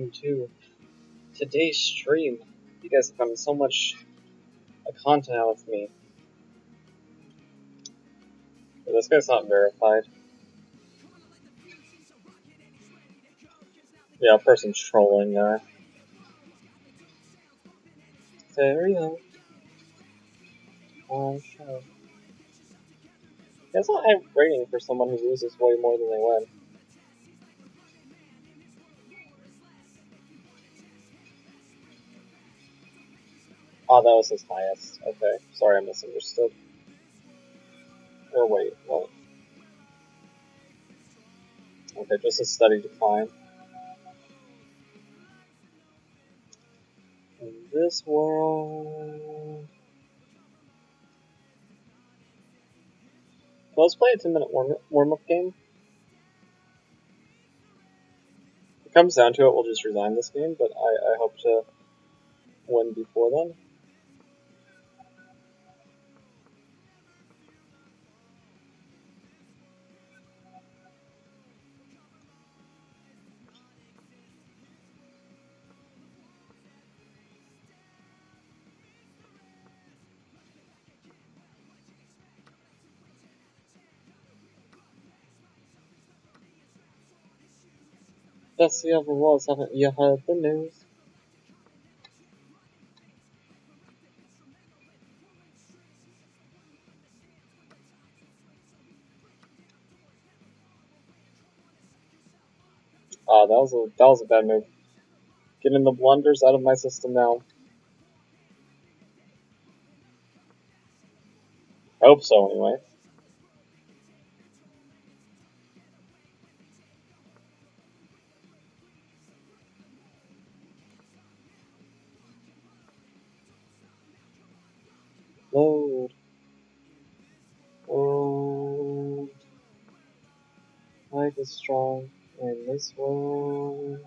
To today's stream. You guys have gotten so much content out of me. But this guy's not verified. Yeah, a person's trolling there. There you go. Oh, sure. That's not high rating for someone who loses way more than they win. Oh, that was his highest. Okay, sorry, I misunderstood. Or wait, what? Okay, just a steady decline. In this world... So let's play a 10-minute warm-up game. If it comes down to it, we'll just resign this game, but I hope to win before then. That's the other was, haven't you heard the news? Ah, that was a bad move. Getting the blunders out of my system now. I hope so, anyway. Load. World. Life is strong in this world.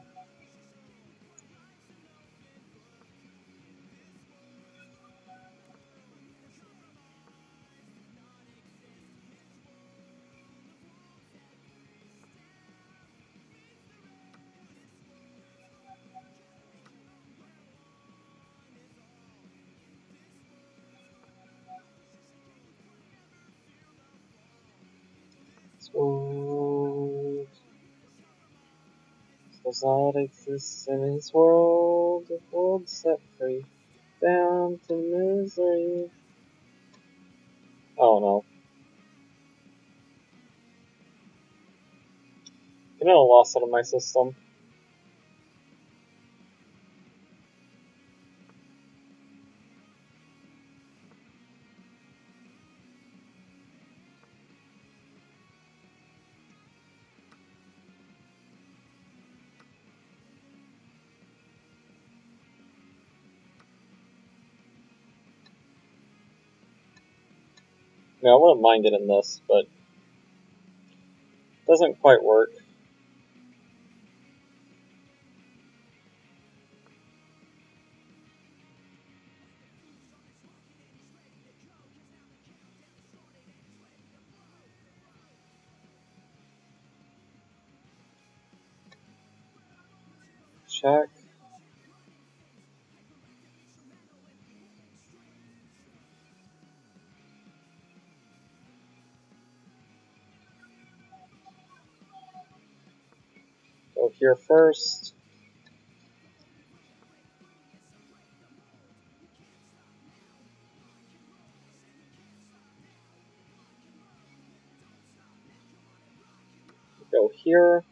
This world does not exist in this world. The world set free, down to misery. Oh no. Getting a loss out of my system. Yeah, I wouldn't mind getting this, but it doesn't quite work. Check. Go here first. Go here.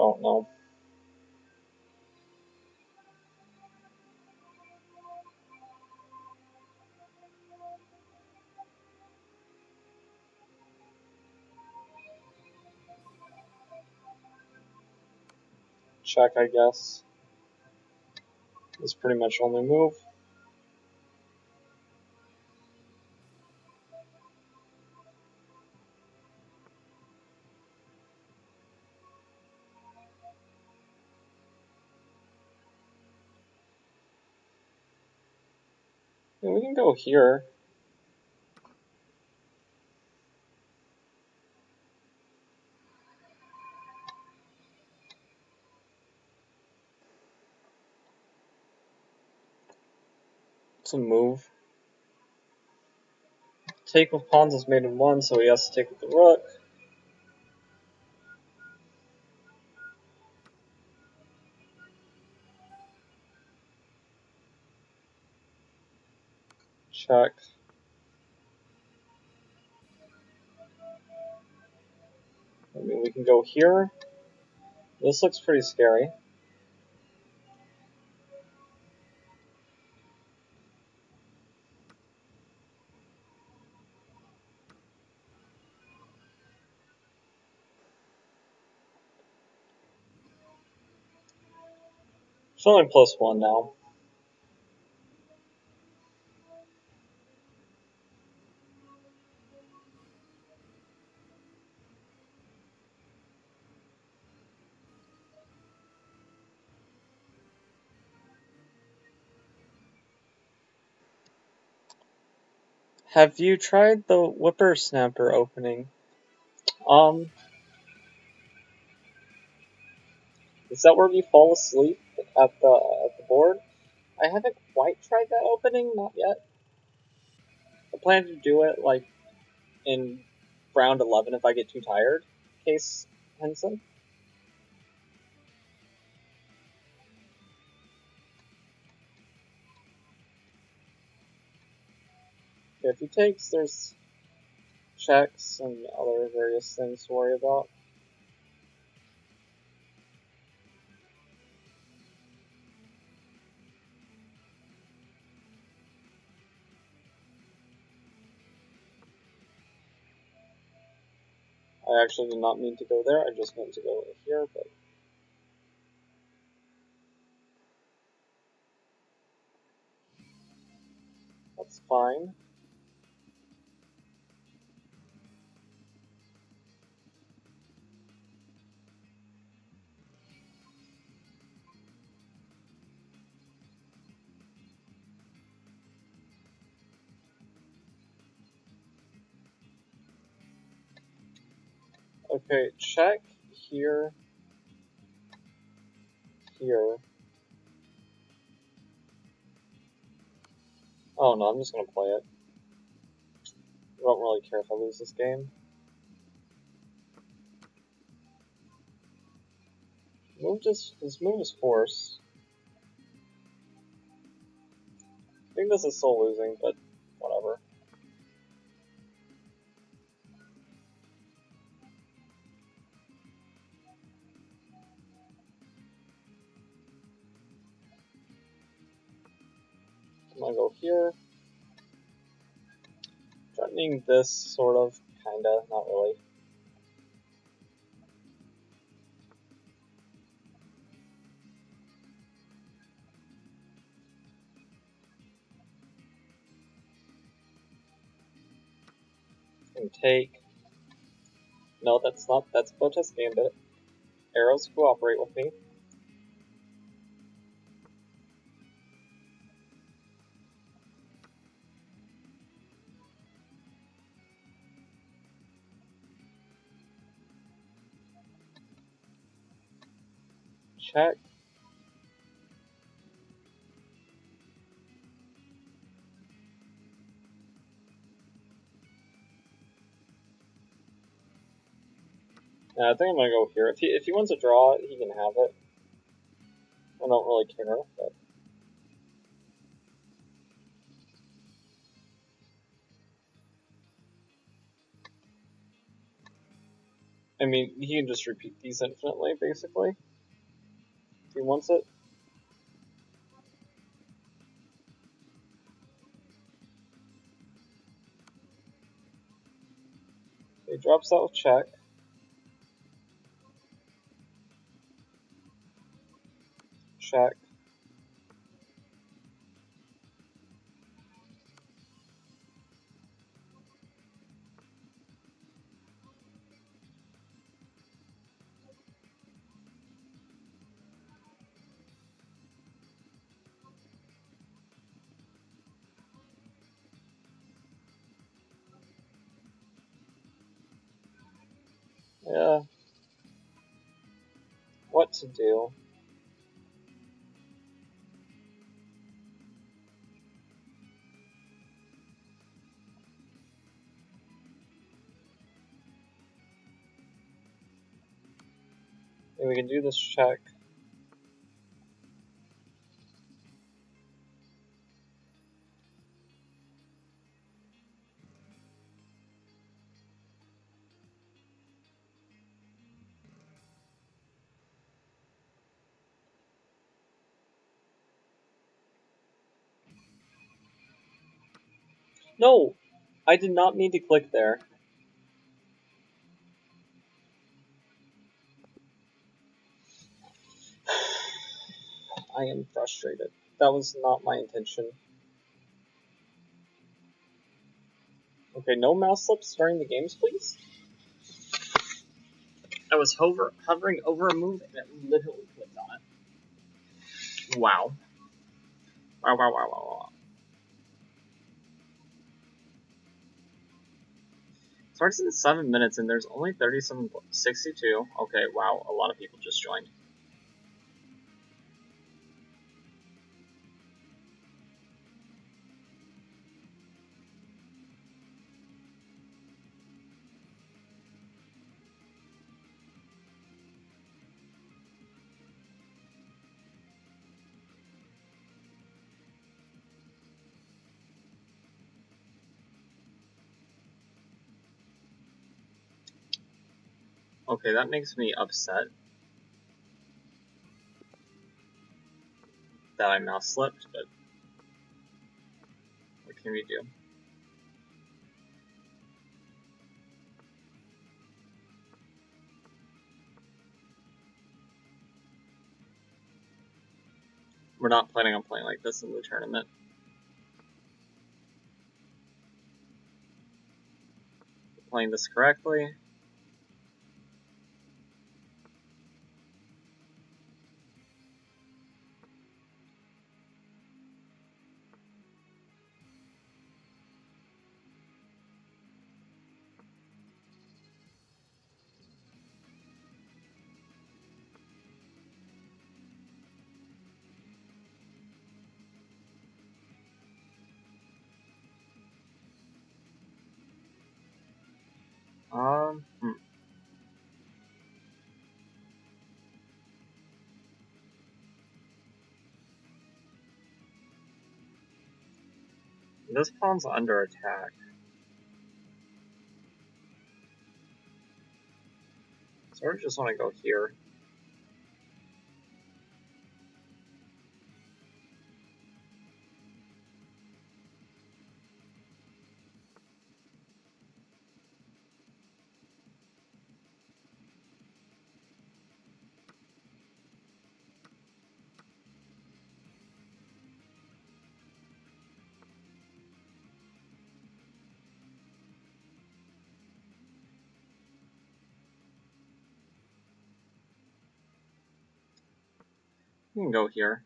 Oh no. Check, I guess. Is pretty much only move. And we can go here. It's a move. Take with pawns is made in one, so he has to take with the rook. Check. I mean, we can go here. This looks pretty scary. It's only +1 now. Have you tried the whippersnapper opening? Is that where you fall asleep at the board? I haven't quite tried that opening, not yet. I plan to do it like in round 11 if I get too tired. Case Henson. If he takes, there's checks and other various things to worry about. I actually did not mean to go there, I just meant to go here, but that's fine. Okay, check here, here. Oh no, I'm just gonna play it. I don't really care if I lose this game. This move is forced. I think this is still losing, but whatever. I'm gonna go here. Threatening this, sort of, kinda, not really. And take. No, that's Protest Gambit. Arrows cooperate with me. Check. Yeah, I think I'm gonna go here. If he wants a draw, he can have it. I don't really care, but I mean, he can just repeat these infinitely, basically. If he wants it. He drops out with check. Check. Yeah. What to do? Maybe we can do this check. No! I did not mean to click there. I am frustrated. That was not my intention. Okay, no mouse slips during the games, please. I was hovering over a move and it literally clicked on it. Wow. Wow, wow, wow, wow, wow. Starts in 7 minutes and there's only 62. Okay, wow, a lot of people just joined. Okay, that makes me upset that I mouse slipped, but what can we do? We're not planning on playing like this in the tournament. We're playing this correctly. Hmm. This pawn's under attack. Sort of just want to go here. We can go here.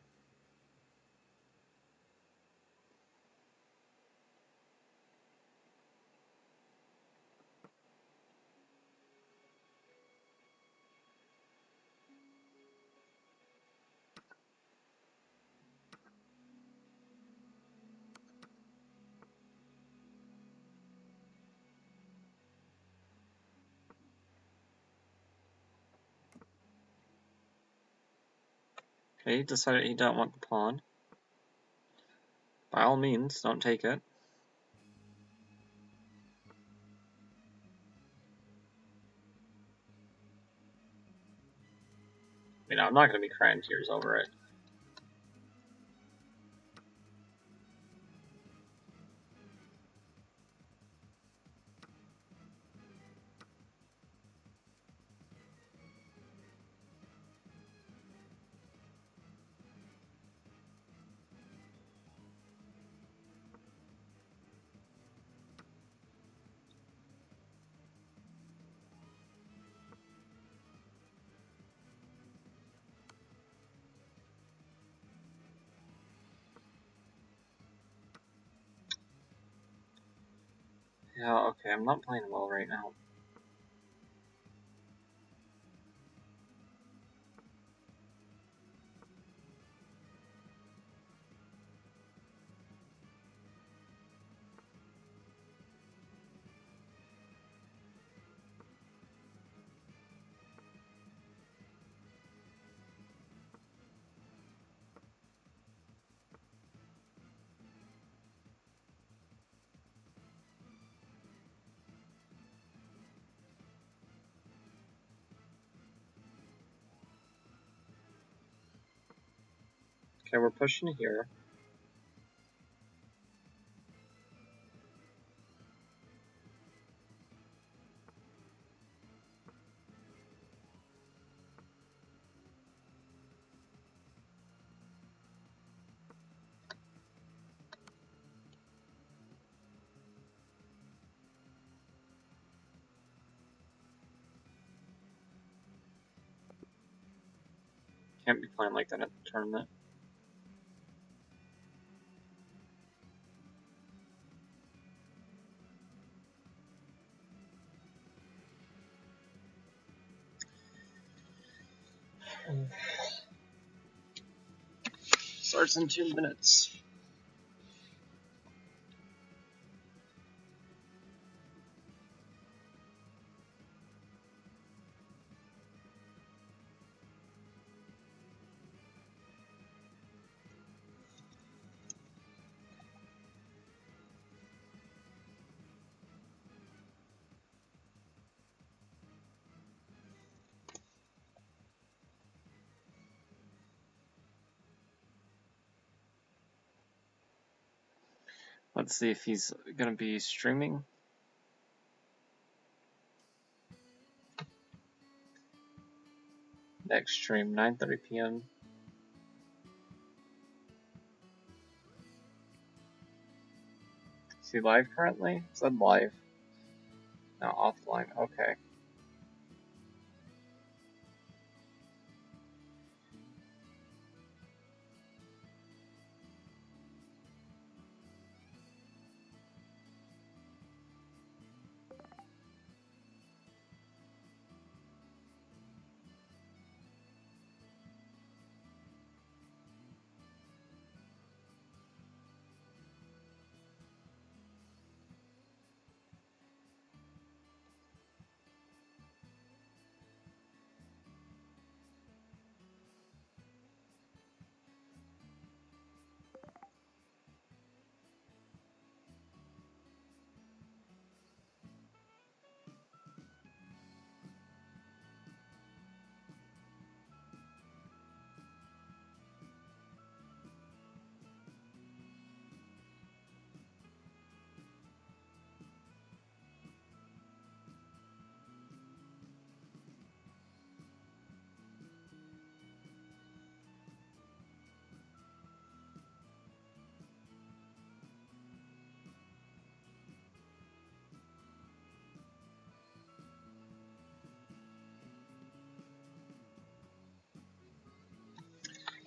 Okay, he decided he don't want the pawn. By all means, don't take it. You know, I'm not going to be crying tears over it. Yeah, okay, I'm not playing well right now. Okay, we're pushing here. Can't be playing like that at the tournament. Starts in 2 minutes. Let's see if he's gonna be streaming. Next stream, 9:30 p.m. Is he live currently? It said live. No, offline. Okay.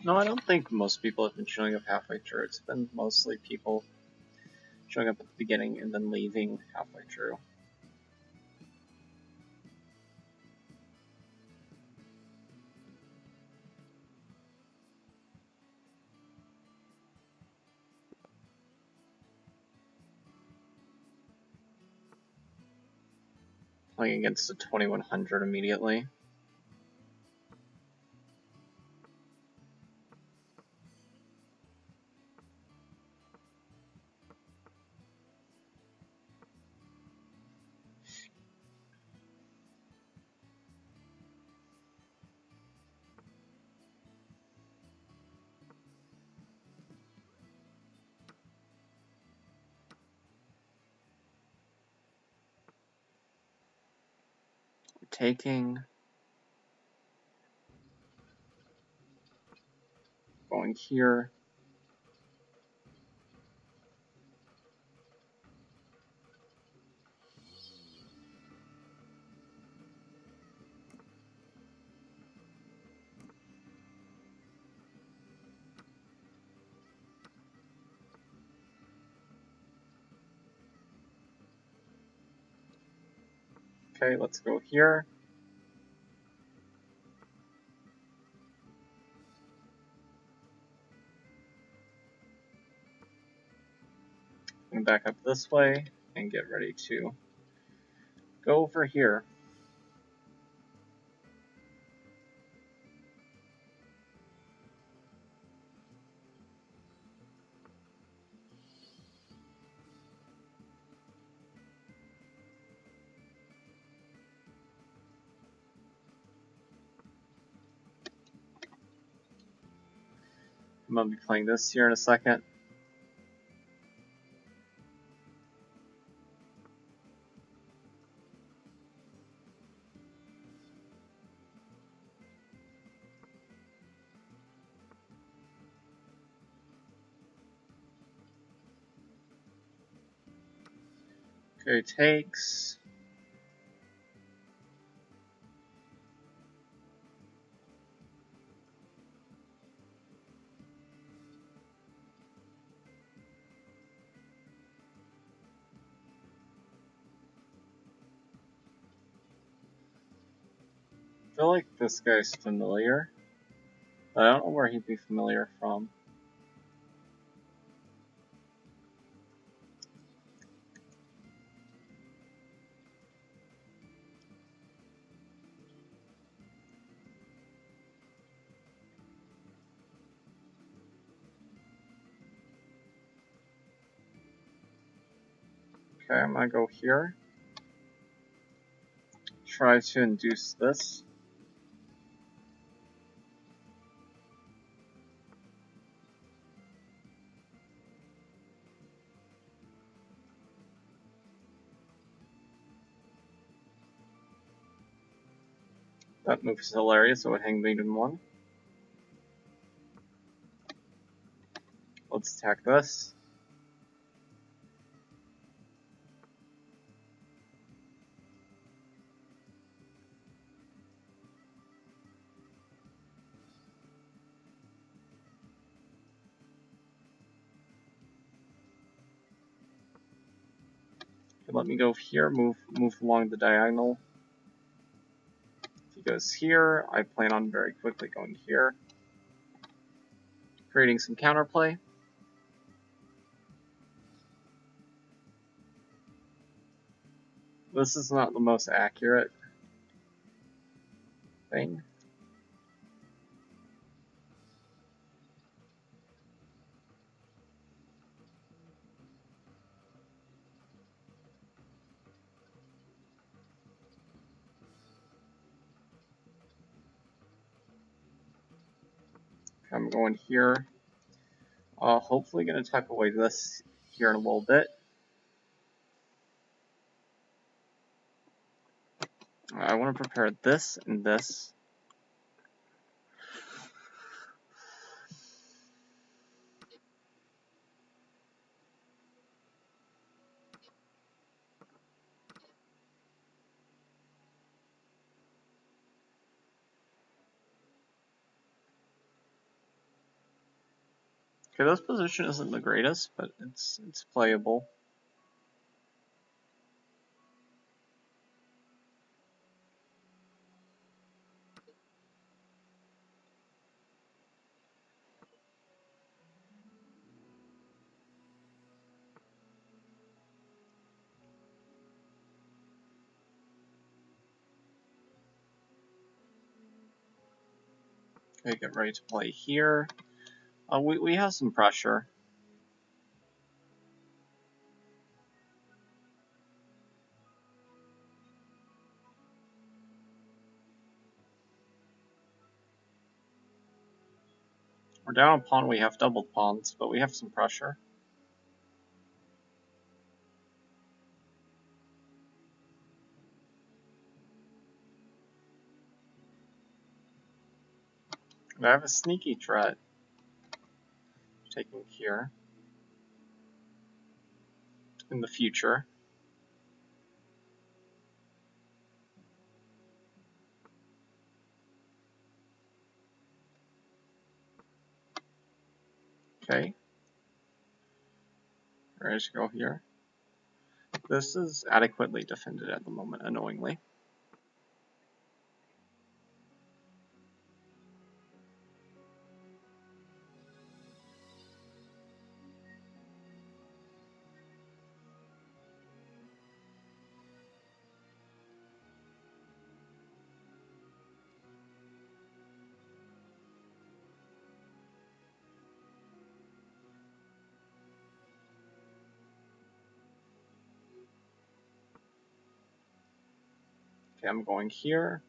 No, I don't think most people have been showing up halfway through. It's been mostly people showing up at the beginning and then leaving halfway through. Playing against a 2100 immediately. Taking. Going here. Okay, let's go here. And back up this way and get ready to go over here. gonna be playing this here in a second. Okay, takes. I feel like this guy's familiar, but I don't know where he'd be familiar from. Okay, I'm gonna go here. Try to induce this. That move is hilarious, so it would hang lead in one. Let's attack this. Okay, let me go here, move along the diagonal. If he goes here, I plan on very quickly going here. Creating some counterplay. This is not the most accurate thing. I'm going here. Hopefully going to tuck away this here in a little bit. I want to prepare this and this. Okay, this position isn't the greatest, but it's playable. Okay, get ready to play here. We have some pressure. We're down a pawn, we have doubled pawns, but we have some pressure. And I have a sneaky threat taking here in the future. Okay. Ready to go here. This is adequately defended at the moment, annoyingly. Okay, I'm going here.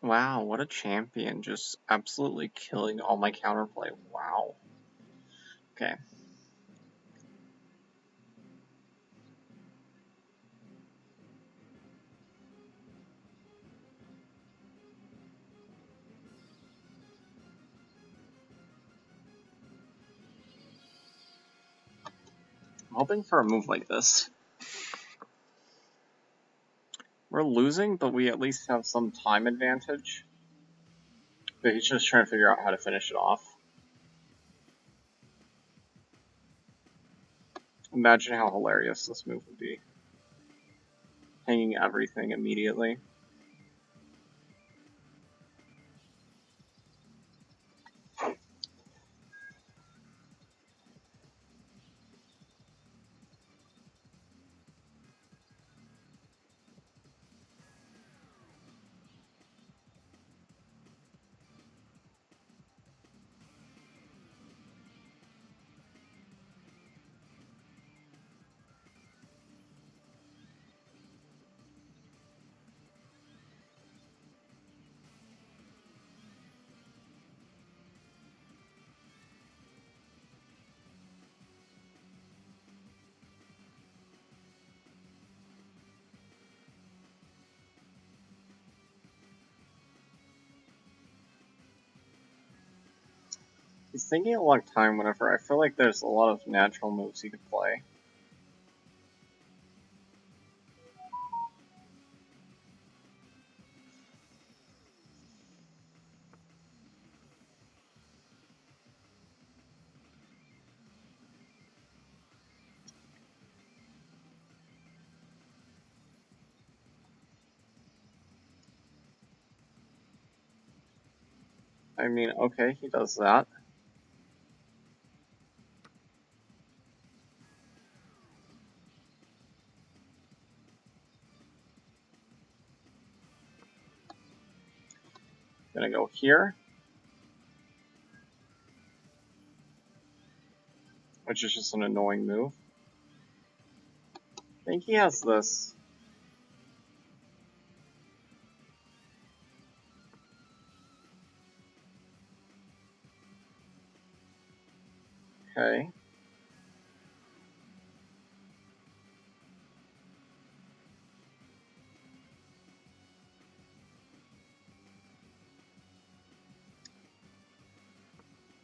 Wow, what a champion. Just absolutely killing all my counterplay. Wow. Okay. I'm hoping for a move like this. We're losing, but we at least have some time advantage. But he's just trying to figure out how to finish it off. Imagine how hilarious this move would be. Hanging everything immediately. He's thinking a long time whenever I feel like there's a lot of natural moves he could play. I mean, okay, he does that. Gonna go here. Which is just an annoying move. I think he has this. Okay.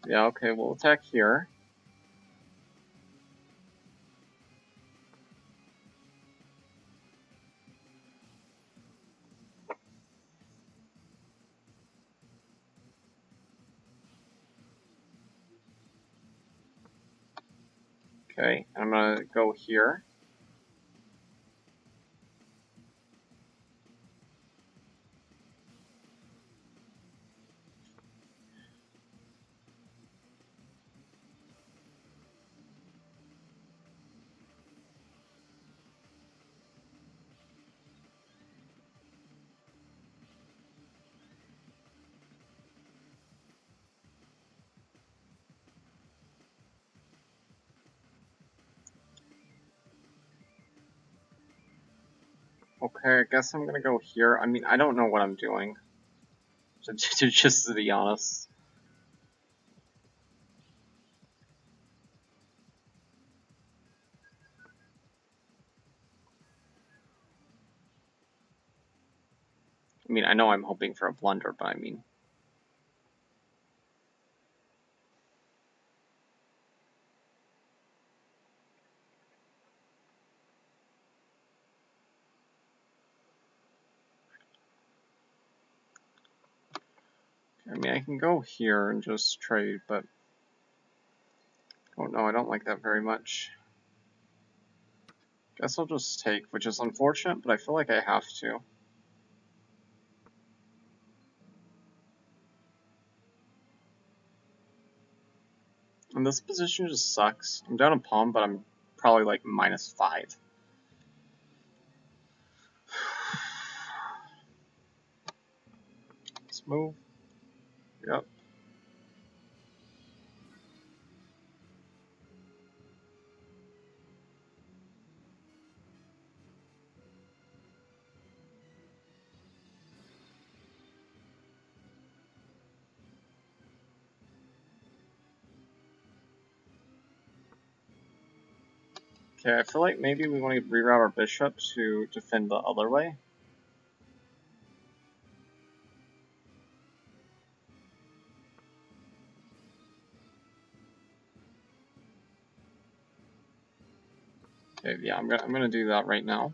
Yeah, okay, we'll attack here. Okay, I'm gonna go here. Okay, I guess I'm gonna go here. I mean, I don't know what I'm doing. Just to be honest. I mean, I know I'm hoping for a blunder, but I mean... I mean, I can go here and just trade, but... Oh no, I don't like that very much. Guess I'll just take, which is unfortunate, but I feel like I have to. And this position just sucks. I'm down a pawn, but I'm probably like -5. Let's move. Yep. Okay, I feel like maybe we want to reroute our bishop to defend the other way. Okay, yeah, I'm gonna do that right now.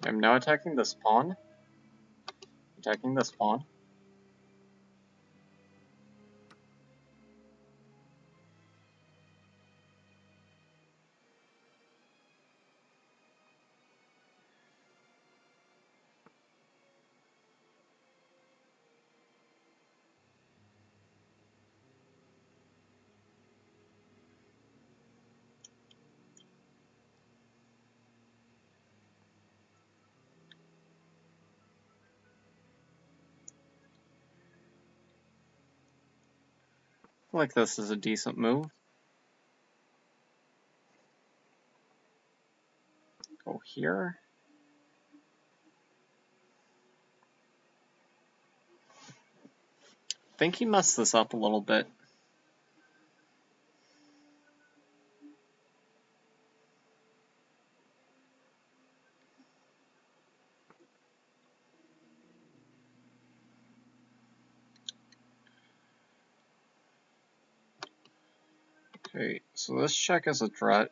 I'm now attacking this pawn. Attacking this pawn. I feel like this is a decent move. Go here. I think he messed this up a little bit. Okay, so this check is a threat.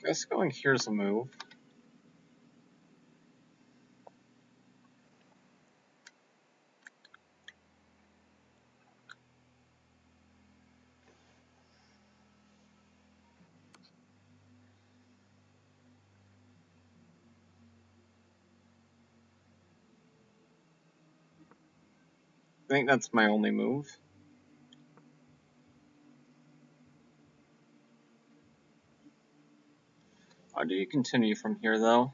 Guess going here's a move. I think that's my only move. How do you continue from here, though?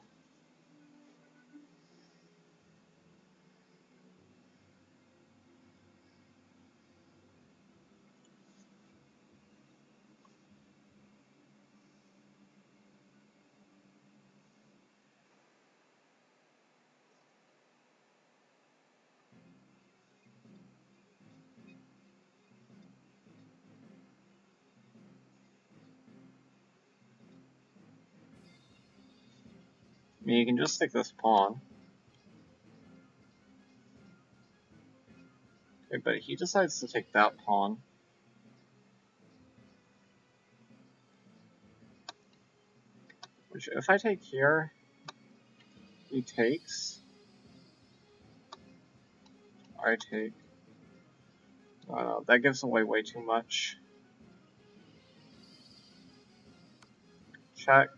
I mean, you can just take this pawn. Okay, but he decides to take that pawn. Which, if I take here, he takes. I take. That gives away way too much. Check.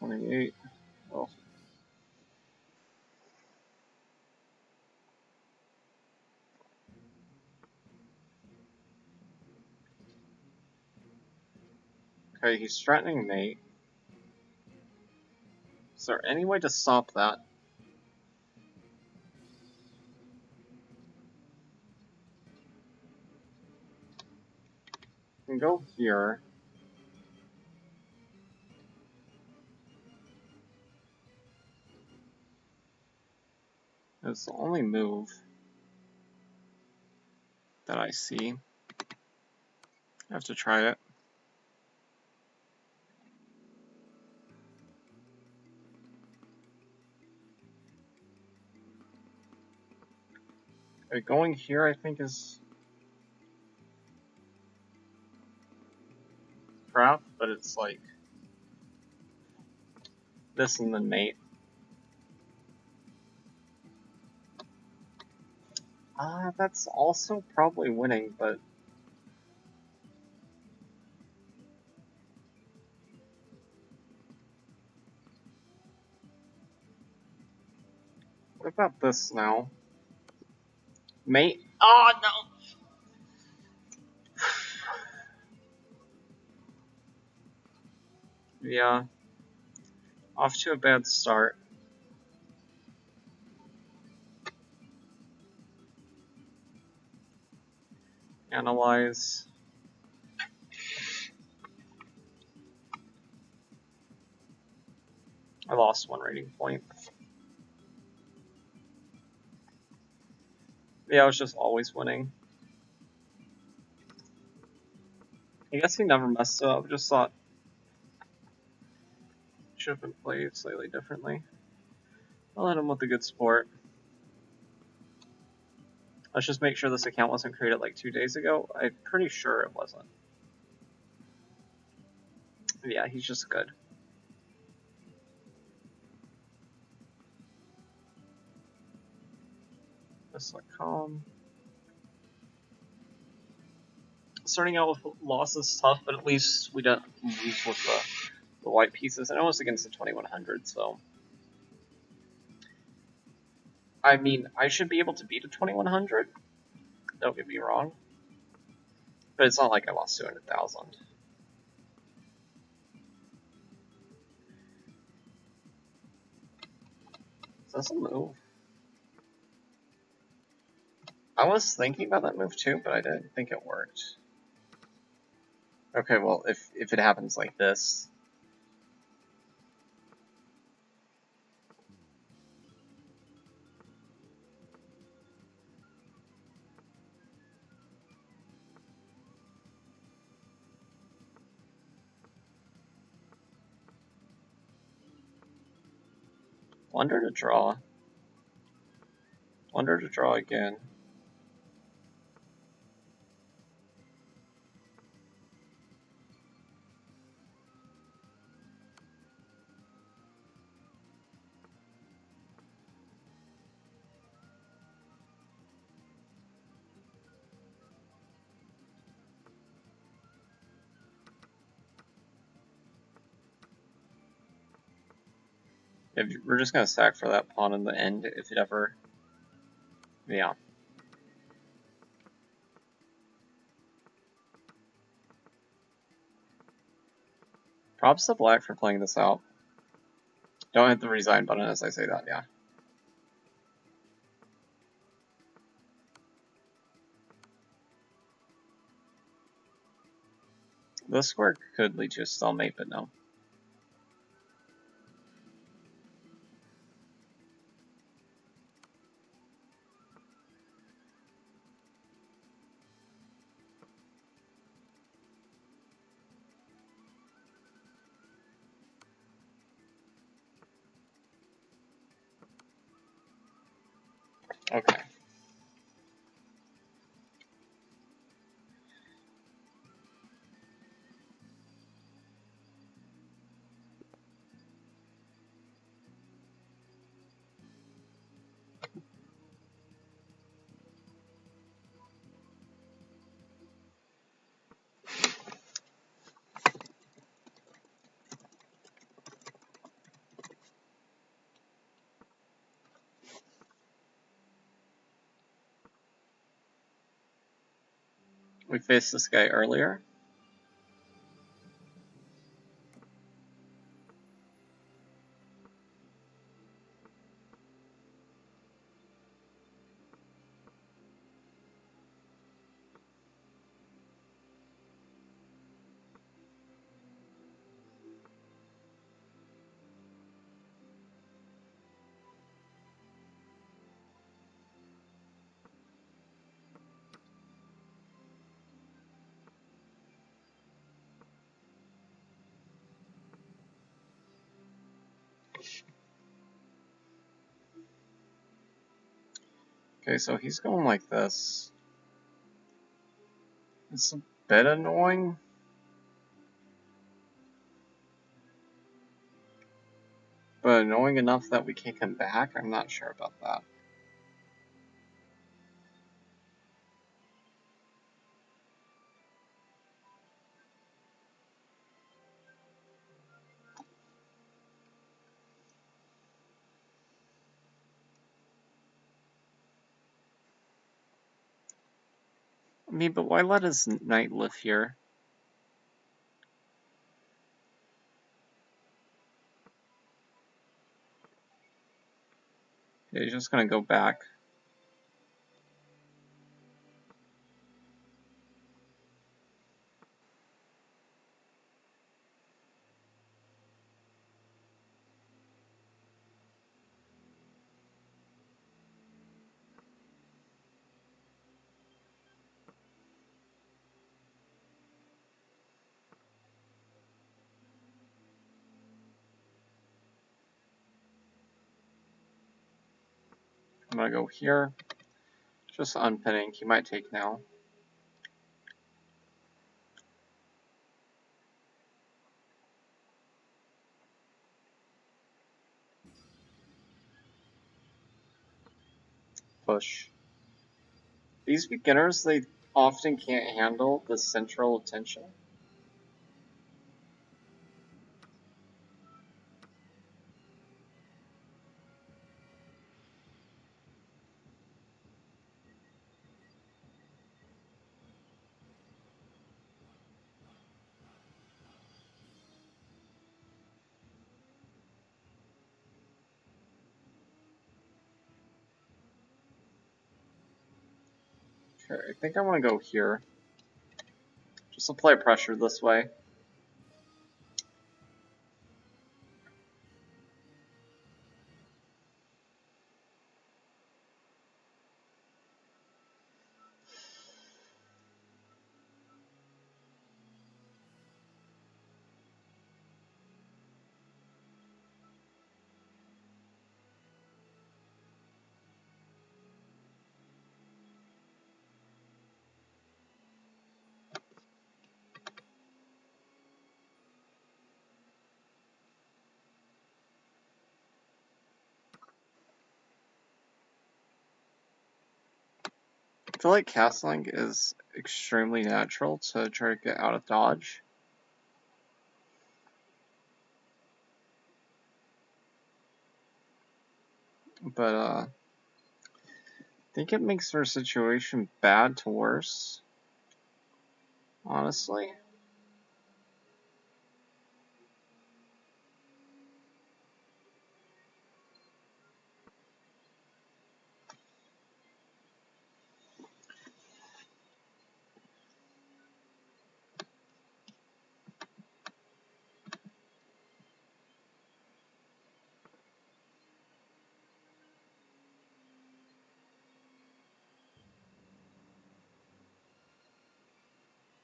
$28. Oh. Okay, he's threatening mate. Is there any way to stop that? I can go here. It's the only move that I see. I have to try it. Okay, going here, I think, is crap, but it's like this and then mate. That's also probably winning, but what about this now? Mate? Oh no! Yeah, off to a bad start. Analyze. I lost one rating point. Yeah, I was just always winning. I guess he never messed up. Just thought should have been played slightly differently. I'll hit him with a good sport. Let's just make sure this account wasn't created like 2 days ago. I'm pretty sure it wasn't. Yeah, he's just good. Just like calm. Starting out with losses is tough, but at least we don't lose with the white pieces. And it was against the 2100, so. I mean, I should be able to beat a 2100. Don't get me wrong. But it's not like I lost 200,000. So that's a move. I was thinking about that move too, but I didn't think it worked. Okay, well, if it happens like this. Wonder to draw. Wonder to draw again. We're just gonna sack for that pawn in the end if it ever. Yeah. Props to Black for playing this out. Don't hit the resign button as I say that, yeah. This square could lead to a stalemate, but no. Okay. We faced this guy earlier. Okay, so he's going like this. It's a bit annoying. But annoying enough that we can't come back? I'm not sure about that. mean, but why let his knight live here? Yeah, he's just gonna go back. I'm gonna go here. Just unpinning. He might take now. Push. These beginners, they often can't handle the central attention. Okay, I think I want to go here. Just apply pressure this way. I feel like castling is extremely natural to try to get out of dodge. But, I think it makes our situation bad to worse. Honestly.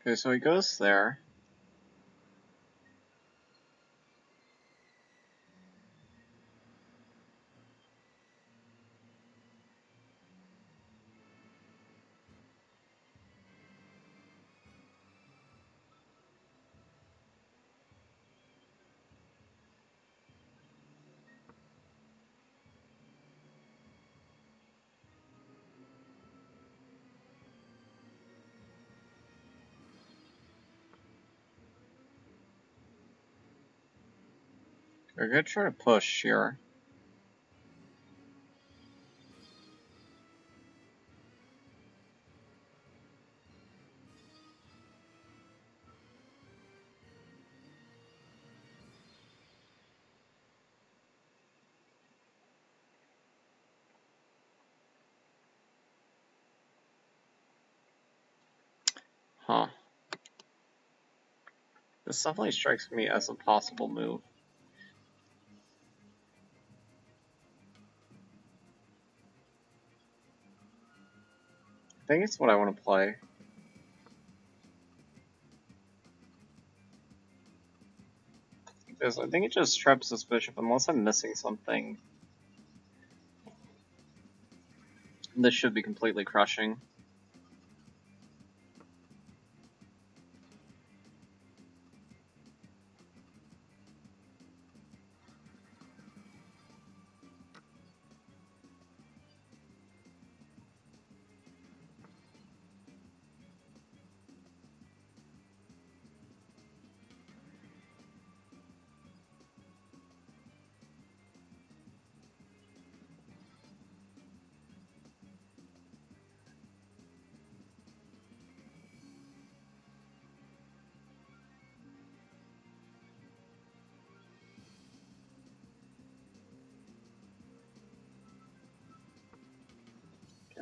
Okay, so he goes there. We're gonna try to push here. Huh. This definitely strikes me as a possible move. I think it's what I want to play. Because I think it just traps this bishop unless I'm missing something. This should be completely crushing.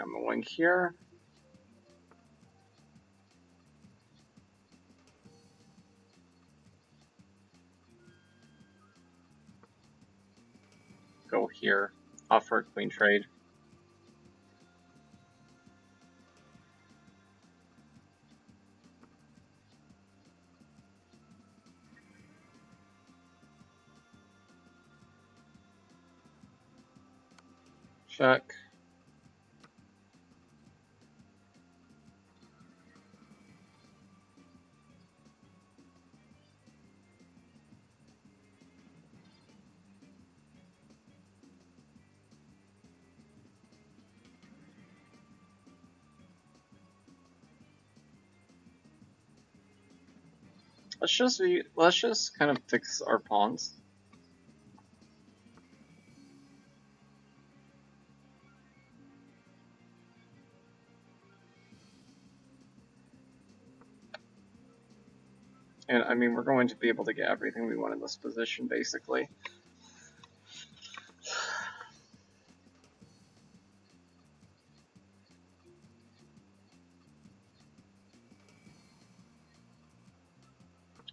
I'm going here. Go here. Offer a queen trade. Check. Let's just kind of fix our pawns. And I mean, we're going to be able to get everything we want in this position, basically.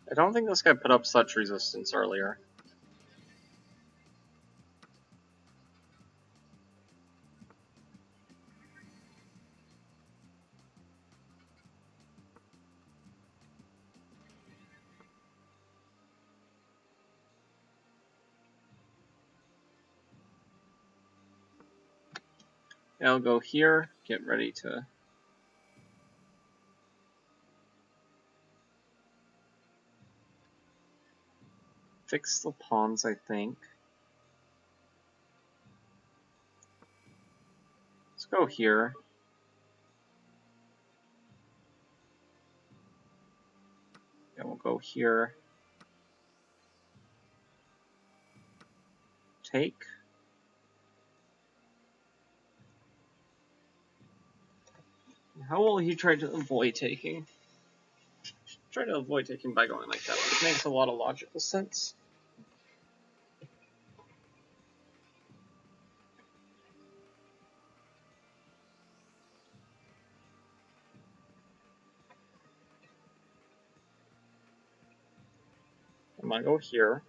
I don't think this guy put up such resistance earlier. I'll go here, get ready to fix the pawns, I think. Let's go here. And we'll go here. Take. How will he try to avoid taking? Try to avoid taking by going like that. It makes a lot of logical sense. I'm gonna go here.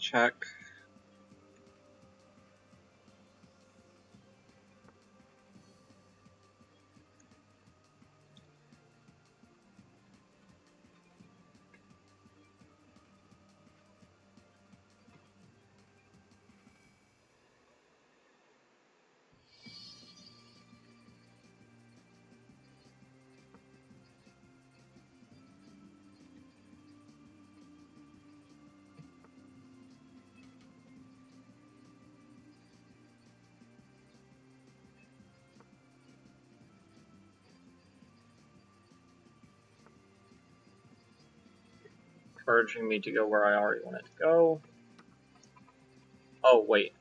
Check. Encouraging me to go where I already wanted to go. Oh, wait.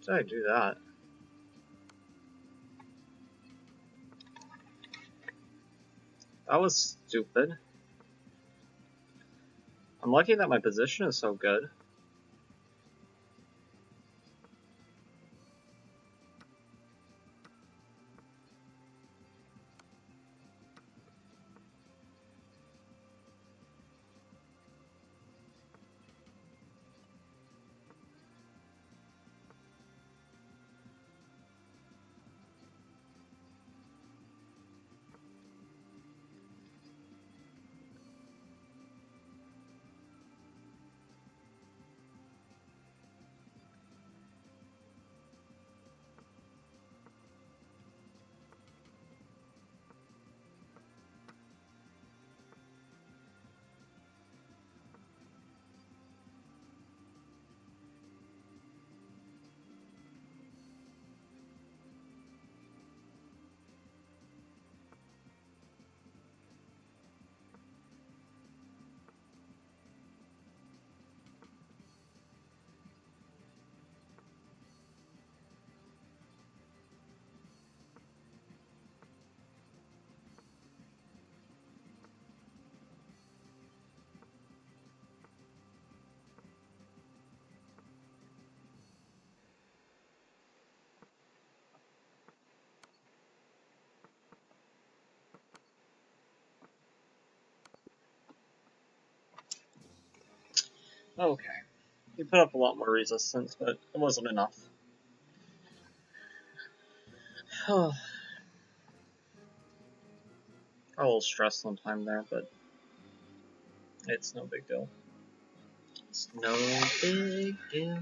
Did I do that? That was stupid. I'm lucky that my position is so good. Okay. He put up a lot more resistance, but it wasn't enough. A little stressed one time there, but it's no big deal. It's no big deal.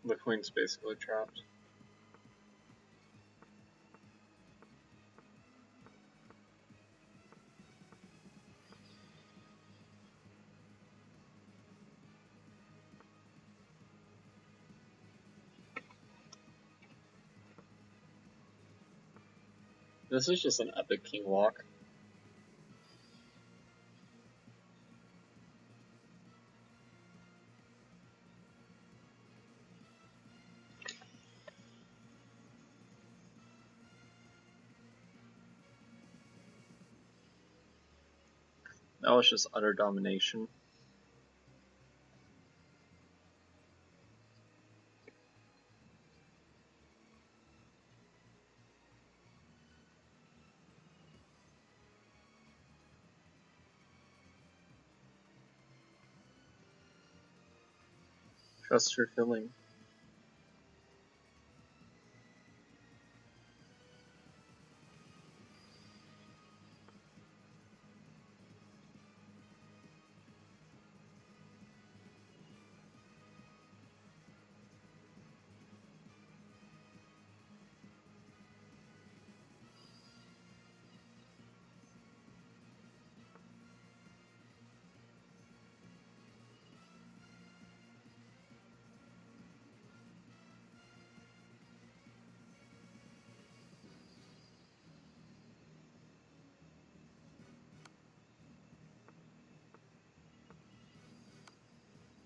The queen's basically trapped. This is just an epic king walk. That was just utter domination. Trust your feeling.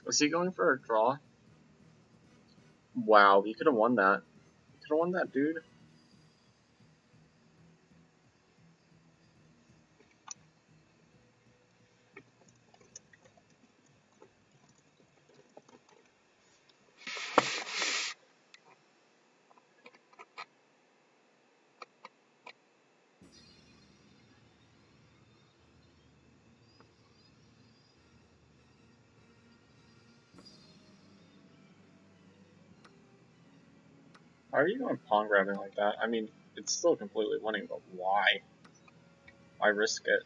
Was he going for a draw? Wow, you could have won that. You could have won that, dude. Why are you going pawn grabbing like that? I mean, it's still completely winning, but why? Why risk it?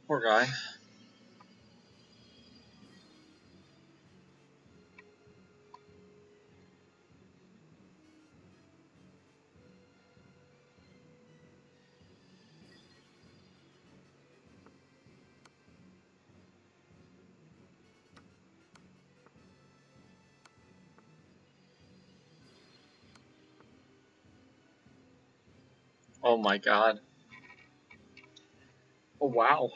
Poor guy. Oh my god. Oh wow.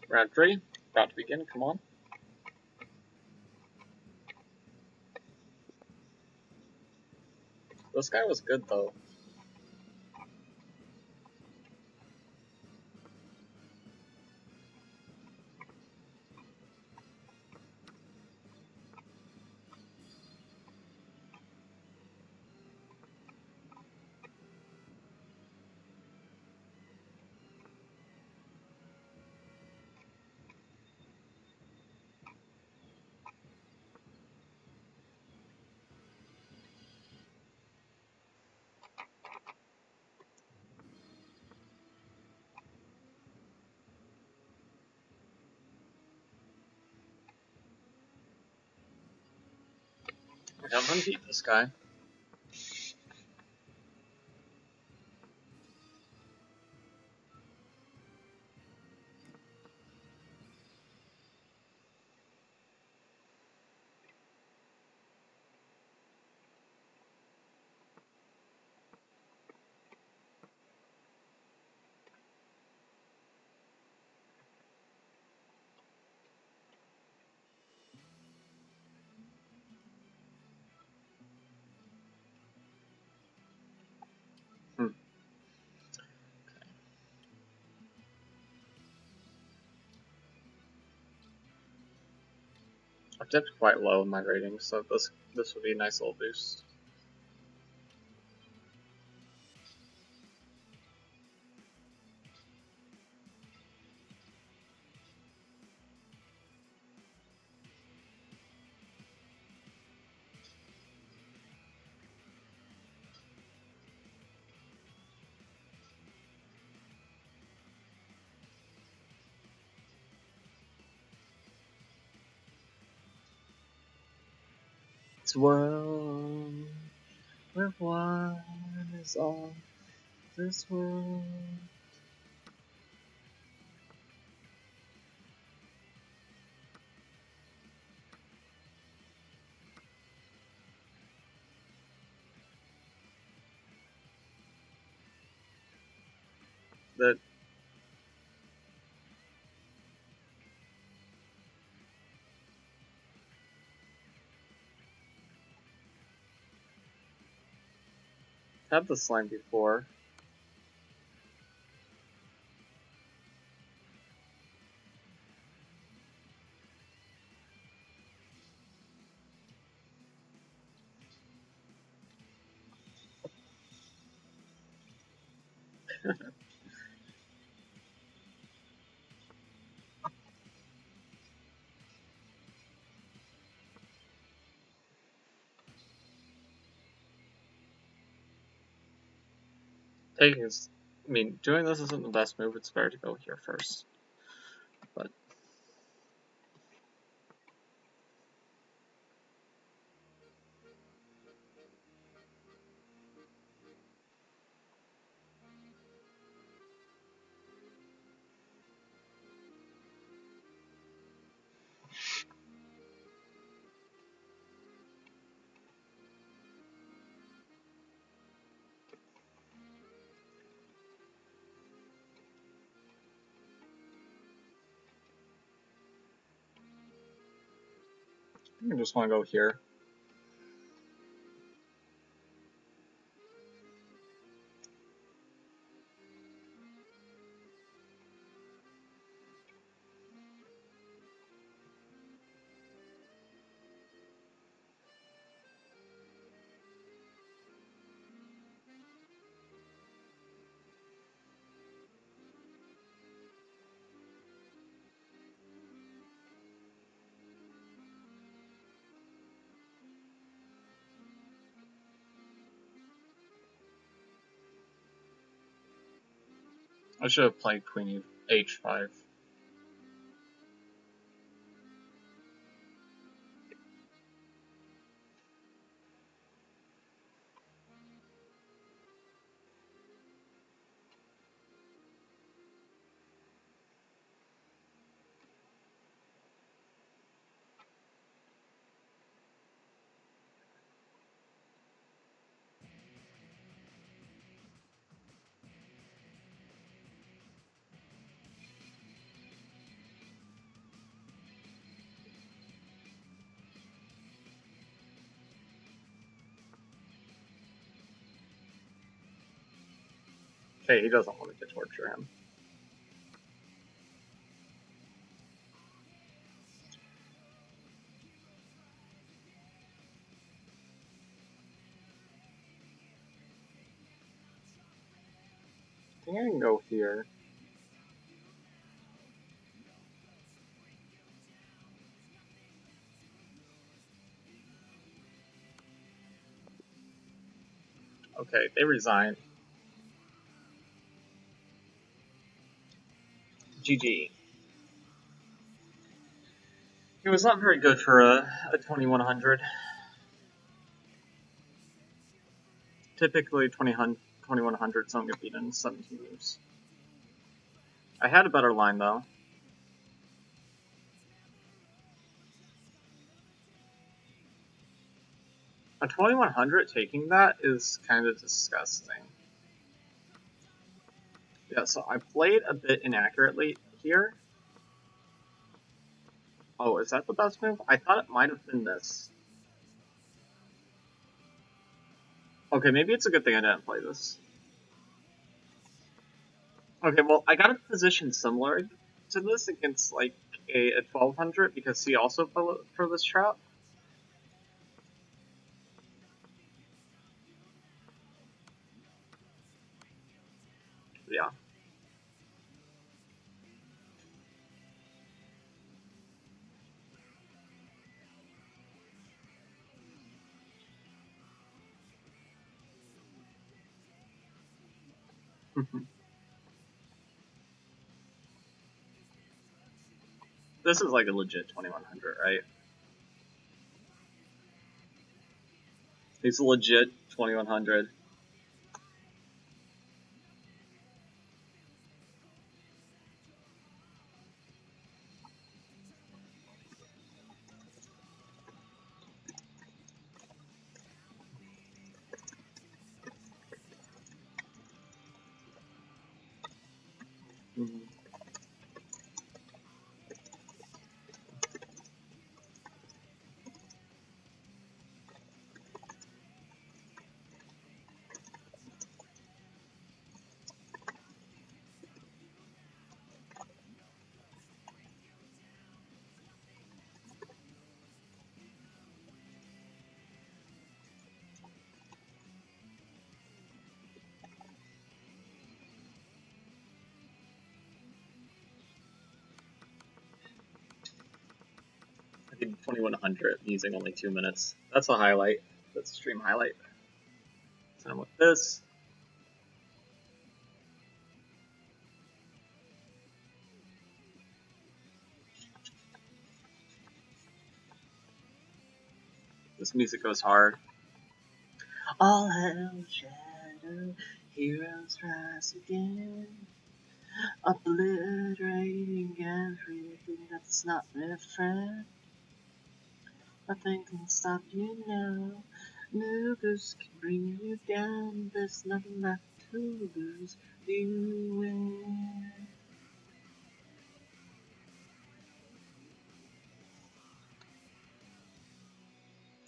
Round 3, about to begin, come on. This guy was good though. I'm gonna beat this guy. I've dipped quite low in my ratings, so this would be a nice little boost. This world where one is all this world. that had this line before. Taking is, I mean, doing this isn't the best move. It's better to go here first. But I just want to go here. I should have played Queen H5. Okay, he doesn't want me to torture him. I think I can go here. Okay, they resign. GG. He was not very good for a 2100. Typically 2100s don't get beaten in 17 moves. I had a better line though. A 2100 taking that is kind of disgusting. Yeah, so I played a bit inaccurately here. Oh, is that the best move? I thought it might have been this. Okay, maybe it's a good thing I didn't play this. Okay, well, I got a position similar to this against, like, a 1200 because he also fell for this trap. Yeah. This is like a legit 2100, right? He's a legit 2100. Mm-hmm. I did 2100 using only 2 minutes. That's a highlight. That's a stream highlight. So I'm with this. This music goes hard. All hell shadow, heroes rise again, obliterating everything that's not their friend. Nothing can stop you now. Noobs can bring you down. There's nothing left to lose. You win.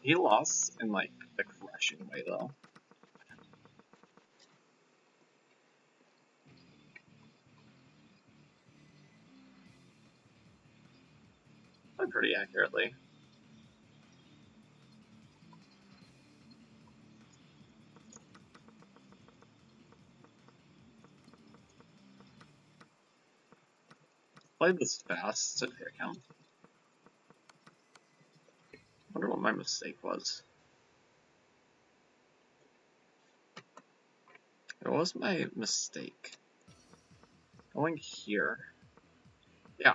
He lost in like a crushing way though. But pretty accurately. Played this fast to fair count. Wonder what my mistake was. It was my mistake. Going here. Yeah,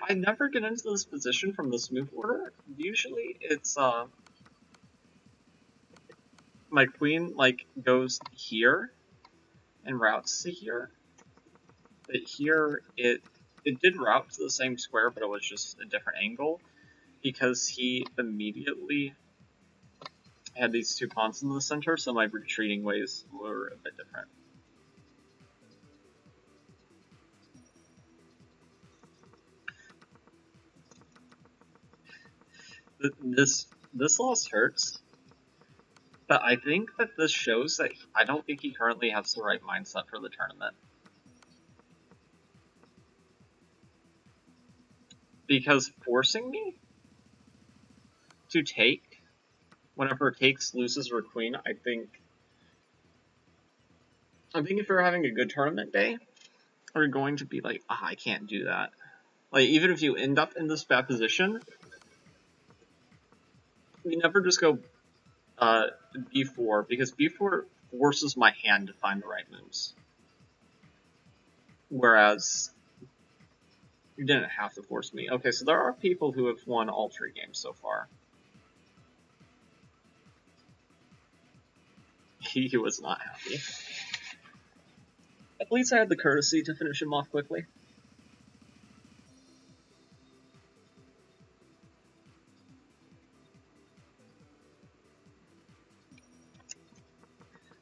I never get into this position from this move order. Usually it's my queen like goes here and routes to here. But here it did route to the same square, but it was just a different angle because he immediately had these two pawns in the center, so my retreating ways were a bit different. This loss hurts, but I think that this shows that I don't think he currently has the right mindset for the tournament. Because forcing me to take whenever takes loses or queen, I think if you're having a good tournament day, are going to be like, I can't do that. Like, even if you end up in this bad position, you never just go b4, because b4 forces my hand to find the right moves. Whereas, you didn't have to force me. Okay, so there are people who have won all 3 games so far. He was not happy. At least I had the courtesy to finish him off quickly.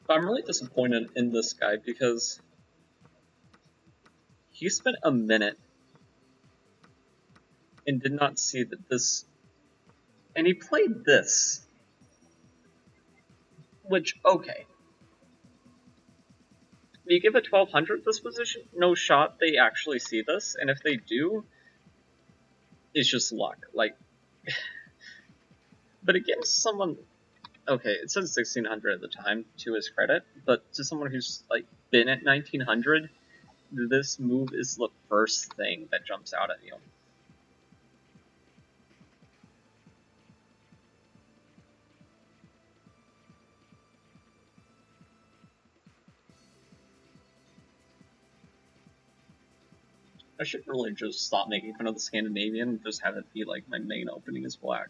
But I'm really disappointed in this guy because he spent a minute and did not see that this... And he played this. Which, okay. You give a 1200 this position, no shot they actually see this, and if they do, it's just luck. Like, but against someone, okay, it says 1600 at the time, to his credit, but to someone who's, like, been at 1900, this move is the first thing that jumps out at you. I should really just stop making fun of the Scandinavian and just have it be like my main opening is black.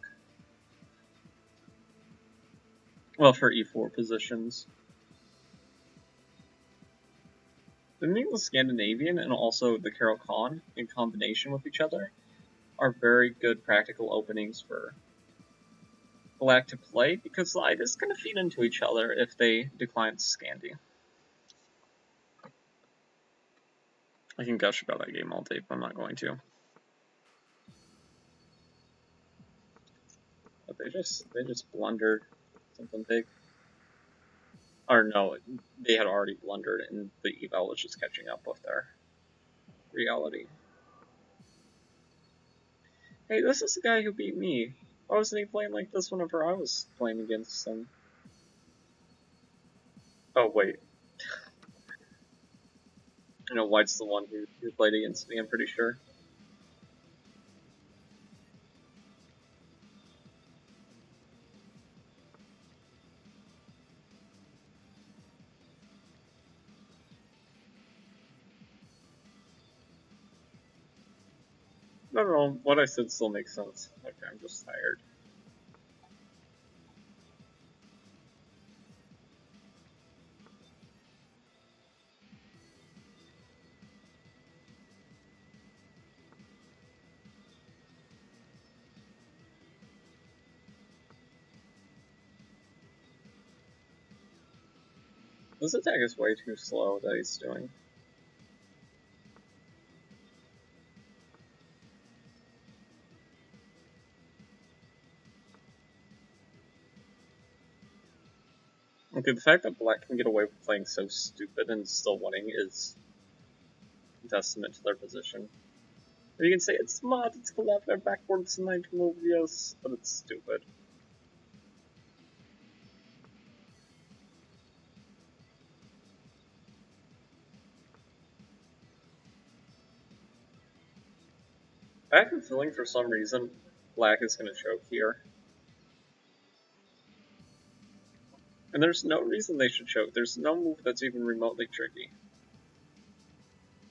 Well, for e4 positions. I think the Scandinavian and also the Carol Khan, in combination with each other, are very good practical openings for black to play, because light is going to feed into each other if they decline Scandi. I can gush about that game all day, but I'm not going to. But they just blundered something big. Or no, they had already blundered, and the eval was just catching up with their reality. Hey, this is the guy who beat me. Why wasn't he playing like this whenever I was playing against him? Oh, wait. I know White's the one who played against me, I'm pretty sure. I don't know, what I said still makes sense. Okay, I'm just tired. This attack is way too slow that he's doing. Okay, the fact that Black can get away with playing so stupid and still winning is a testament to their position. Or you can say it's smart, it's clever, backwards night move, yes, but it's stupid. I have a feeling for some reason Black is going to choke here. And there's no reason they should choke. There's no move that's even remotely tricky.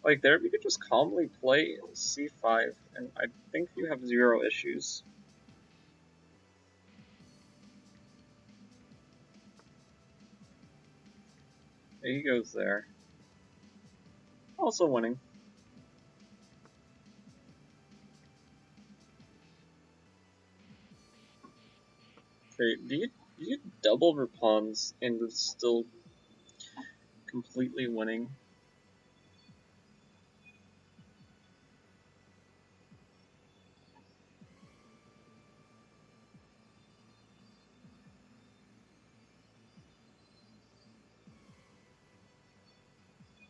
Like there, you could just calmly play c5, and I think you have zero issues. He goes there. Also winning. Okay, do you double your pawns and still completely winning?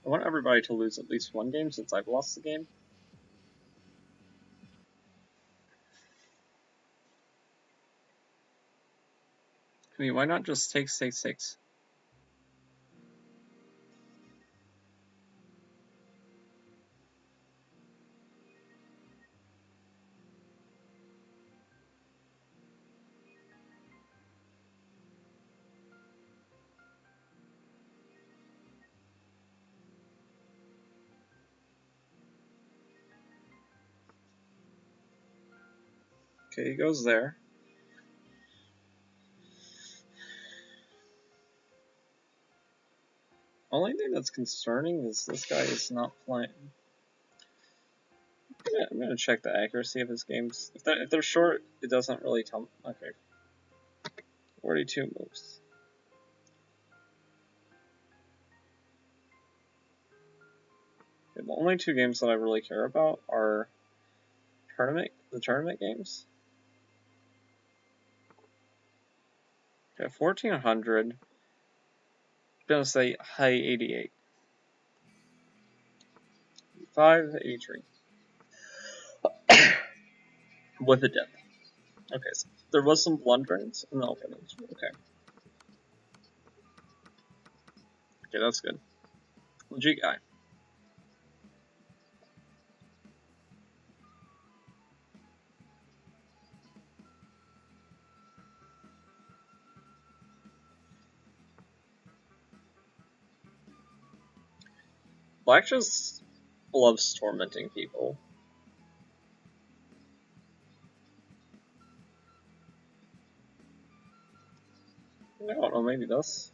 I want everybody to lose at least one game since I've lost the game. I mean, why not just take 6-6? Okay, he goes there. Only thing that's concerning is this guy is not playing. I'm gonna check the accuracy of his games. If they're short, it doesn't really tell me. Okay. 42 moves. Okay, the only two games that I really care about are the tournament games. Okay, 1400. I'm gonna say high 88. 583. With a dip. Okay, so there was some blunderings in the openings. Okay. Okay, that's good. Legit guy. Black just loves tormenting people. I don't know, maybe this.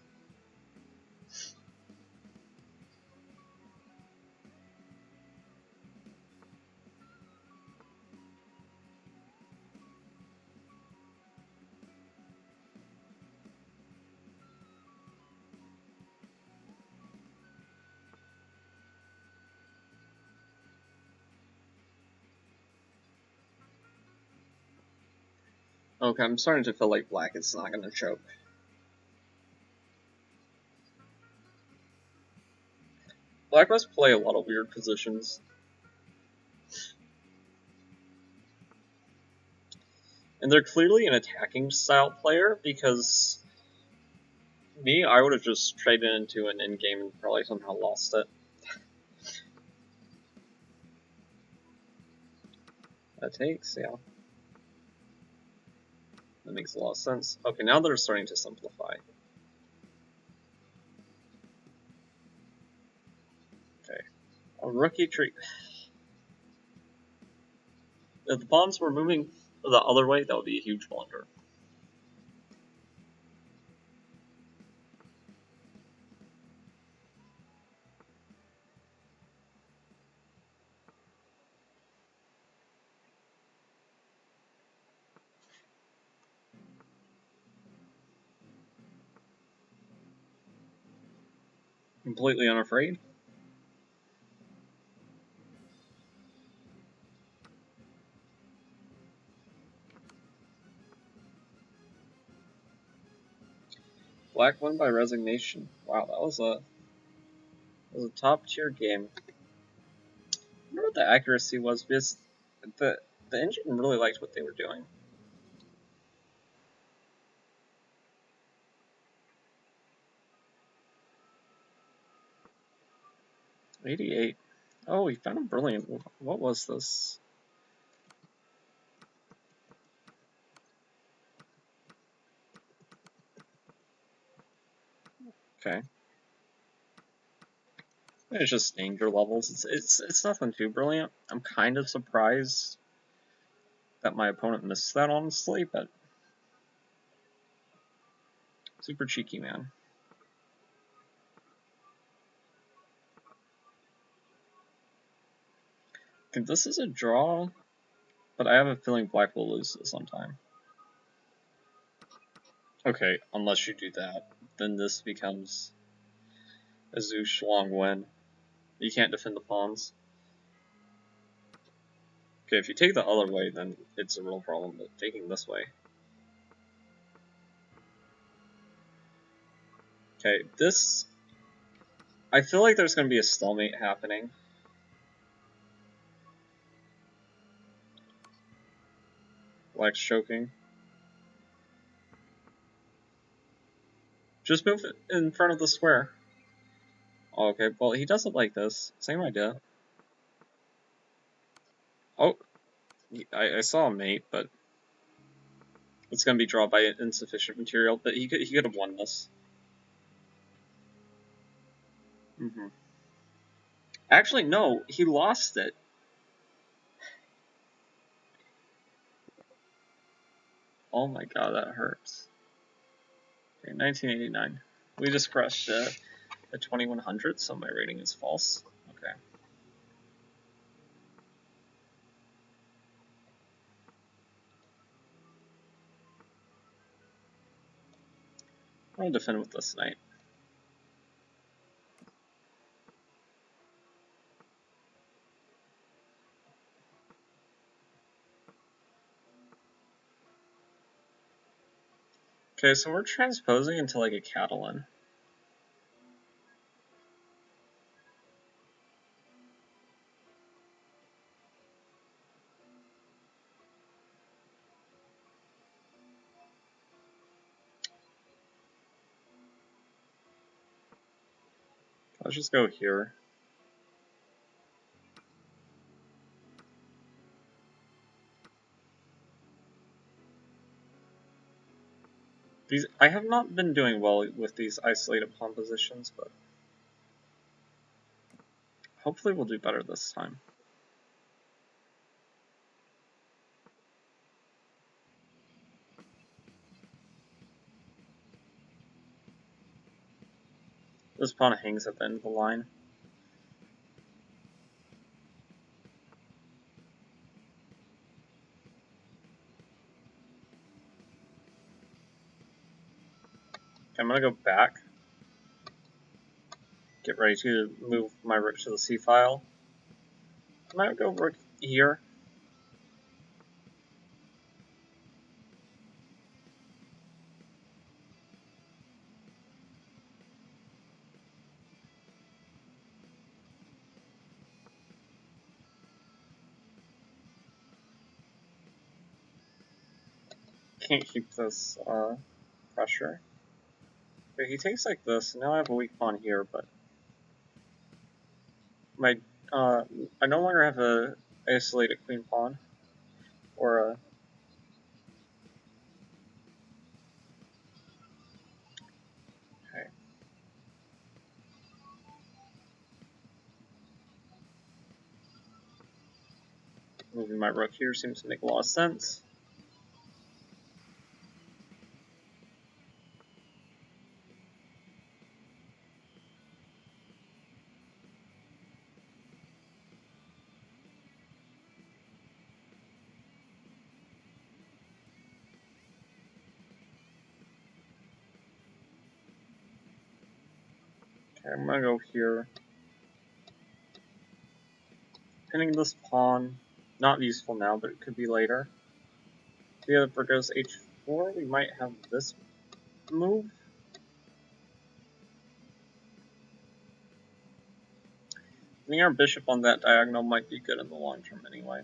Okay, I'm starting to feel like black is not gonna choke. Black must play a lot of weird positions. And they're clearly an attacking style player, because me, I would have just traded into an in-game and probably somehow lost it. That takes, yeah. That makes a lot of sense. Okay, now they're starting to simplify. Okay. A rookie tree. If the pawns were moving the other way, that would be a huge blunder. Completely unafraid. Black won by resignation. Wow, that was a top tier game. I wonder what the accuracy was, because the engine really liked what they were doing. 88. Oh, he found a brilliant. What was this? Okay. It's just danger levels. It's nothing too brilliant. I'm kind of surprised that my opponent missed that, honestly, but super cheeky, man. I think this is a draw, but I have a feeling Black will lose this sometime. Okay, unless you do that, then this becomes a Zoosh long win. You can't defend the pawns. Okay, if you take the other way, then it's a real problem, but taking this way. Okay, this... I feel like there's going to be a stalemate happening. Black's choking. Just move it in front of the square. Oh, okay, well, he does it like this. Same idea. Oh, I saw a mate, but it's going to be drawn by insufficient material, but he could have won this. Actually, no, he lost it. Oh my god, that hurts. Okay, 1989. We just crushed a 2100, so my rating is false. Okay. I'm gonna defend with this knight. Okay, so we're transposing into like a Catalan. Let's just go here. I have not been doing well with these isolated pawn positions, but hopefully we'll do better this time. This pawn hangs at the end of the line. Okay, I'm gonna go back. Get ready to move my rook to the c file. I might go rook here. can't keep this pressure. Okay, he takes like this, and now I have a weak pawn here, but my I no longer have a isolated queen pawn or a. Okay. Moving my rook here seems to make a lot of sense. Okay, I'm gonna go here. Pinning this pawn, not useful now, but it could be later. If the other goes h4, we might have this move. Putting our bishop on that diagonal might be good in the long term anyway.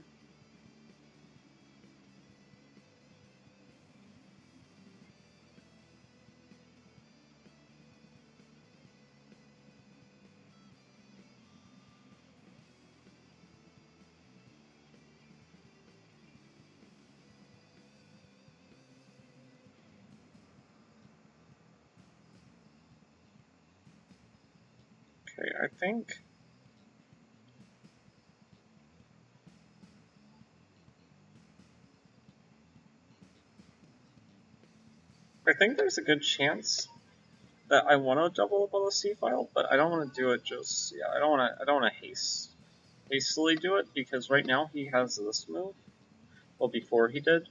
Okay, I think there's a good chance that I want to double up on the C file, but I don't want to do it just I don't want to hastily do it because right now he has this move. Well, before he did.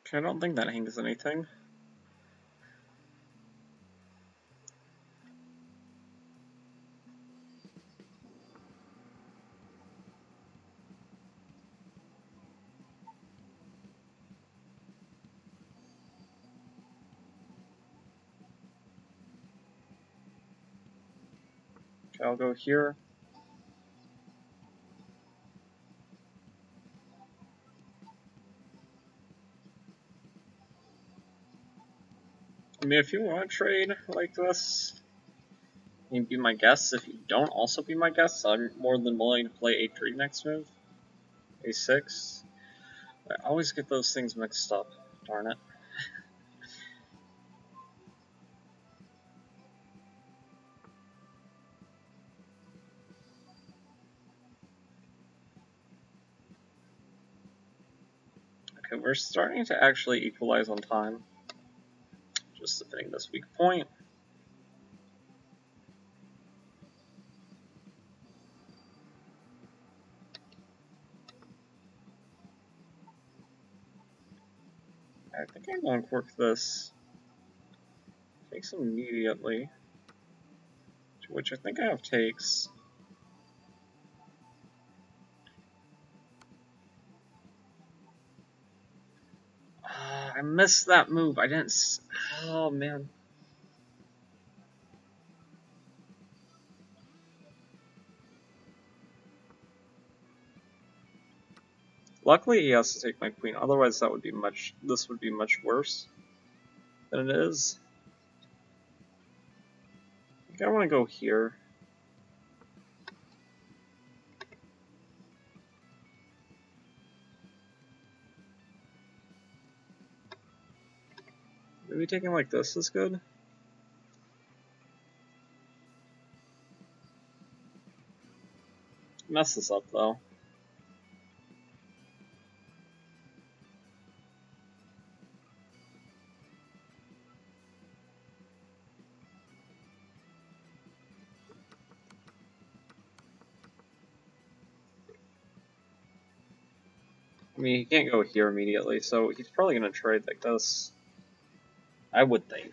Okay, I don't think that hangs anything. Okay, I'll go here. I mean, if you want to trade like this, you can be my guest. If you don't also be my guest, I'm more than willing to play a3 next move. a6. I always get those things mixed up. Darn it. Okay, we're starting to actually equalize on time. Just defending this weak point. I think I'm going to quirk this. Takes immediately. To which I think I have takes. I missed that move. I didn't. Oh, man. Luckily, he has to take my queen. Otherwise, that would be much. This would be much worse than it is. I think I want to go here. Maybe taking like this is good. Mess this up though. I mean, he can't go here immediately, so he's probably going to trade like this. I would think.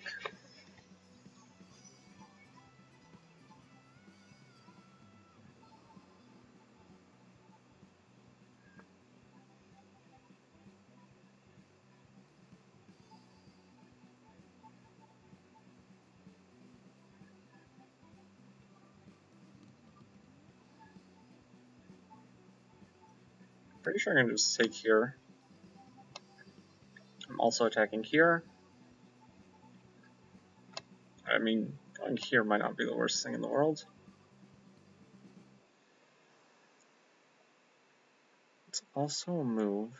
Pretty sure I'm gonna just take here. I'm also attacking here. I mean, going here might not be the worst thing in the world. It's also a move.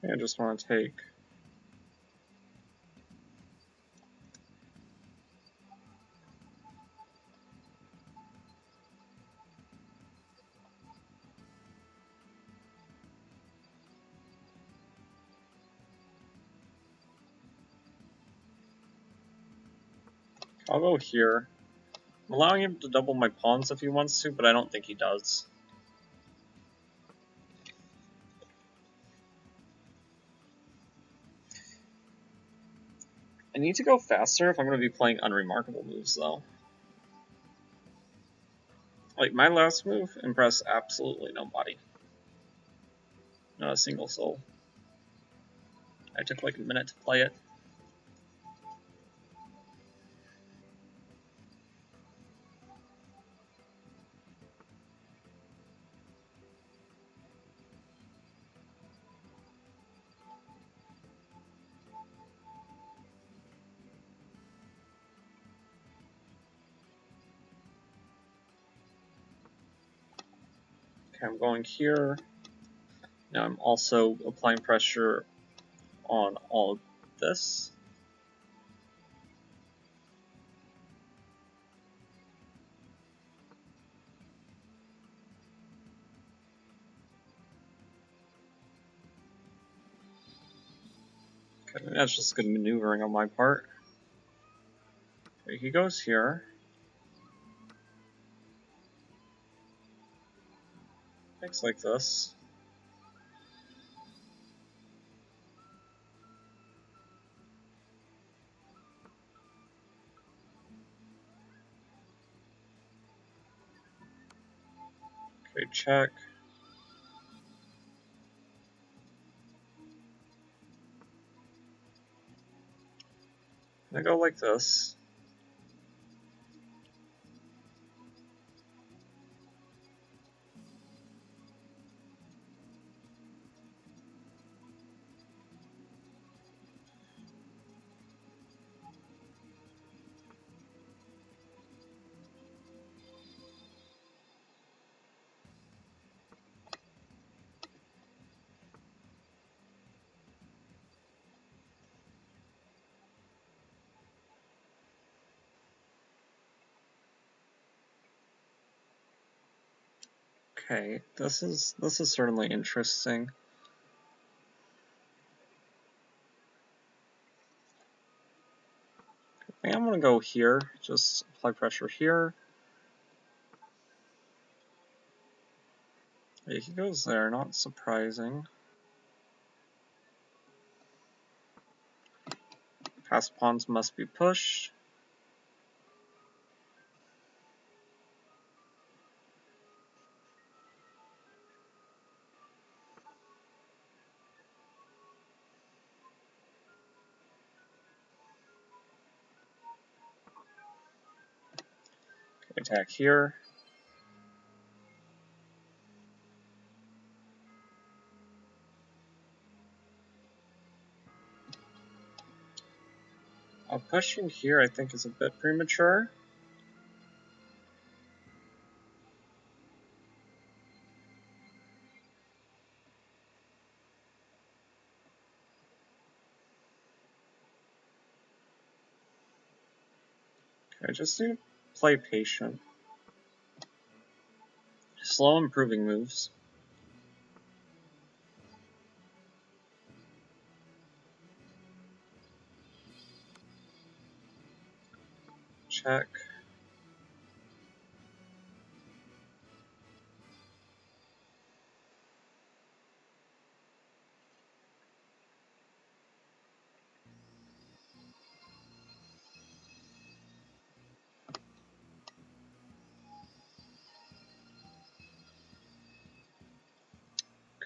I just want to take. I'll go here. I'm allowing him to double my pawns if he wants to, but I don't think he does. I need to go faster if I'm going to be playing unremarkable moves, though. Like, my last move impressed absolutely nobody. Not a single soul. I took like a minute to play it. Okay, I'm going here. Now I'm also applying pressure on all of this. Okay, that's just good maneuvering on my part. Okay, he goes here. Takes like this. Okay, check. I go like this. Okay, this is certainly interesting. I think I'm gonna go here. Just apply pressure here. Yeah, he goes there, not surprising. Passed pawns must be pushed. Attack here. Pushing here I think is a bit premature. I just need to play patient. Slow improving moves. Check.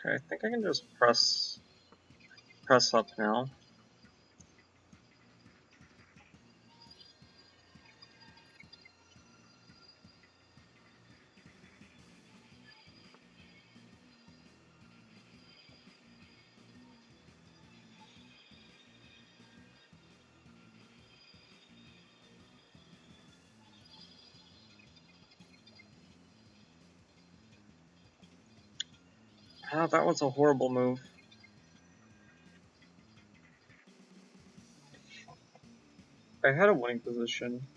Okay, I think I can just press up now. Ah, that was a horrible move. I had a winning position.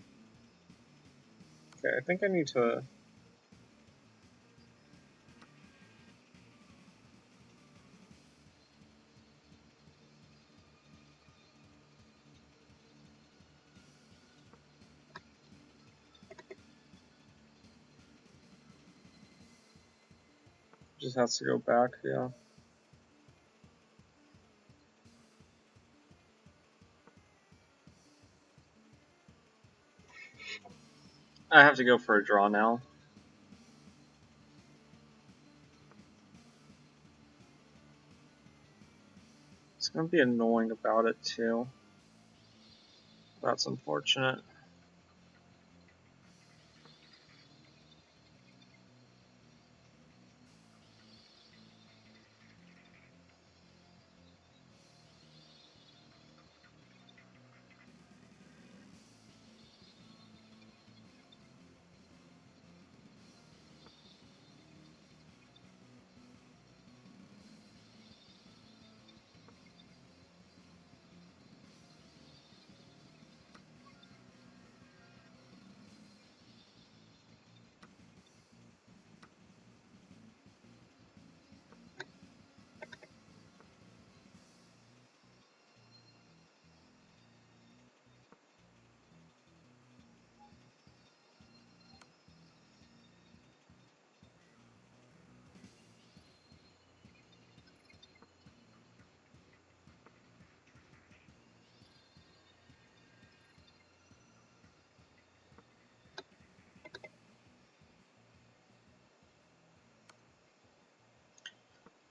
Okay, I think I need to... Just has to go back, yeah. I have to go for a draw now. It's gonna be annoying about it too. That's unfortunate.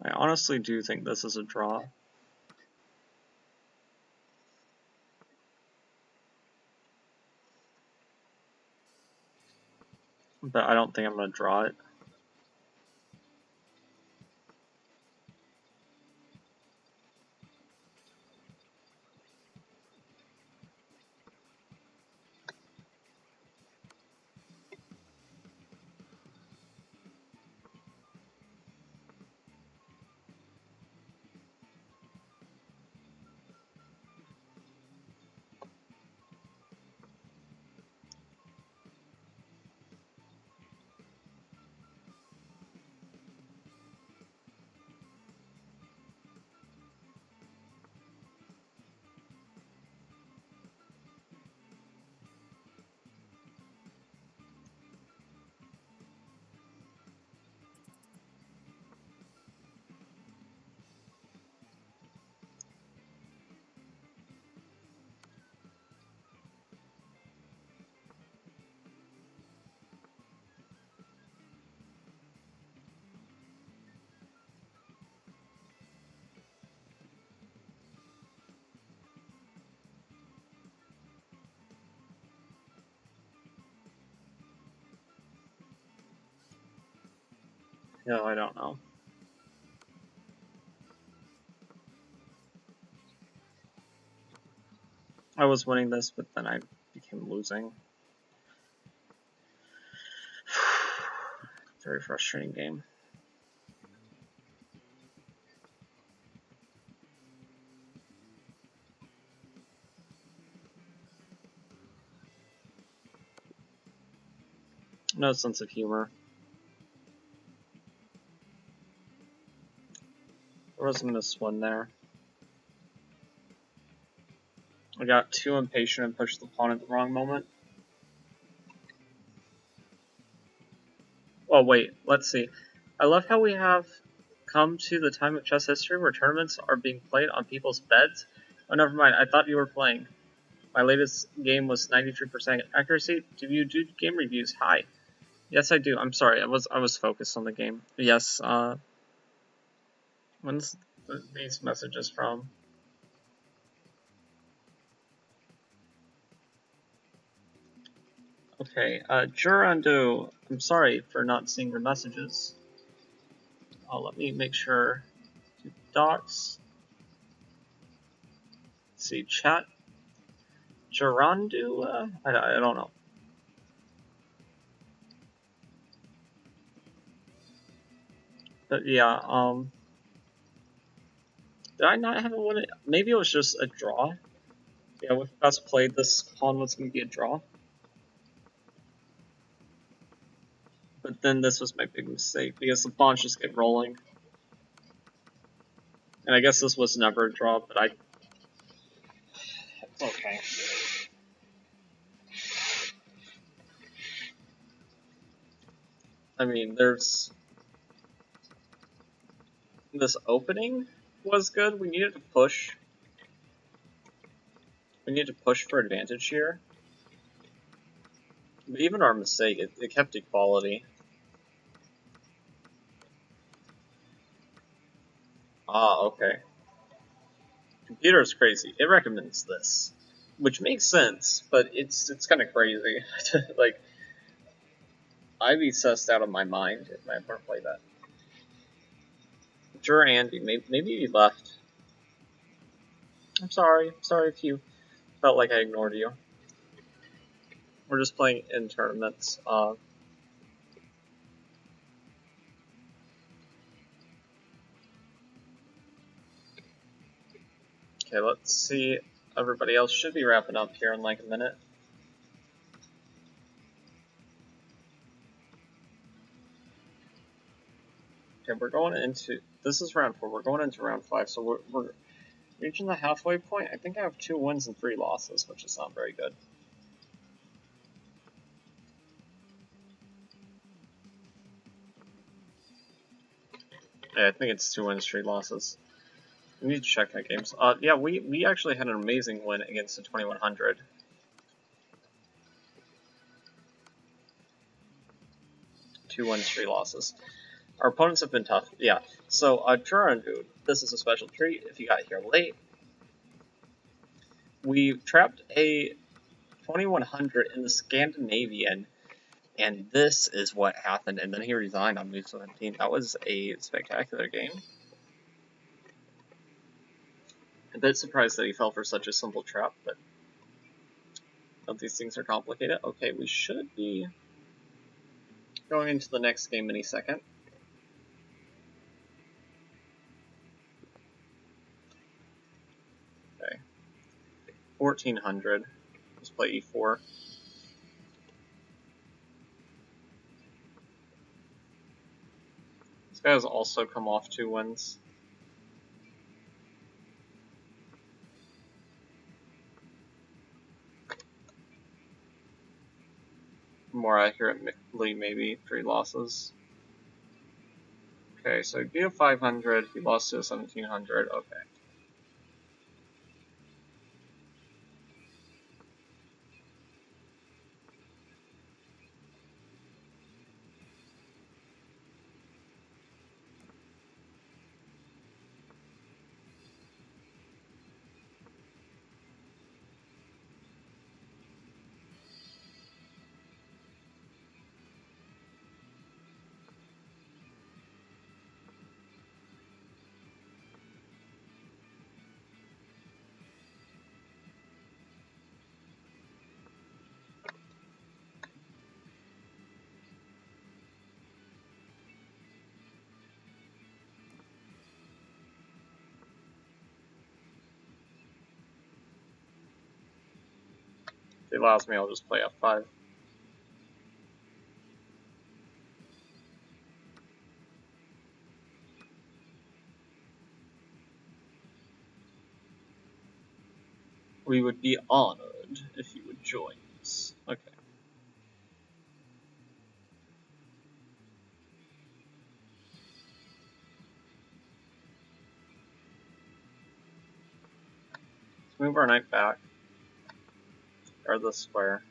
I honestly do think this is a draw. But I don't think I'm gonna draw it. Yeah, I don't know. I was winning this, but then I became losing. Very frustrating game. No sense of humor. There was a missed one there. I got too impatient and pushed the pawn at the wrong moment. Oh wait, let's see. I love how we have come to the time of chess history where tournaments are being played on people's beds. Oh, never mind. I thought you were playing. My latest game was 93% accuracy. Do you do game reviews? Hi. Yes, I do. I'm sorry. I was focused on the game. Yes. When's these messages from? Okay, Jurandu, I'm sorry for not seeing your messages. Let me make sure. Docs. Let's see, chat. Jurandu? I don't know. But yeah, did I not have a win? Maybe it was just a draw. Yeah, with best played, this pawn was going to be a draw. But then this was my big mistake, because the pawns just get rolling. And I guess this was never a draw, but I... It's okay. I mean, there's... This opening was good. We needed to push. We needed to push for advantage here. But even our mistake, it kept equality. Ah, okay. Computer's crazy. It recommends this. Which makes sense, but it's kind of crazy. Like, I'd be sussed out of my mind if I ever played that. Sure, Andy, maybe he left. I'm sorry. Sorry if you felt like I ignored you. We're just playing in tournaments. Okay, let's see. Everybody else should be wrapping up here in like a minute. Okay, we're going into... This is round 4. We're going into round 5, so we're reaching the halfway point. I think I have 2 wins and 3 losses, which is not very good. Yeah, I think it's 2 wins, 3 losses. We need to check my games. Yeah, we actually had an amazing win against the 2100. Two wins, 3 losses. Our opponents have been tough. Yeah. So, Jurandu, this is a special treat if you got here late. We trapped a 2100 in the Scandinavian, and this is what happened. And then he resigned on move 17. That was a spectacular game. A bit surprised that he fell for such a simple trap, but these things are complicated. Okay, we should be going into the next game any second. Okay. 1400. Let's play e4. This guy has also come off 2 wins. More accurately, maybe 3 losses. Okay, so he beat a 500, he lost to a 1700, okay. If he allows me, I'll just play f5. We would be honored if you would join us. Okay. Let's move our knight back. Guard the square.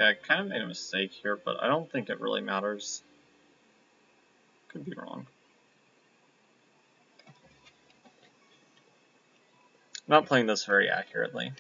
Okay, I kind of made a mistake here, but I don't think it really matters. Could be wrong. I'm not playing this very accurately.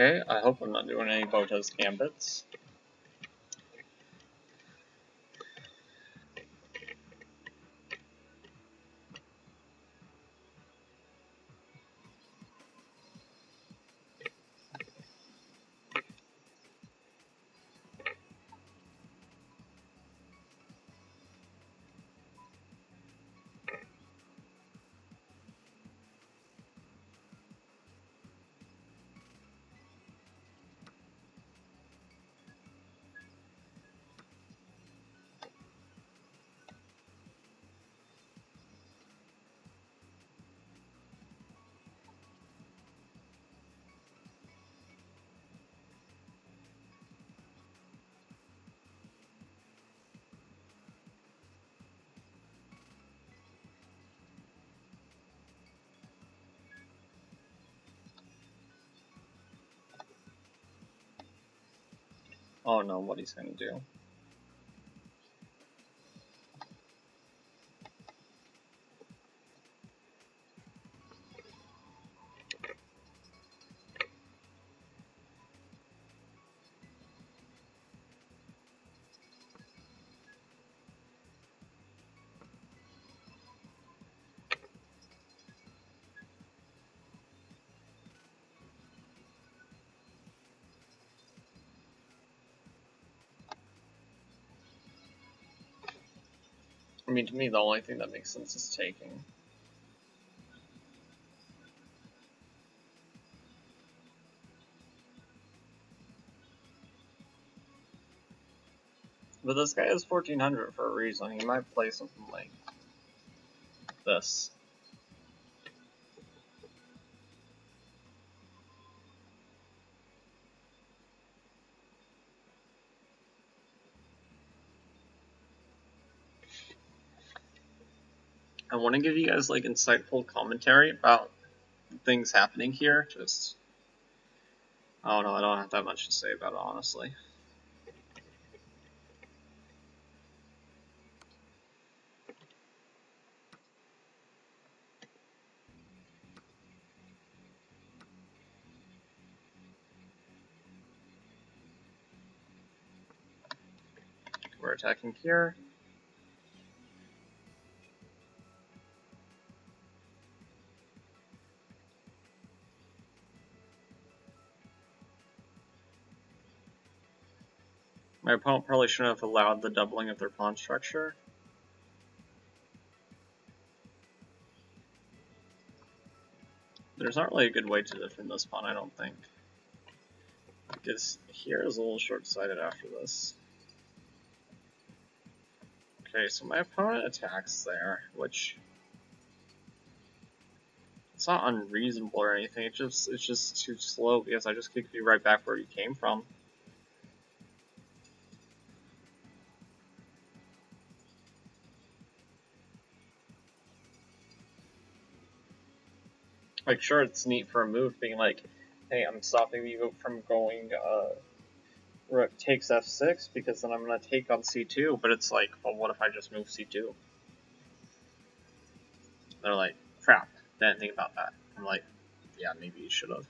Okay, I hope I'm not doing any Bota's gambits. Oh no, what he's gonna do. I mean, to me, the only thing that makes sense is taking. But this guy is 1400 for a reason. He might play something like this. I want to give you guys like insightful commentary about things happening here. Just, I don't know, I don't have that much to say about it, honestly. We're attacking here. My opponent probably shouldn't have allowed the doubling of their pawn structure. There's not really a good way to defend this pawn, I don't think. Because here is a little short-sighted after this. Okay, so my opponent attacks there, which it's not unreasonable or anything. It's just too slow because I just kicked you right back where you came from. Like, sure, it's neat for a move, being like, hey, I'm stopping you from going rook takes f6 because then I'm gonna take on c2. But it's like, well, what if I just move c2? They're like, crap, didn't think about that. I'm like, yeah, maybe you should have.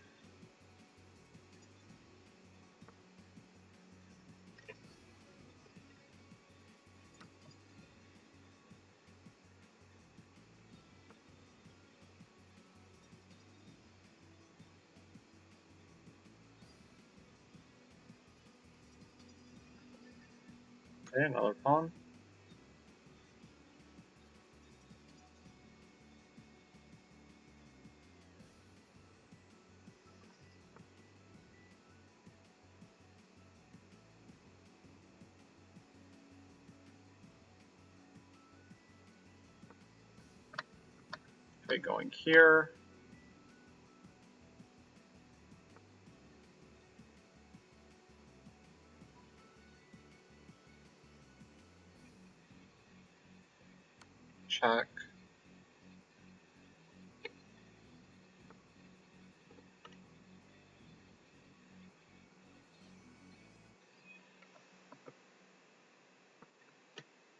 Okay, another pawn. Okay, going here. Check.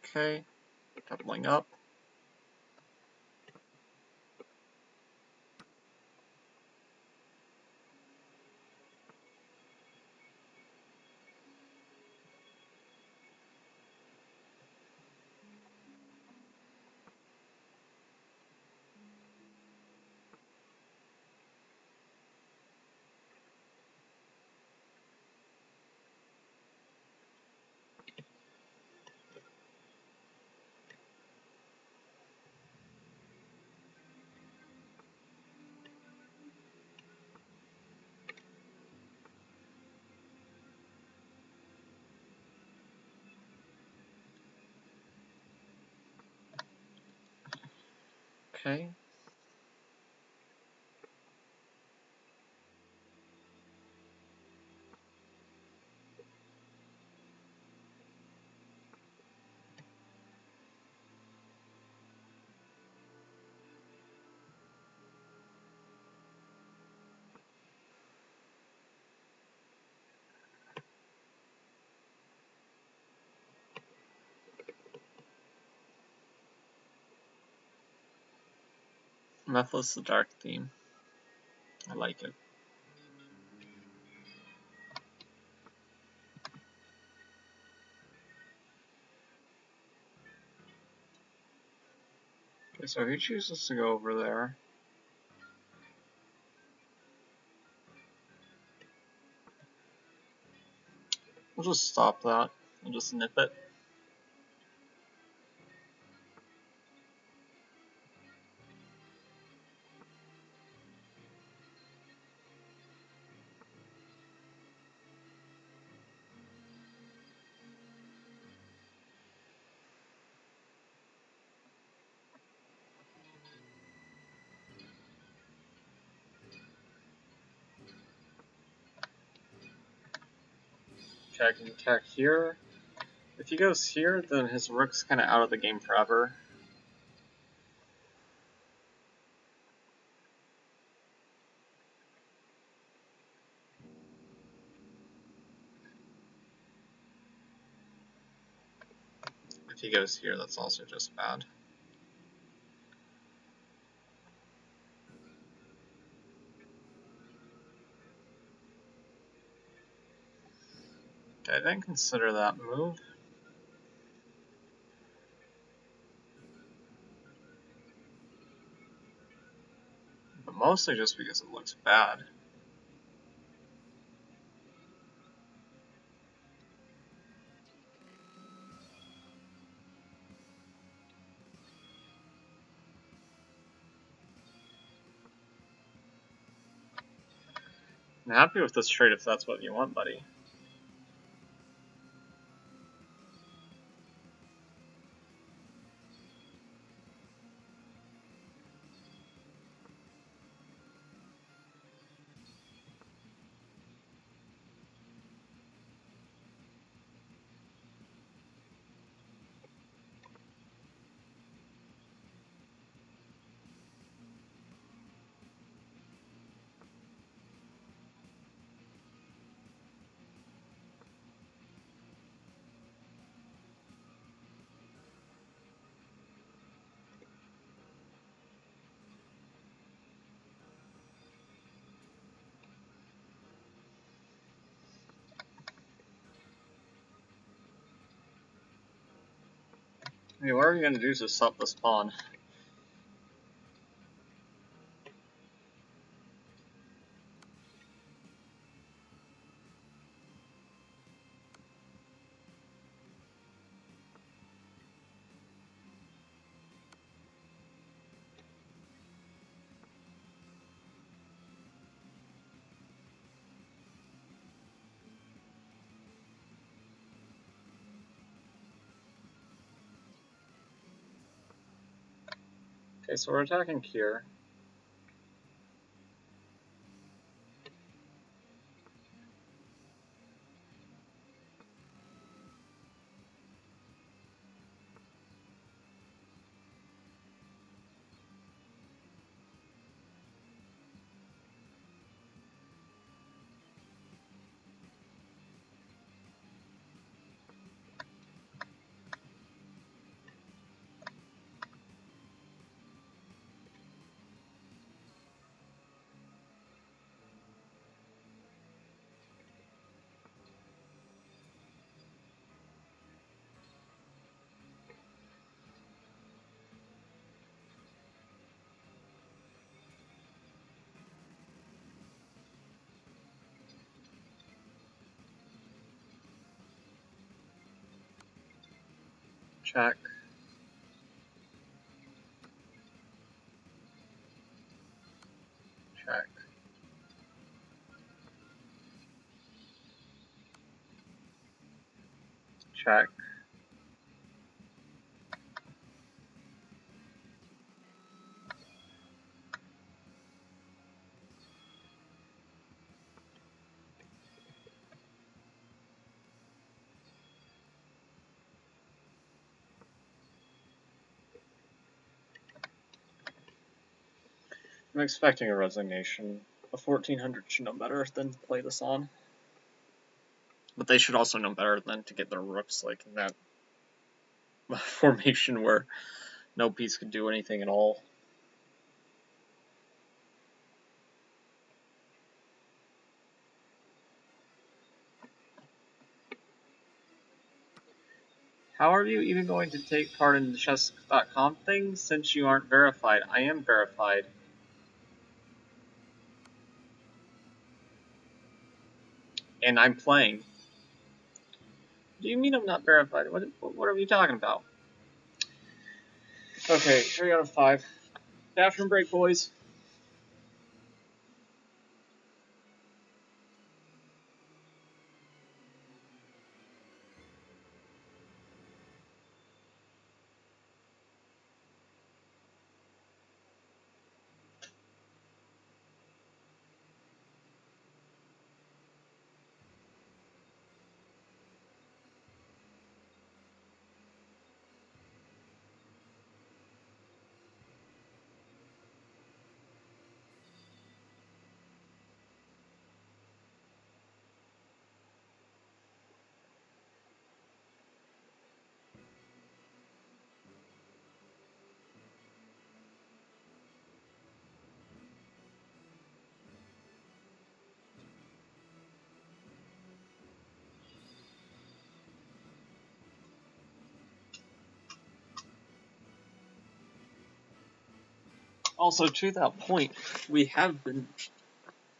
Okay, doubling up. Okay. Methless the dark theme. I like it. Okay, so who chooses to go over there? We'll just stop that and just nip it. Okay, I can attack here. If he goes here, then his rook's kind of out of the game forever. If he goes here, that's also just bad. Okay, I didn't consider that move. But mostly just because it looks bad. I'm happy with this trade if that's what you want, buddy. I mean, what are we going to do to stop this pawn? Okay, so we're attacking here. Check. Check. Check. I'm expecting a resignation. A 1400 should know better than to play this on. But they should also know better than to get their rooks like in that formation where no piece could do anything at all. How are you even going to take part in the chess.com thing since you aren't verified? I am verified. And I'm playing. What do you mean I'm not verified? What are we talking about? Okay, 3 out of 5. Bathroom break, boys. Also, to that point, we have been.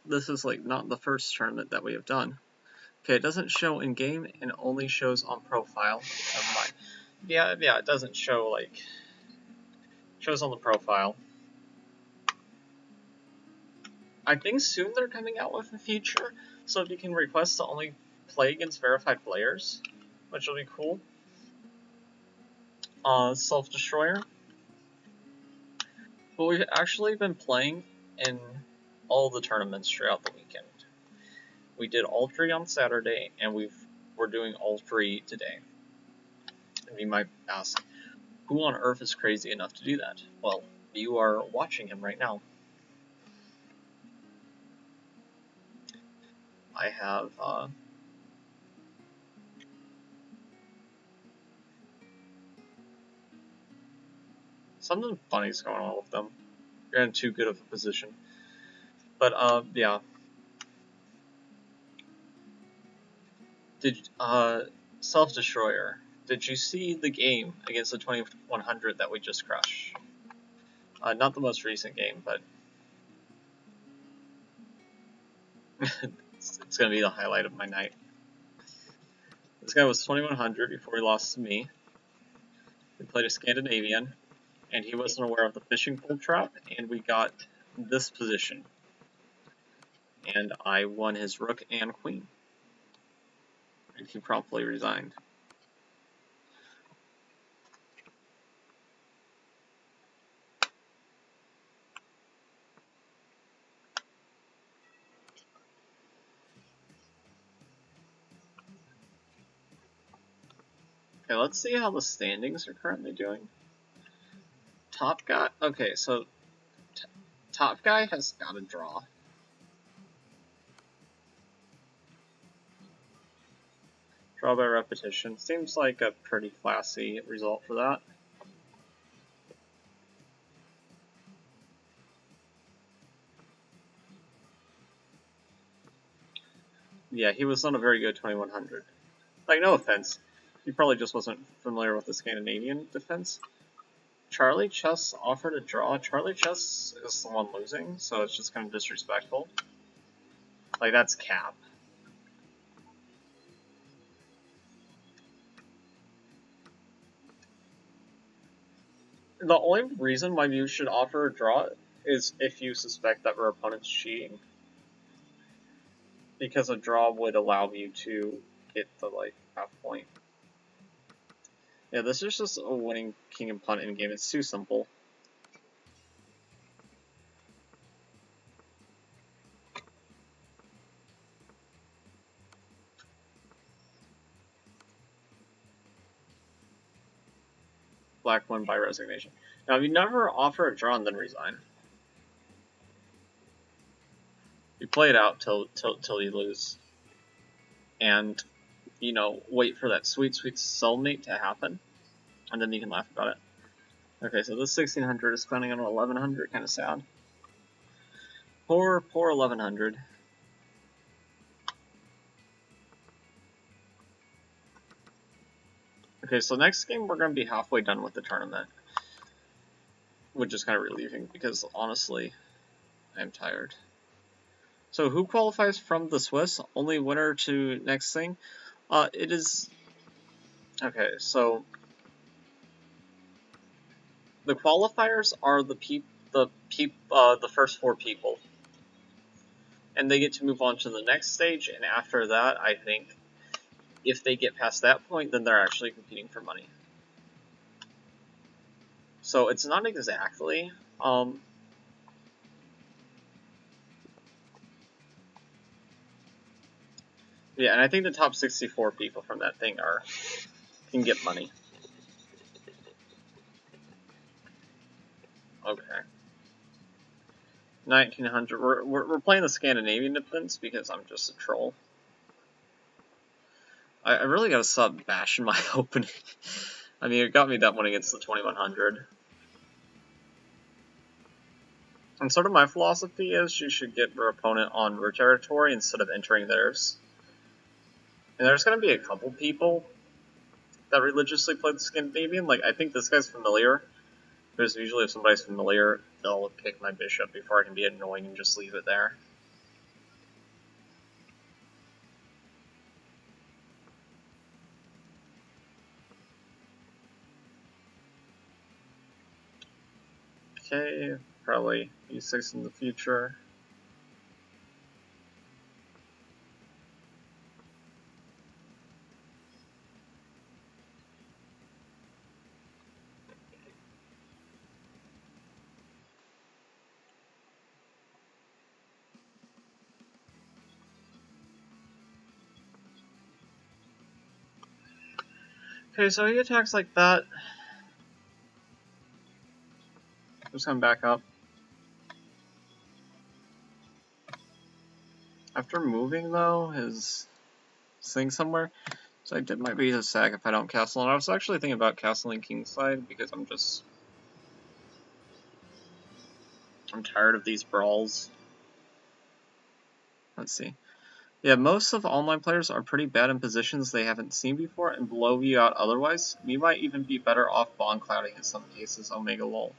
This is like not the first tournament that we have done. Okay, it doesn't show in game and only shows on profile. Never mind. Yeah, it doesn't show like. Shows on the profile. I think soon they're coming out with a feature, so if you can request to only play against verified players, which will be cool. Self-Destroyer. But we've actually been playing in all the tournaments throughout the weekend. We did all 3 on Saturday, and we're doing all 3 today. And you might ask, who on earth is crazy enough to do that? Well, you are watching him right now. I have, something funny's going on with them. You're in too good of a position. But, yeah. Self-Destroyer, did you see the game against the 2100 that we just crushed? Not the most recent game, but it's going to be the highlight of my night. This guy was 2100 before he lost to me. We played a Scandinavian, and he wasn't aware of the fishing pole trap, and we got this position. And I won his rook and queen. And he promptly resigned. Okay, let's see how the standings are currently doing. Top guy. Okay, so top guy has got a draw. Draw by repetition. Seems like a pretty classy result for that. Yeah, he was on a very good 2100. Like, no offense. He probably just wasn't familiar with the Scandinavian defense. Charlie Chess offered a draw. Charlie Chess is the one losing, so it's just kind of disrespectful. Like, that's cap. The only reason why you should offer a draw is if you suspect that your opponent's cheating. Because a draw would allow you to get the, like, half point. Yeah, this is just a winning king and punt in game. It's too simple. Black win by resignation. Now, if you never offer a draw and then resign, you play it out till you lose, and you know, wait for that sweet soulmate to happen, and then you can laugh about it. Okay, so this 1600 is spending on 1100, kind of sad. Poor 1100. Okay, so next game we're going to be halfway done with the tournament, which is kind of relieving because honestly, I'm tired. So who qualifies from the Swiss? Only winner to next thing? It is... Okay, so... The qualifiers are the first 4 people. And they get to move on to the next stage, and after that, I think, if they get past that point, then they're actually competing for money. So it's not exactly, yeah, and I think the top 64 people from that thing can get money. Okay. 1900. We're playing the Scandinavian defense because I'm just a troll. I really gotta stop bashing my opening. I mean, it got me that one against the 2100. And sort of my philosophy is you should get your opponent on your territory instead of entering theirs. And there's gonna be a couple people that religiously play the Scandinavian. Like, I think this guy's familiar. Because usually if somebody's familiar, they'll pick my bishop before I can be annoying and just leave it there. Okay, probably e6 in the future. Okay, so he attacks like that. Just come back up. After moving, though, his thing somewhere, so I might be a sack if I don't castle. And I was actually thinking about castling kingside because I'm tired of these brawls. Let's see. Yeah, most of online players are pretty bad in positions they haven't seen before and blow you out otherwise. You might even be better off bond clouding in some cases, Omega lol.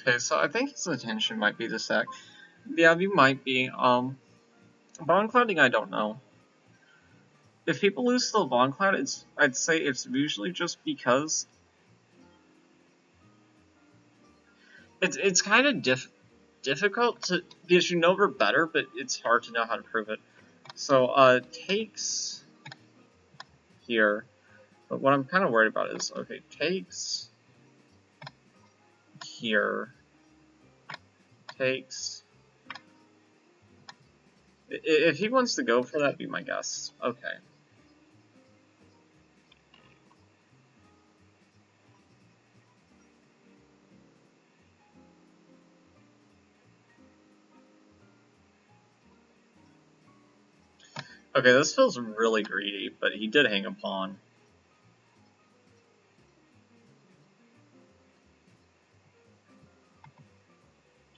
Okay, so I think his intention might be to sack. Yeah, you might be. Bond clouding, I don't know. If people lose to the bond cloud, I'd say it's usually just because it's kind of difficult to, because you know we're better, but it's hard to know how to prove it. So takes here, but what I'm kind of worried about is, okay, takes here. Takes. If he wants to go for that, be my guess. Okay. Okay, this feels really greedy, but he did hang a pawn.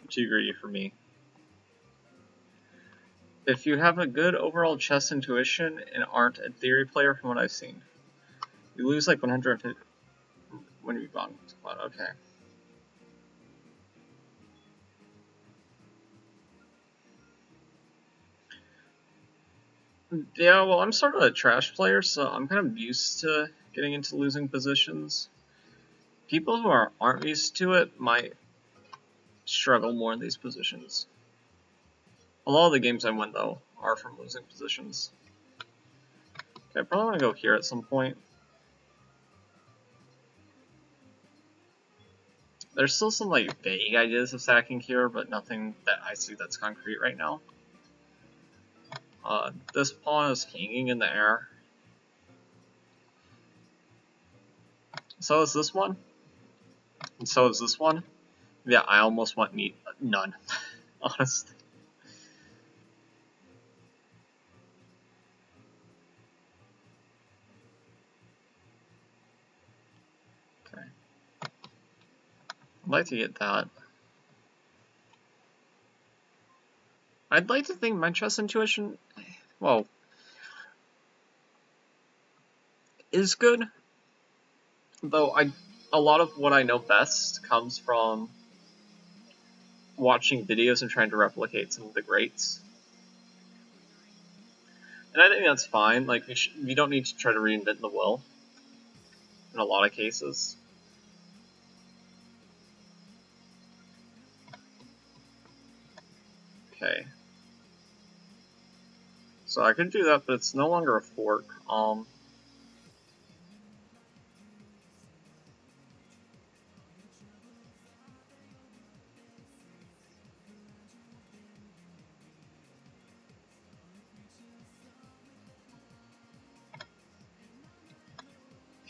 Too greedy for me. If you have a good overall chess intuition and aren't a theory player from what I've seen, you lose like 150 when you gone. Okay. Yeah, well, I'm sort of a trash player, so I'm kind of used to getting into losing positions. People who aren't used to it might struggle more in these positions. A lot of the games I win, though, are from losing positions. Okay, I probably want to go here at some point. There's still some like vague ideas of sacking here, but nothing that I see that's concrete right now. This pawn is hanging in the air. So is this one. And so is this one. Yeah, I almost want none, honestly. Okay. I'd like to get that. I'd like to think my chess intuition, well, is good. Though a lot of what I know best comes from watching videos and trying to replicate some of the greats. And I think that's fine. Like, we don't need to try to reinvent the wheel in a lot of cases. Okay. So I could do that, but it's no longer a fork.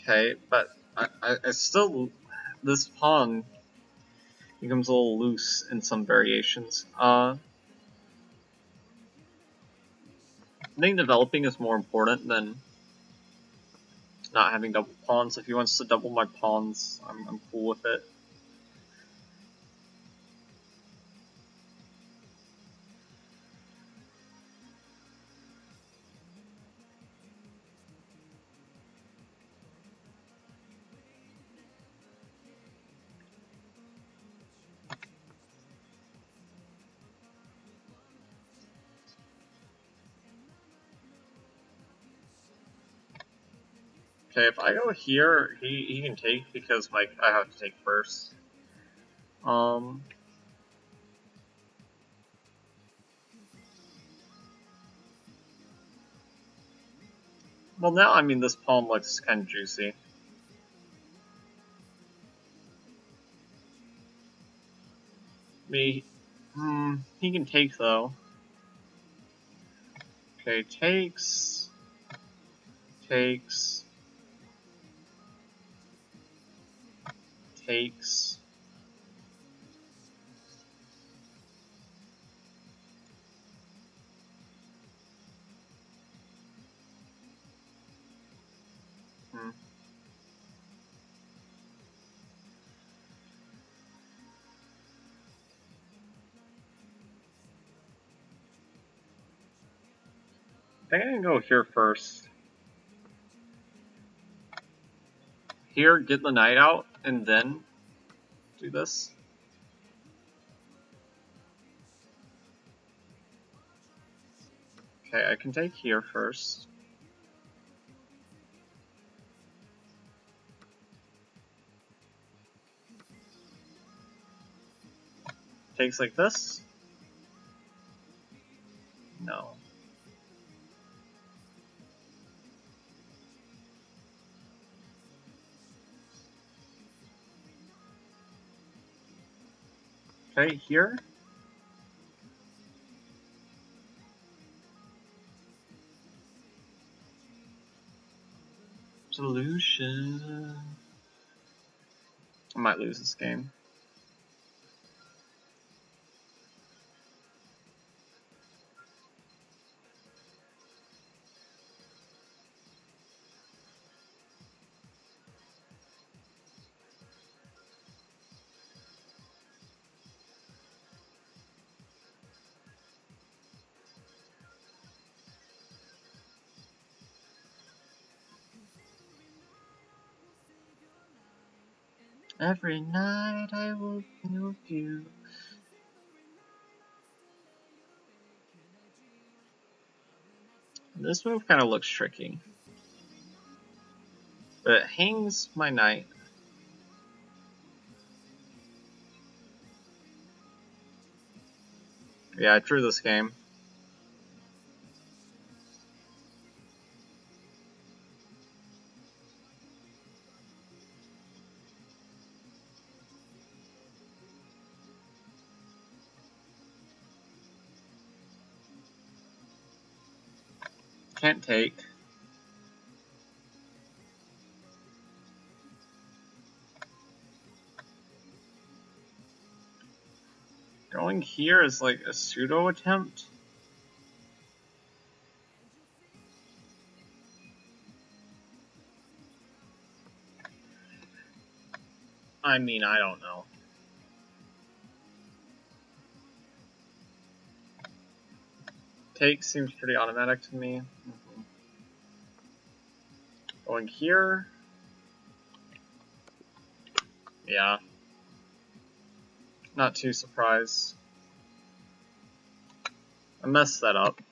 Okay, but I still, this pawn becomes a little loose in some variations. I think developing is more important than not having double pawns. If he wants to double my pawns, I'm cool with it. Okay, if I go here, he can take because like I have to take first. Well, now I mean this pawn looks kind of juicy. He can take though. Okay, takes. Takes. Takes. I think I can go here first. Here, get the knight out, and then do this. Okay, I can take here first. Takes like this. No. Okay, here. Solution. I might lose this game. Every night I will think of you. This move kind of looks tricky. But it hangs my knight. Yeah, I drew this game. Can't take. Going here is like a pseudo attempt. I mean, I don't know. Take seems pretty automatic to me. Going here. Yeah. Not too surprised. I messed that up.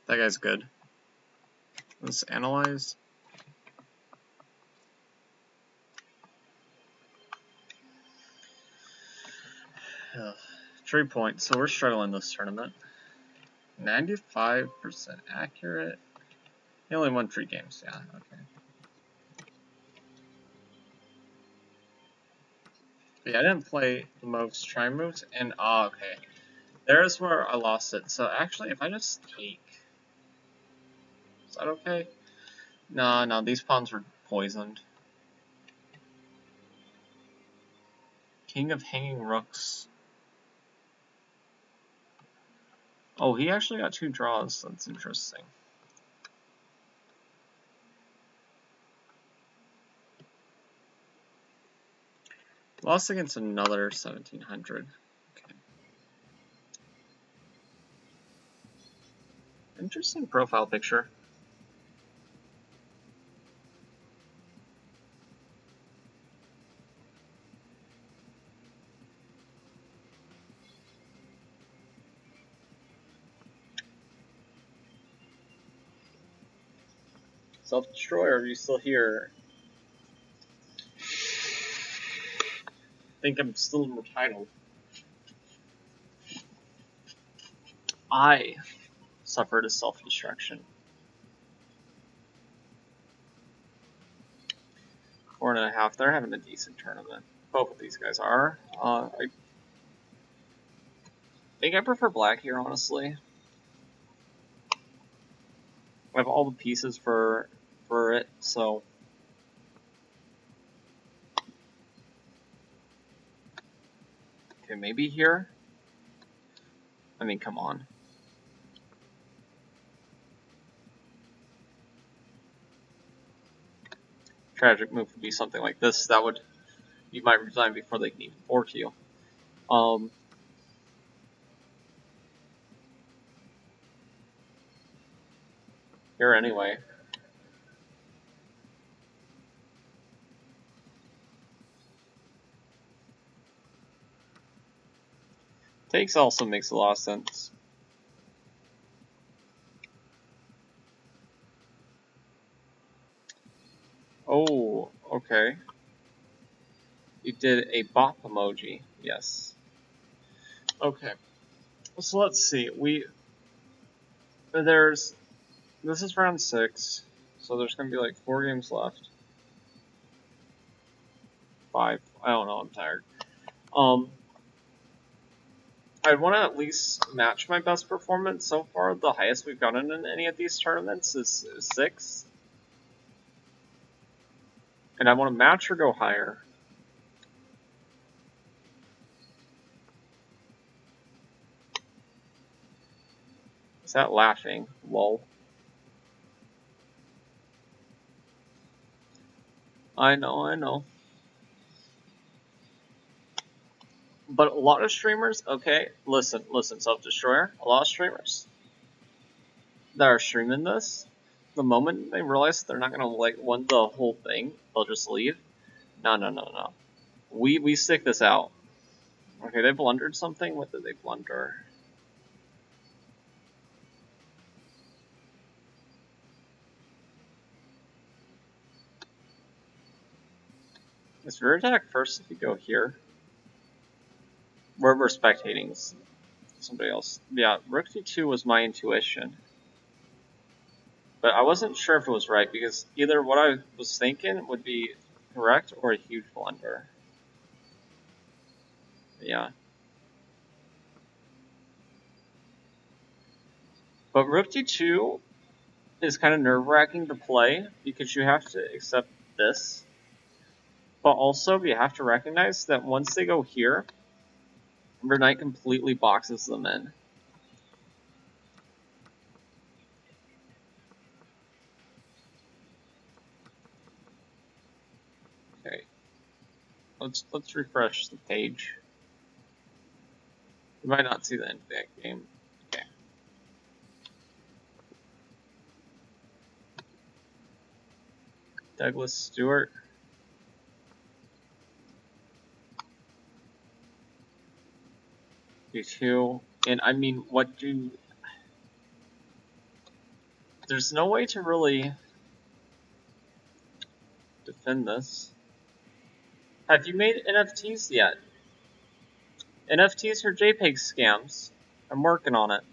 That guy's good. Let's analyze. Ugh. 3 points, so we're struggling this tournament. 95% accurate. He only won 3 games, yeah, okay. But yeah, I didn't play the most try moves, and okay. There's where I lost it. So actually, if I just take... Is that okay? No, these pawns were poisoned. King of Hanging Rooks. Oh, he actually got 2 draws. That's interesting. Lost against another 1700. Okay. Interesting profile picture. Self-destroyer, are you still here? I think I'm still in the title. I suffered a self-destruction. 4.5. They're having a decent tournament. Both of these guys are. I think I prefer black here, honestly. I have all the pieces for it, so... Okay, maybe here? I mean, come on. Tragic move would be something like this. That would... You might resign before they can even fork you. Here anyway. Takes also makes a lot of sense. Oh, okay. You did a bop emoji. Yes. Okay. So let's see. This is round 6, so there's gonna be like 4 games left. 5. I don't know, I'm tired. I want to at least match my best performance so far. The highest we've gotten in any of these tournaments is 6. And I want to match or go higher. Is that laughing? Lol. I know. But a lot of streamers, okay, listen, Self-Destroyer, a lot of streamers that are streaming this, the moment they realize they're not gonna like win the whole thing, they'll just leave. No. We stick this out. Okay, they blundered something. What did they blunder? Is rear attack first if you go here? We're spectating somebody else. Yeah, Rook D2 was my intuition. But I wasn't sure if it was right, because either what I was thinking would be correct or a huge blunder. Yeah. But Rook D2 is kind of nerve-wracking to play, because you have to accept this. But also, you have to recognize that once they go here, Ember Knight completely boxes them in. Okay. Let's refresh the page. You might not see the end of that game. Okay. Douglas Stewart. D2. And I mean, what do... There's no way to really defend this. Have you made NFTs yet? NFTs are JPEG scams. I'm working on it.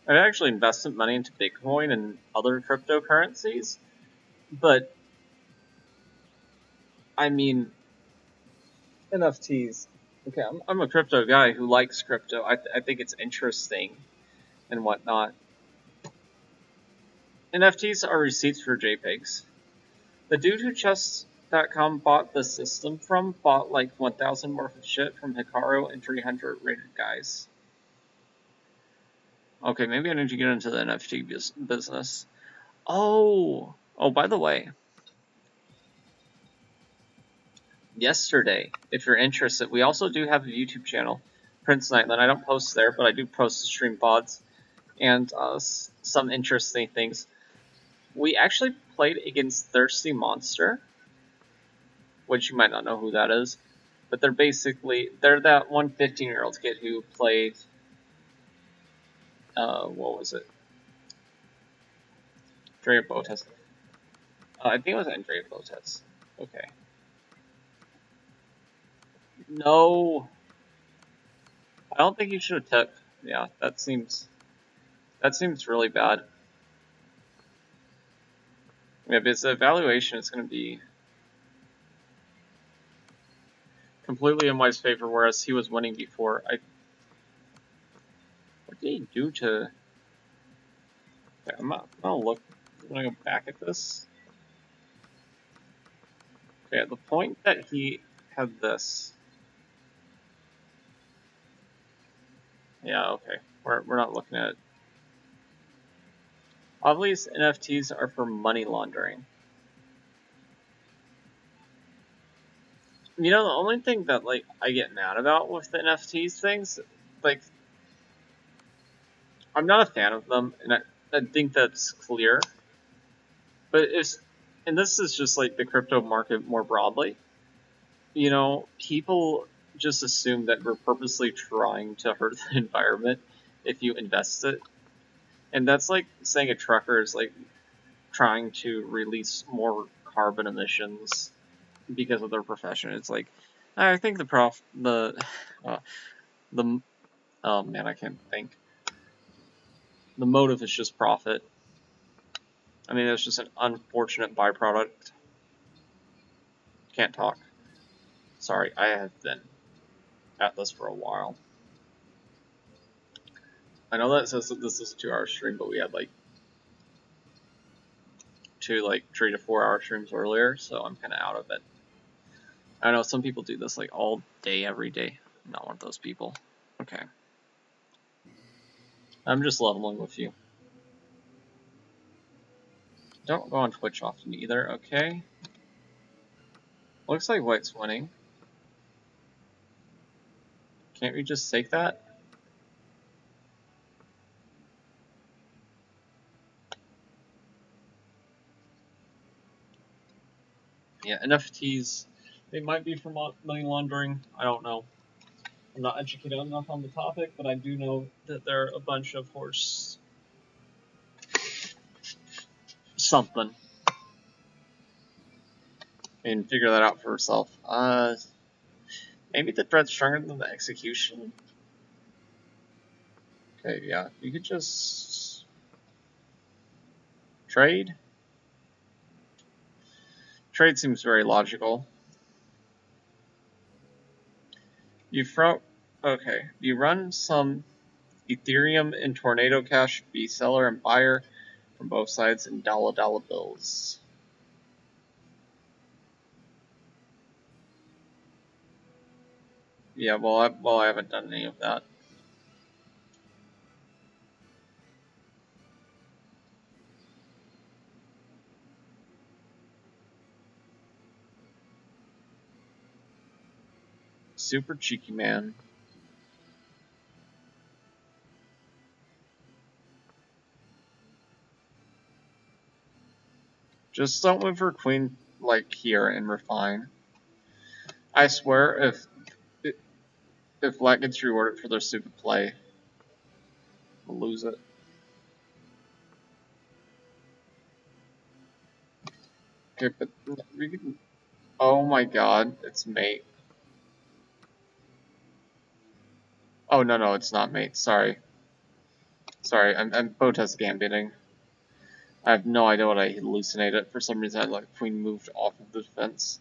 I've actually invested money into Bitcoin and other cryptocurrencies, but I mean, NFTs. Okay, I'm a crypto guy who likes crypto. I think it's interesting and whatnot. NFTs are receipts for JPEGs. The dude who chess.com bought the system from bought like 1,000 worth of shit from Hikaru and 300 rated guys. Okay, maybe I need to get into the NFT business. Oh, by the way, yesterday, if you're interested, we also do have a YouTube channel, PrinceNightlen. I don't post there, but I do post stream pods and some interesting things. We actually played against Thirsty Monster, which you might not know who that is, but they're that one 15-year-old kid who played, what was it? Andrea Botes. I think it was Andrea Botes. Okay. No. I don't think you should have took. Yeah, that seems really bad. Yeah, because the evaluation is going to be completely in White's favor, whereas he was winning before. What did he do to... Okay, I'm gonna look. I'm gonna go back at this. Okay, at the point that he had this... Yeah, okay. We're not looking at it. All these NFTs are for money laundering. You know, the only thing that, like, I get mad about with the NFTs things, like, I'm not a fan of them, and I think that's clear. But and this is just like the crypto market more broadly. You know, people just assume that we're purposely trying to hurt the environment if you invest it. And that's like saying a trucker is like trying to release more carbon emissions because of their profession. It's like, I think oh man, I can't think. The motive is just profit. I mean, it's just an unfortunate byproduct. Can't talk. Sorry, I have been at this for a while. I know that it says that this is a 2-hour stream, but we had like 3 to 4 hour streams earlier, so I'm kind of out of it. I know some people do this like all day, every day. I'm not one of those people. Okay. I'm just leveling with you. Don't go on Twitch often either, okay? Looks like White's winning. Can't we just take that? Yeah, NFTs, they might be for money laundering. I don't know. I'm not educated enough on the topic, but I do know that they're a bunch of horse something. And figure that out for herself. Maybe the threat's stronger than the execution? Okay, yeah. You could just trade. Trade seems very logical. Okay. You run some Ethereum in Tornado Cash, be seller and buyer from both sides in dollar bills. Yeah, well, I haven't done any of that. Super cheeky man. Just don't move for queen like here and refine. I swear, if black gets rewarded for their stupid play, we'll lose it. Okay, but we can. Oh my god, it's mate. Oh no, it's not mate. Sorry, I'm Botas gambiting. I have no idea what I hallucinated. For some reason, I like queen moved off of the defense.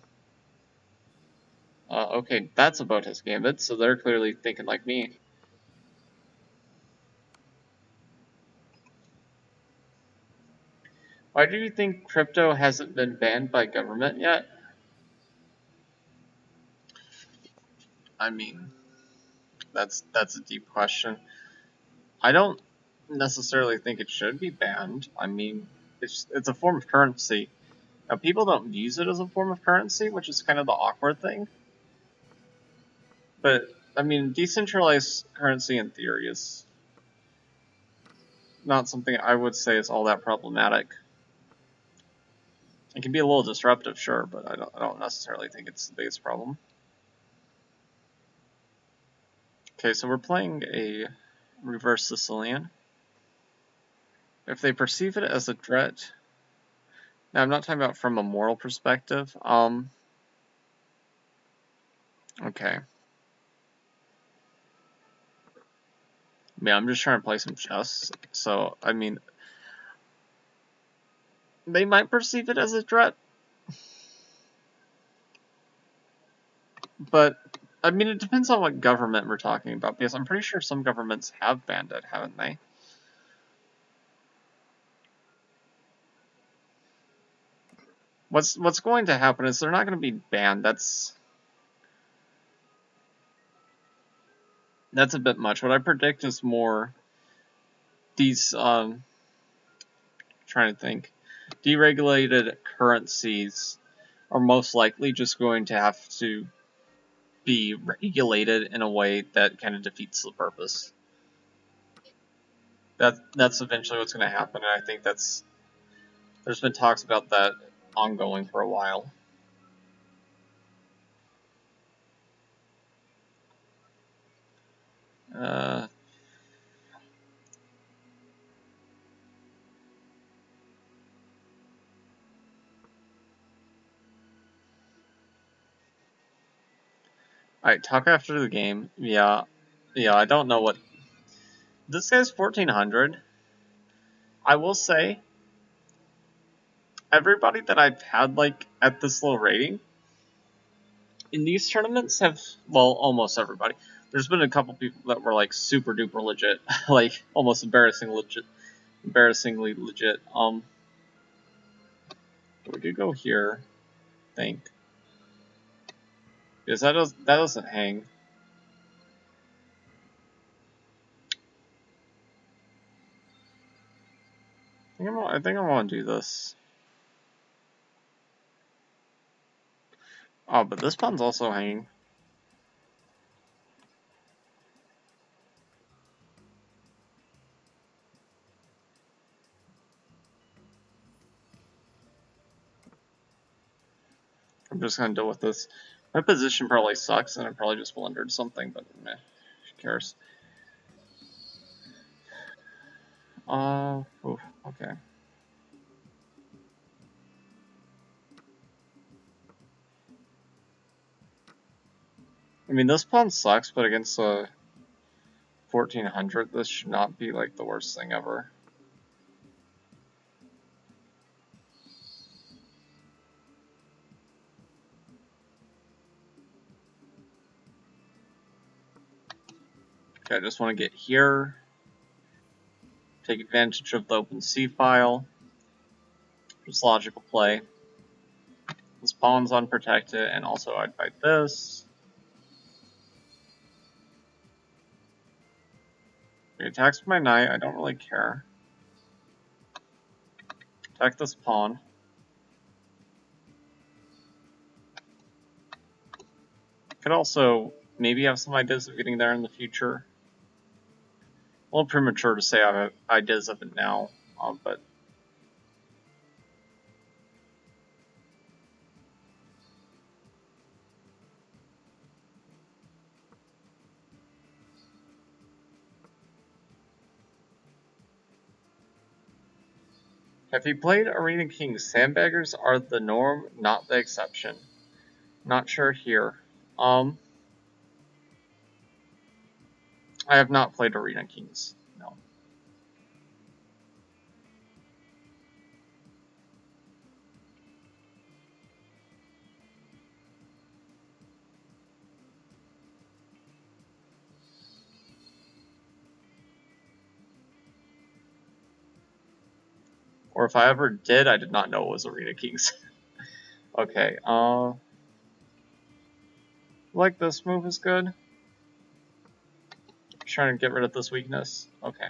Okay, that's a Botas gambit, so they're clearly thinking like me. Why do you think crypto hasn't been banned by government yet? I mean, that's a deep question. I don't necessarily think it should be banned. I mean, it's a form of currency. Now, people don't use it as a form of currency, which is kind of the awkward thing. But, I mean, decentralized currency in theory is not something I would say is all that problematic. It can be a little disruptive, sure, but I don't necessarily think it's the biggest problem. Okay, so we're playing a reverse Sicilian. If they perceive it as a threat, now I'm not talking about from a moral perspective. Okay. I mean, I'm just trying to play some chess, so, I mean, they might perceive it as a threat, but, I mean, it depends on what government we're talking about, because I'm pretty sure some governments have banned it, haven't they? What's going to happen is they're not going to be banned. That's a bit much. What I predict is more these, trying to think, deregulated currencies are most likely just going to have to be regulated in a way that kind of defeats the purpose. That's eventually what's going to happen, and I think there's been talks about that ongoing for a while. Alright, talk after the game. Yeah, I don't know what... This guy's 1400. I will say, everybody that I've had like at this low rating in these tournaments have, well, almost everybody. There's been a couple people that were like super duper legit, like almost embarrassingly legit. We could go here, I think, because that doesn't hang. I think I want to do this. Oh, but this pawn's also hanging. I'm just gonna deal with this. My position probably sucks, and I probably just blundered something, but meh, who cares? Oof, okay. I mean, this pawn sucks, but against a 1400, this should not be like the worst thing ever. Okay, I just want to get here, take advantage of the open C file. Just logical play. This pawn's unprotected, and also I'd fight this. He attacks my knight, I don't really care. Attack this pawn. Could also maybe have some ideas of getting there in the future. A little premature to say I have ideas of it now, but have you played Arena Kings? Sandbaggers are the norm, not the exception. Not sure here. I have not played Arena Kings. No. Or if I ever did, I did not know it was Arena Kings. Okay, like this move is good. Trying to get rid of this weakness. Okay.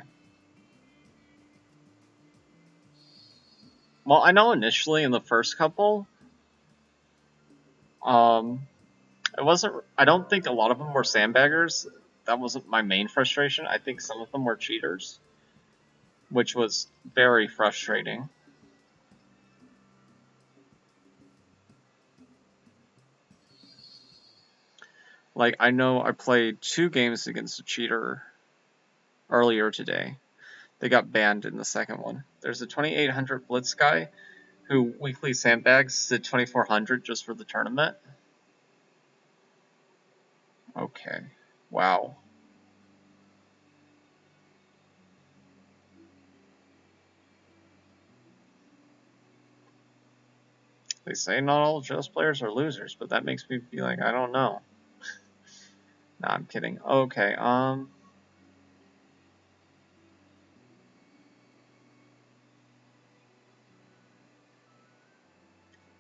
Well, I know initially in the first couple, it wasn't. I don't think a lot of them were sandbaggers. That wasn't my main frustration. I think some of them were cheaters, which was very frustrating. Like, I know I played 2 games against a cheater earlier today. They got banned in the second one. There's a 2800 Blitz guy who weekly sandbags to 2400 just for the tournament. Okay. Wow. They say not all chess players are losers, but that makes me be like, I don't know. Nah, I'm kidding. Okay,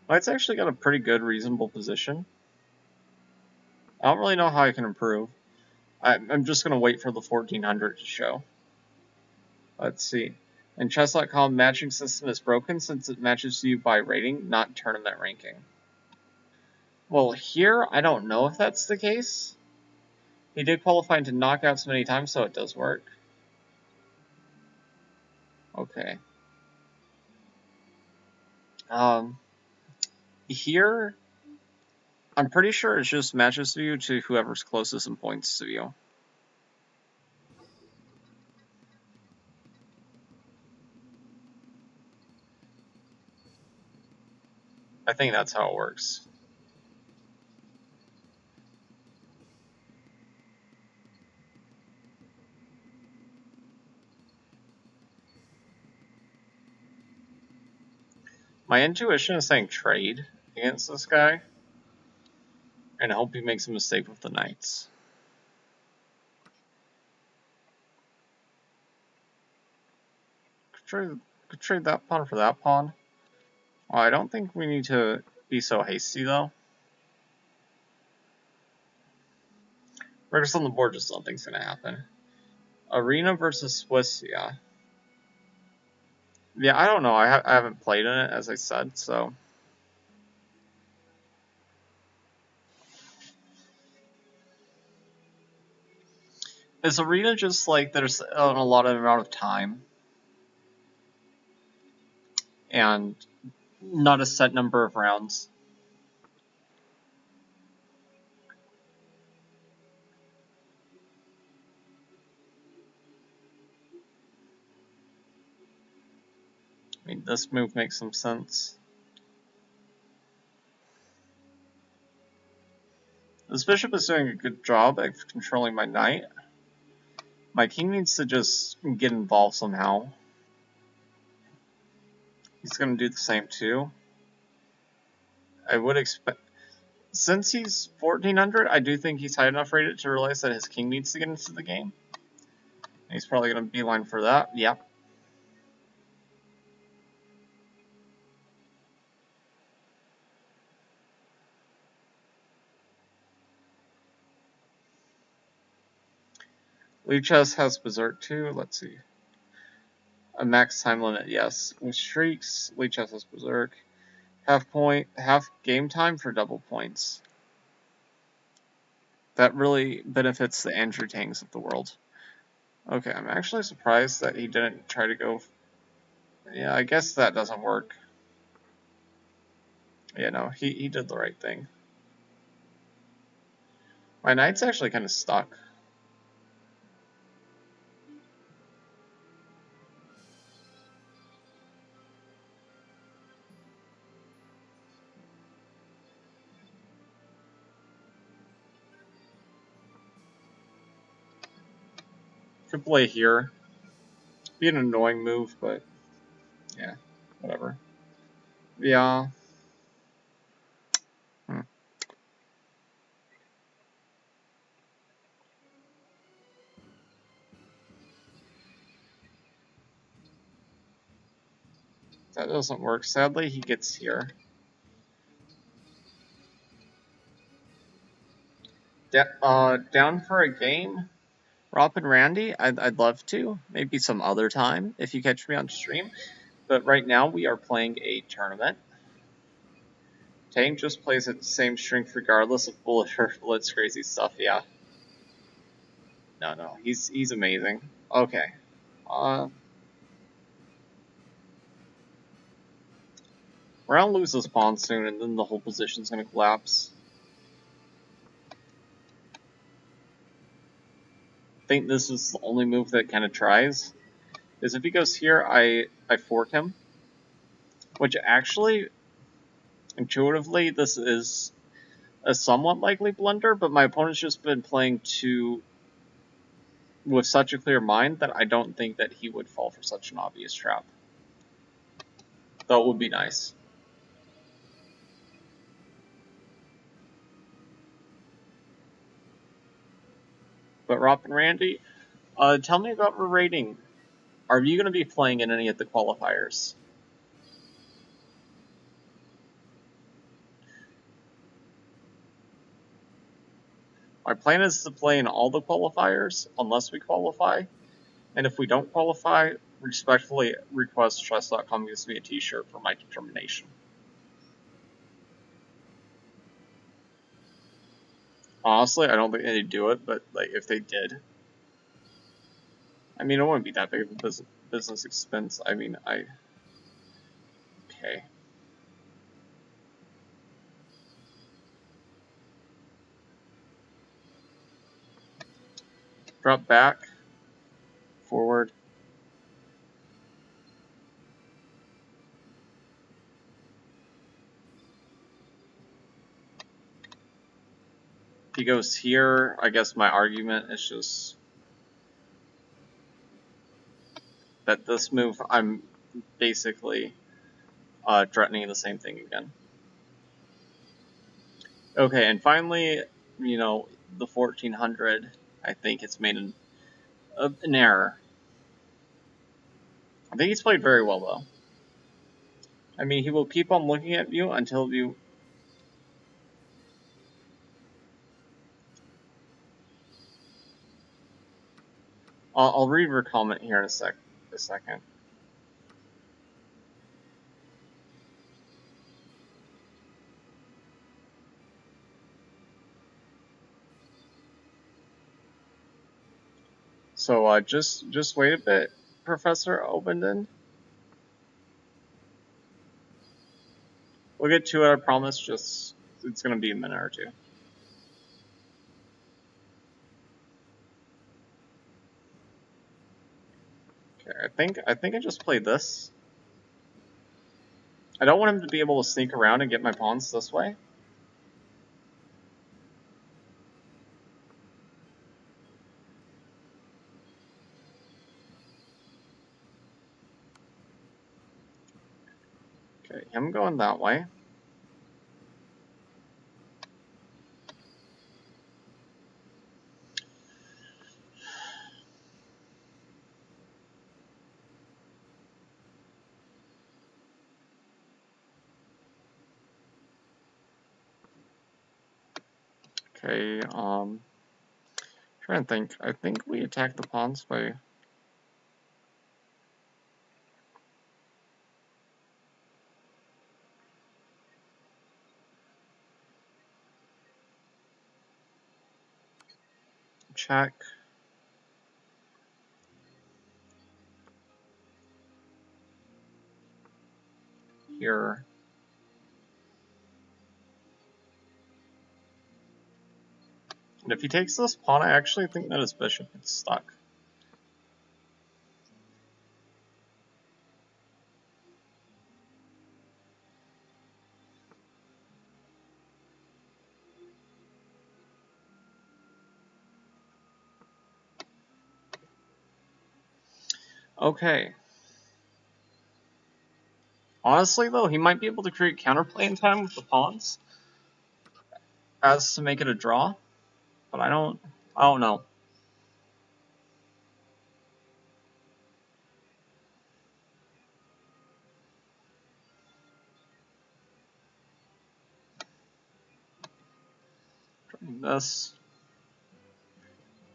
White's actually got a pretty good, reasonable position. I don't really know how I can improve. I'm just going to wait for the 1400 to show. Let's see. In chess.com, matching system is broken since it matches you by rating, not tournament ranking. Well, here, I don't know if that's the case. He did qualify into knockouts many times, so it does work. Okay. Here, I'm pretty sure it just matches you to whoever's closest in points to you. I think that's how it works. My intuition is saying trade against this guy, and I hope he makes a mistake with the knights. Could trade that pawn for that pawn. Well, I don't think we need to be so hasty, though. Versus on the board, just nothing's gonna happen. Arena versus Swiss, yeah. Yeah, I don't know. I haven't played in it, as I said, so. Is Arena just like there's a lot of amount of time and not a set number of rounds? I mean, this move makes some sense. This bishop is doing a good job of controlling my knight. My king needs to just get involved somehow. He's going to do the same too. I would expect... Since he's 1400, I do think he's high enough rated to realize that his king needs to get into the game. He's probably going to beeline for that. Yep. Lichess has Berserk too. Let's see. A max time limit, yes. With streaks, Lichess has Berserk. Half game time for double points. That really benefits the Andrew Tangs of the world. Okay, I'm actually surprised that he didn't try to go... Yeah, I guess that doesn't work. Yeah, no, he did the right thing. My knight's actually kind of stuck. Could play here. Be an annoying move, but yeah, whatever. Yeah. That doesn't work. Sadly, he gets here. Down for a game? Rob and Randy? I'd love to. Maybe some other time if you catch me on stream. But right now we are playing a tournament. Tang just plays at the same strength regardless of bullet or blitz crazy stuff, yeah. No, he's amazing. Okay. We're gonna lose this pawn soon and then the whole position's gonna collapse. I think this is the only move that kind of tries. Is if he goes here, I fork him. Which actually, intuitively, this is a somewhat likely blunder, but my opponent's just been playing with such a clear mind that I don't think that he would fall for such an obvious trap. Though it would be nice. But Rob and Randy, tell me about your rating. Are you going to be playing in any of the qualifiers? My plan is to play in all the qualifiers, unless we qualify. And if we don't qualify, respectfully request chess.com gives me a t-shirt for my determination. Honestly, I don't think they'd do it, but like if they did, I mean, it wouldn't be that big of a business expense. I mean, okay. Drop back, forward. He goes here. I guess my argument is just that this move, I'm basically threatening the same thing again. Okay, and finally, you know, the 1400, I think it's made an error. I think he's played very well, though. I mean, he will keep on looking at you until you... I'll read your comment here in a second. So, just wait a bit, Professor Obenden. We'll get to it, I promise, it's gonna be a minute or two. Okay, I think I just played this. I don't want him to be able to sneak around and get my pawns this way. Okay, him going that way. Okay, trying to think. I think we attack the pawns by... check. Here. And if he takes this pawn, I actually think that his bishop is stuck. Okay. Honestly, though, he might be able to create counterplay in time with the pawns, as to make it a draw. But I don't know. This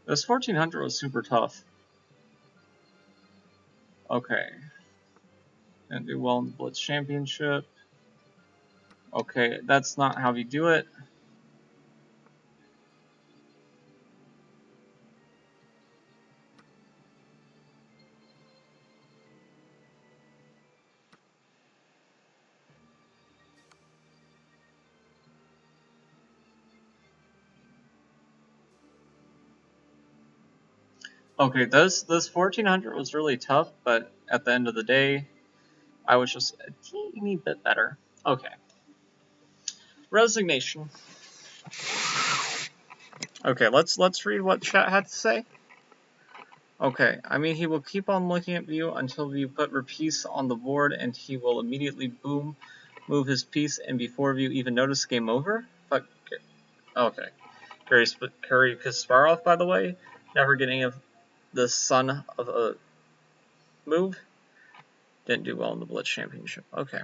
1400 was super tough. Okay. Didn't do well in the Blitz Championship. Okay, that's not how you do it. Okay, this 1400 was really tough, but at the end of the day, I was just a teeny bit better. Okay. Resignation. Okay, let's read what chat had to say. Okay, I mean, he will keep on looking at you until you put your piece on the board, and he will immediately boom, move his piece, and before you even notice, game over. Fuck. Okay. Curry Kasparov, by the way, never getting the son of a move. Didn't do well in the Blitz Championship. Okay.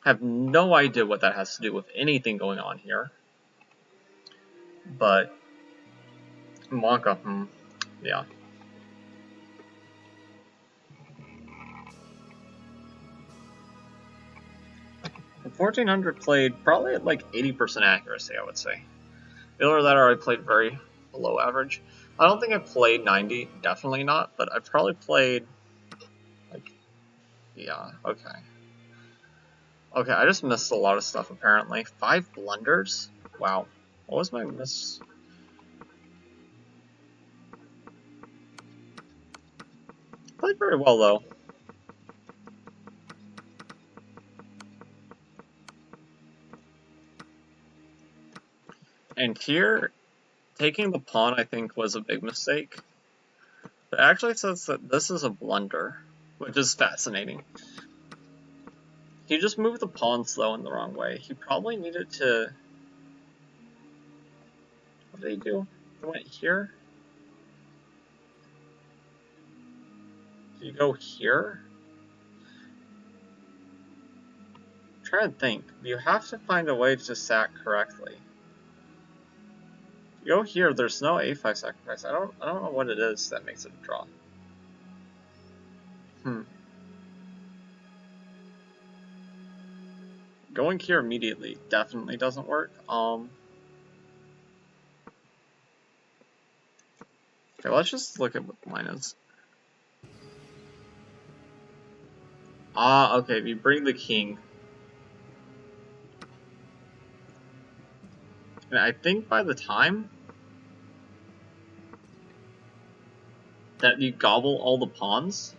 Have no idea what that has to do with anything going on here. But Monka, yeah. The 1400 played probably at like 80% accuracy, I would say. Either that or I played very below average. I don't think I played 90, definitely not, but I probably played like, yeah, okay. Okay, I just missed a lot of stuff apparently. 5 blunders? Wow. What was my miss? Played very well though. And here, taking the pawn I think was a big mistake. It actually says that this is a blunder, which is fascinating. He just moved the pawns though in the wrong way. He probably needed to. What did he do? He went here? Did you go here? I'm trying to think. You have to find a way to sack correctly. If you go here, there's no A5 sacrifice. I don't know what it is that makes it a draw. Going here immediately definitely doesn't work. Okay, let's just look at what mine is. Okay, if you bring the king. And I think by the time that you gobble all the pawns,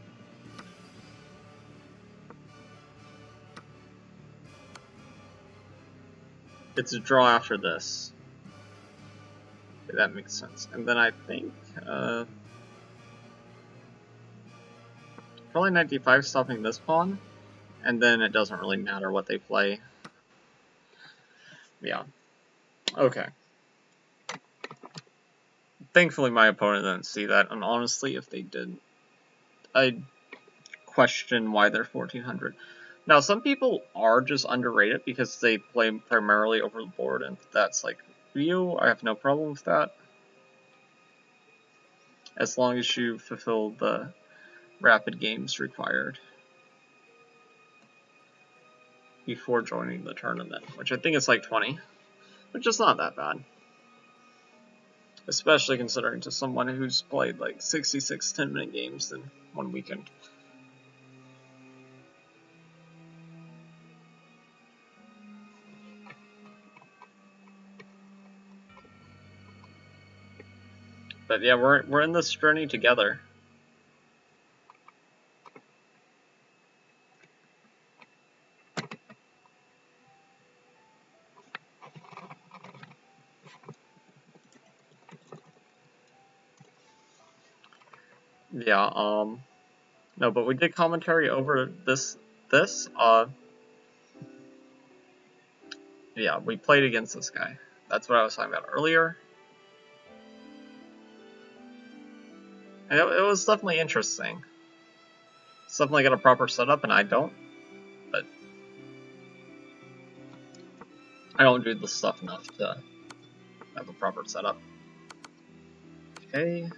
it's a draw after this. Okay, that makes sense. And then I think, probably 95 stopping this pawn, and then it doesn't really matter what they play. Yeah. Okay. Thankfully my opponent didn't see that, and honestly, if they did, I'd question why they're 1400. Now, some people are just underrated because they play primarily over the board, and that's like you. I have no problem with that. As long as you fulfill the rapid games required before joining the tournament, which I think is like 20, which is not that bad. Especially considering to someone who's played like 66 10-minute games in one weekend. But yeah, we're in this journey together. Yeah, no, but we did commentary over this, yeah, we played against this guy. That's what I was talking about earlier. And it was definitely interesting. It's definitely got a proper setup, and I don't. But I don't do this stuff enough to have a proper setup. Okay.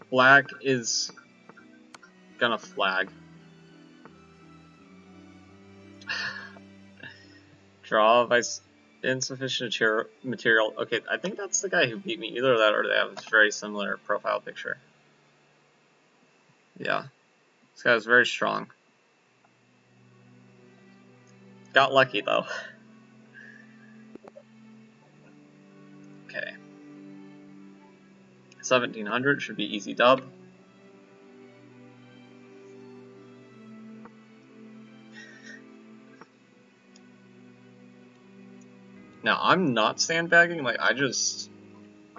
Black is gonna flag. Draw by insufficient material. Okay, I think that's the guy who beat me. Either that or they have a very similar profile picture. Yeah. This guy is very strong. Got lucky though. Okay. 1700 should be easy dub. Now, I'm not sandbagging, like, I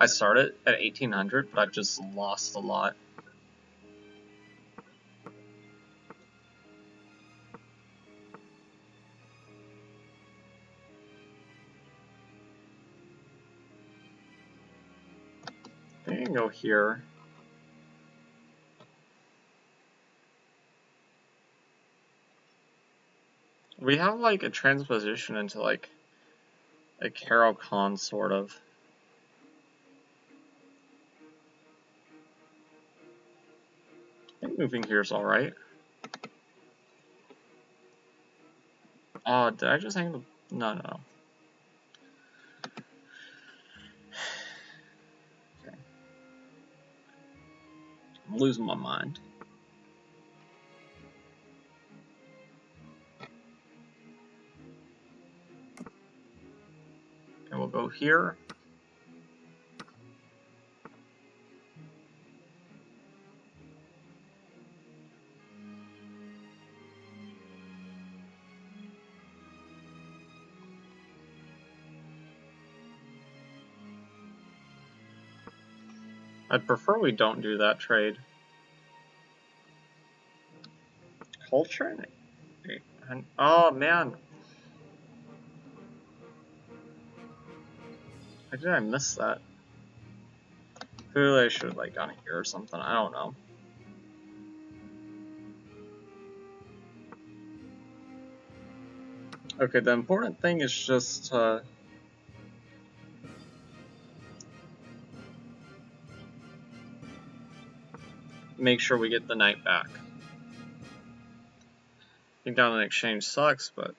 started at 1800, but I've just lost a lot. I think I can go here. We have, like, a transposition into, like, a Carol Khan, sort of. I think moving here is alright. Oh, did I just hang the... No. Okay. I'm losing my mind. And we'll go here. I'd prefer we don't do that trade. culture? Oh man. How did I miss that? Clearly I should have like gone here or something. I don't know. Okay, the important thing is just make sure we get the knight back. Being down in exchange sucks, but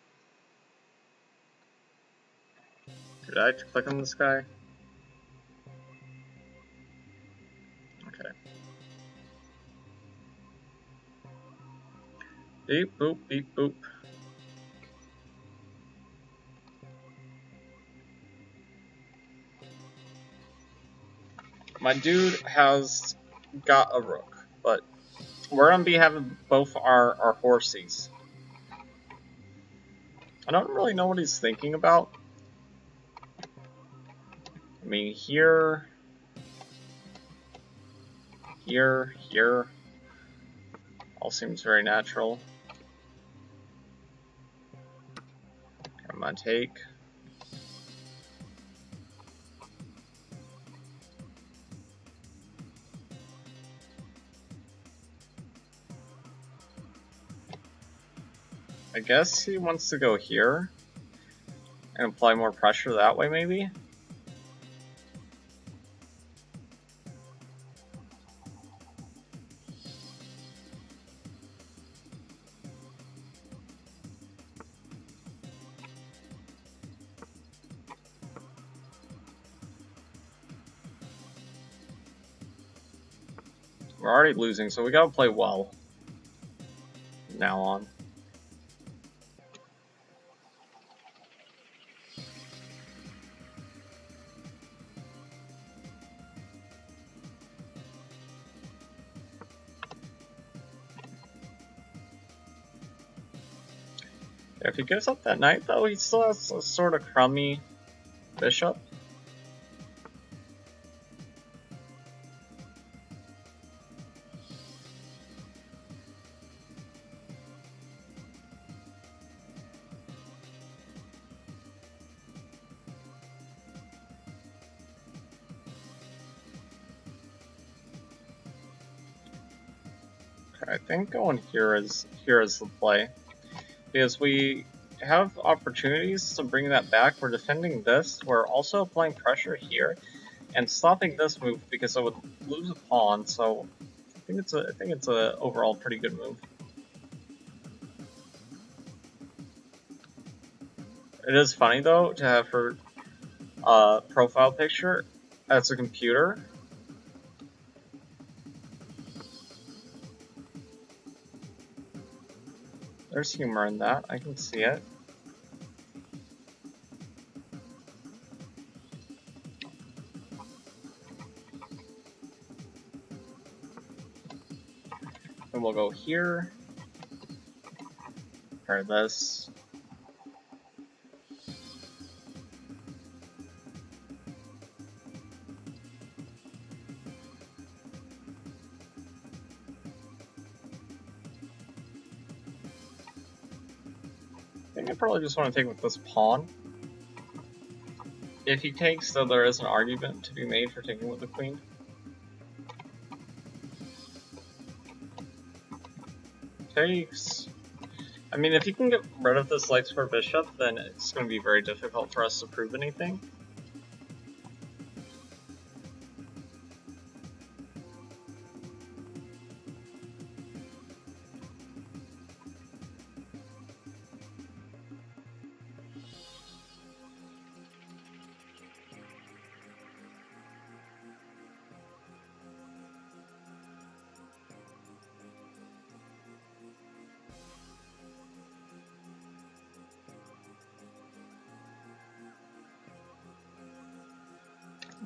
did I click on this guy? Okay. Beep boop, beep boop. My dude has got a rook, but we're gonna be having both our horsies. I don't really know what he's thinking about. I mean, here, all seems very natural. I'm gonna take. I guess he wants to go here and apply more pressure that way, maybe? We're already losing, so we gotta play well from now on. If he gives up that knight, though, he still has a sort of crummy bishop. Okay, I think going here is the play. Because we have opportunities to bring that back. We're defending this. We're also applying pressure here and stopping this move because I would lose a pawn. So I think it's a overall pretty good move. It is funny though to have her profile picture as a computer. There's humor in that. I can see it. And we'll go here. Try this. I think I probably just want to take with this pawn. If he takes, though, there is an argument to be made for taking with the queen. Takes. I mean, if you can get rid of this light square bishop, then it's going to be very difficult for us to prove anything.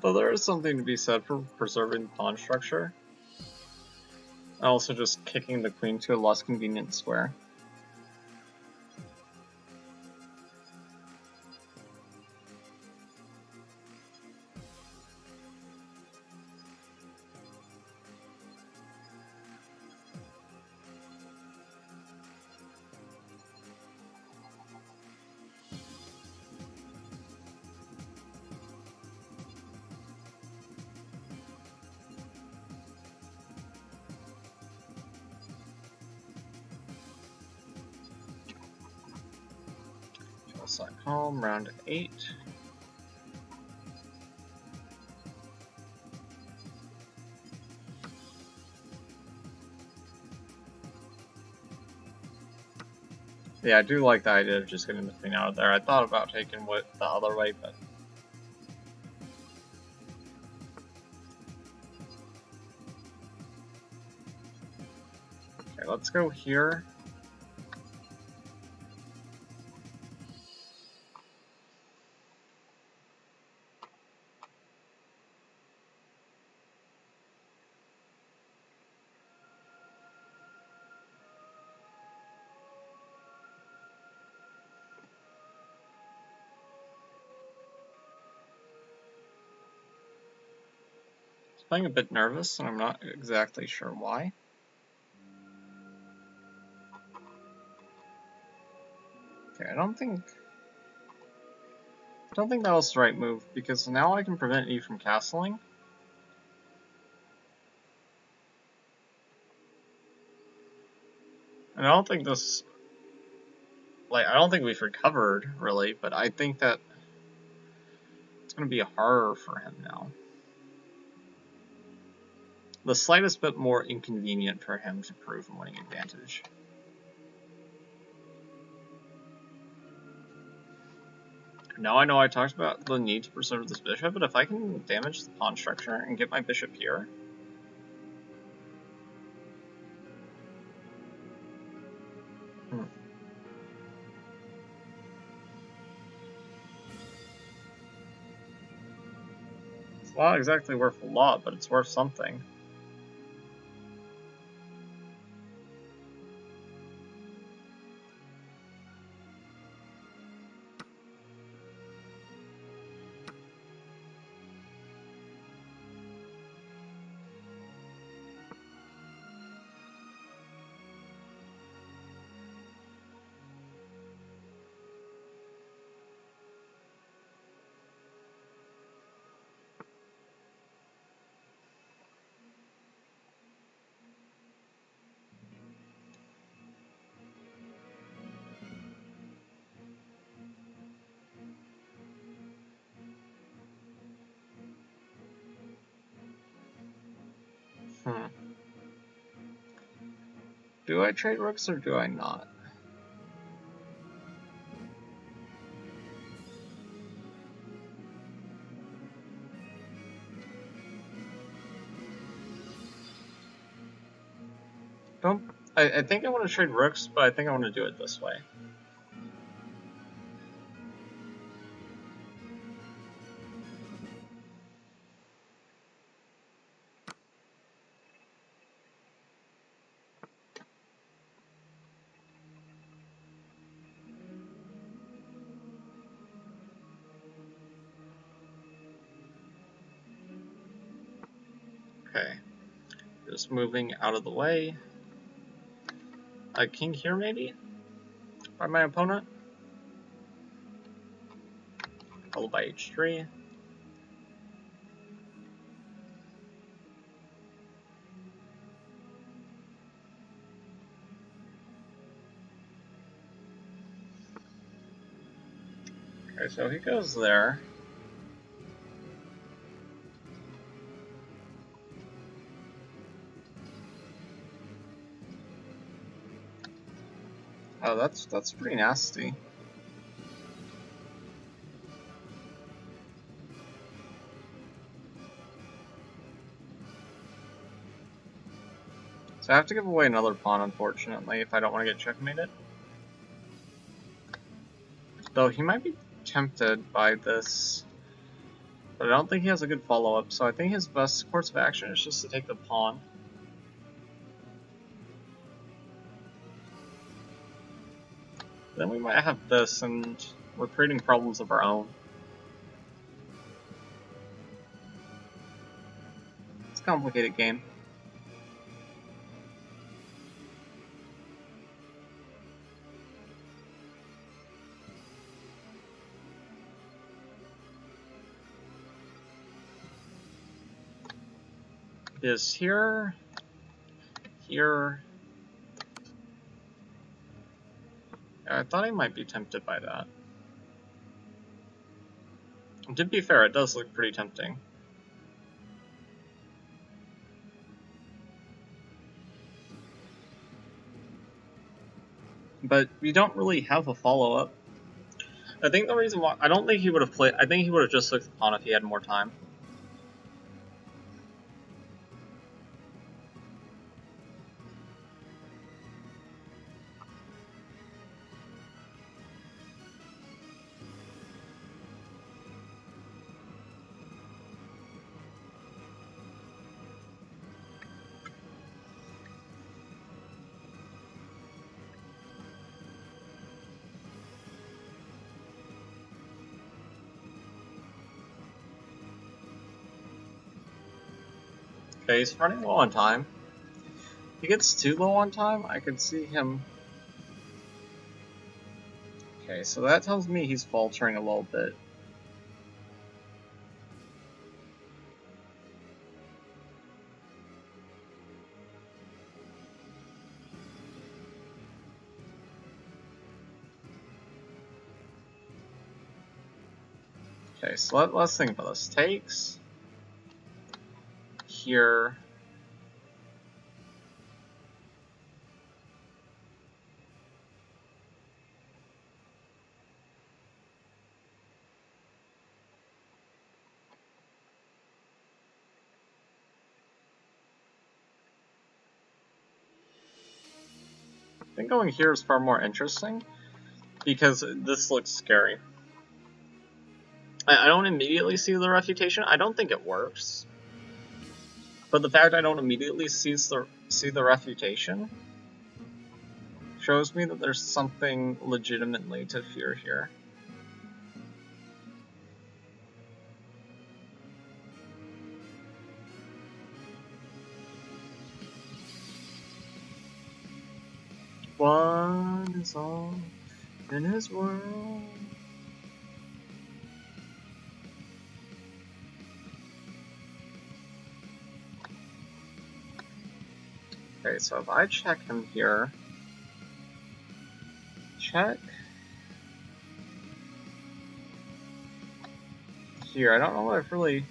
Though there is something to be said for preserving pawn structure. And also just kicking the queen to a less convenient square. Stockholm, round 8. Yeah, I do like the idea of just getting the queen out of there. I thought about taking it the other way, but... Okay, let's go here. I'm feeling a bit nervous, and I'm not exactly sure why. Okay, I don't think that was the right move, because now I can prevent you from castling. And I don't think this... Like, I don't think we've recovered, really, but I think that it's going to be harder for him now. The slightest bit more inconvenient for him to prove a winning advantage. Now I know I talked about the need to preserve this bishop, but if I can damage the pawn structure and get my bishop here... It's not exactly worth a lot, but it's worth something. Do I trade rooks or do I not? I think I want to trade rooks, but I think I want to do it this way. Okay. Just moving out of the way. A king here, maybe? By my opponent? Followed by h3. Okay, so he goes there. Oh, that's pretty nasty. So I have to give away another pawn, unfortunately, if I don't want to get checkmated. Though he might be tempted by this, but I don't think he has a good follow-up, so I think his best course of action is just to take the pawn. Then we might have this, and we're creating problems of our own. It's a complicated game. Is here, here. I thought I might be tempted by that. To be fair, it does look pretty tempting. But we don't really have a follow-up. I think the reason why... I don't think he would have played... I think he would have just took the pawn if he had more time. Okay, he's running low on time. If he gets too low on time, I could see him... Okay, so that tells me he's faltering a little bit. Okay, so let's think about this. Takes... Here... I think going here is far more interesting, because this looks scary. I don't immediately see the refutation. I don't think it works. But the fact I don't immediately see the refutation shows me that there's something legitimately to fear here. One is all in his world. Okay, so if I check him here, check here, I don't know what I've really...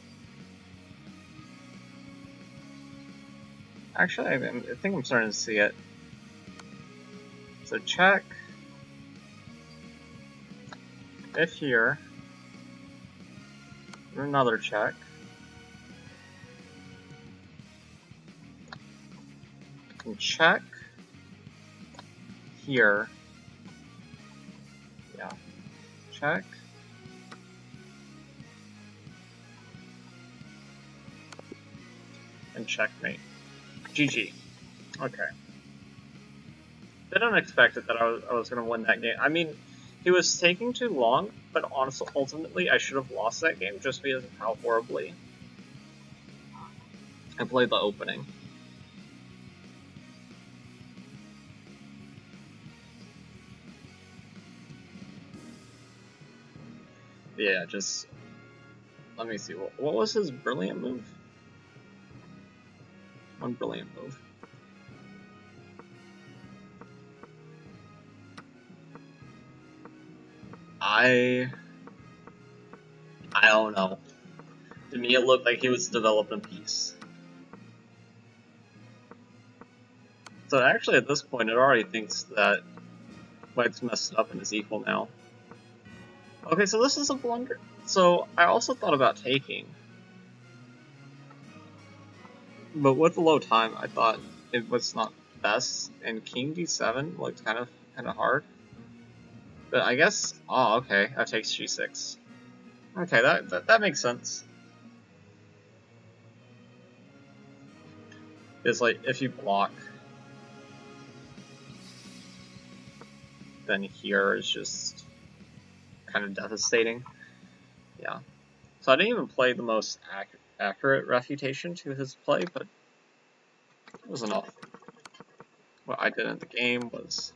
Actually, I think I'm starting to see it. So check if here, another check. And check here. Yeah. Check. And checkmate. GG. Okay. Bit unexpected that I was going to win that game. I mean, he was taking too long, but honestly, ultimately, I should have lost that game just because of how horribly I played the opening. Yeah, just... Let me see. What was his brilliant move? One brilliant move. I don't know. To me, it looked like he was developing peace. So actually, at this point, it already thinks that White's messed up and is equal now. Okay, so this is a blunder. So I also thought about taking, but with the low time, I thought it was not best. And King D7 looked kind of hard. But I guess, oh, okay, that takes G6. Okay, that makes sense. It's like, if you block, then here is just kind of devastating. Yeah. So I didn't even play the most accurate refutation to his play, but it was enough. What I did in the game was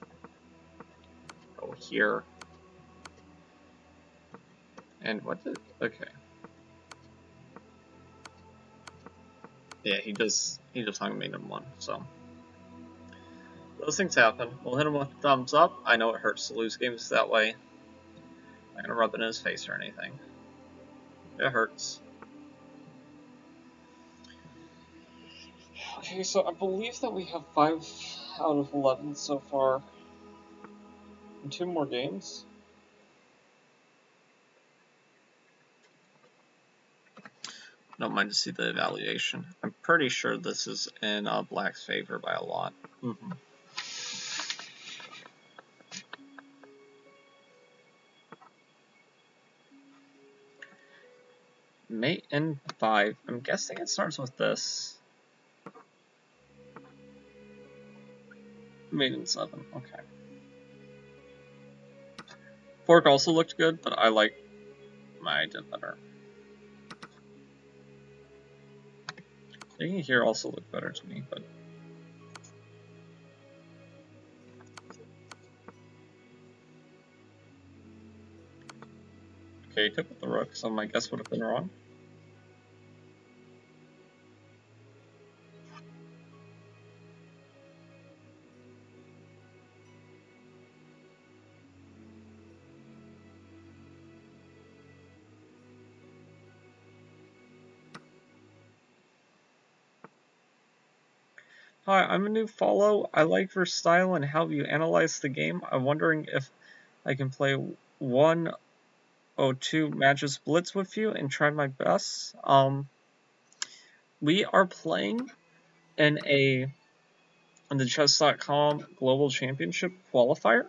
go here. And what did... Okay. Yeah, he just hung me number 1, so... Those things happen. We'll hit him with a thumbs up. I know it hurts to lose games that way. I'm not gonna rub it in his face or anything. It hurts. Okay, so I believe that we have 5 out of 11 so far. And 2 more games. Don't mind to see the evaluation. I'm pretty sure this is in Black's favor by a lot. Mate in 5. I'm guessing it starts with this. Mate in 7. Okay. Fork also looked good, but I like my idea better. Thinking here also looked better to me, but okay, took with the rook, so my guess would have been wrong. Hi, I'm a new follow. I like your style and how you analyze the game. I'm wondering if I can play 102 matches blitz with you and try my best. We are playing in the chess.com Global Championship qualifier.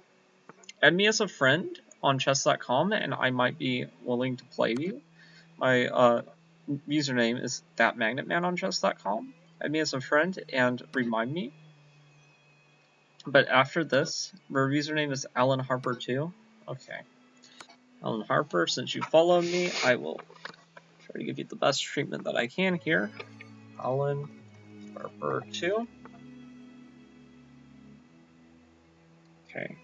Add me as a friend on chess.com and I might be willing to play you. My username is thatmagnetman on chess.com. Add me as a friend and remind me. But after this, your username is Alan Harper too. Okay. Alan Harper, since you followed me, I will try to give you the best treatment that I can here. Alan Harper 2. Okay.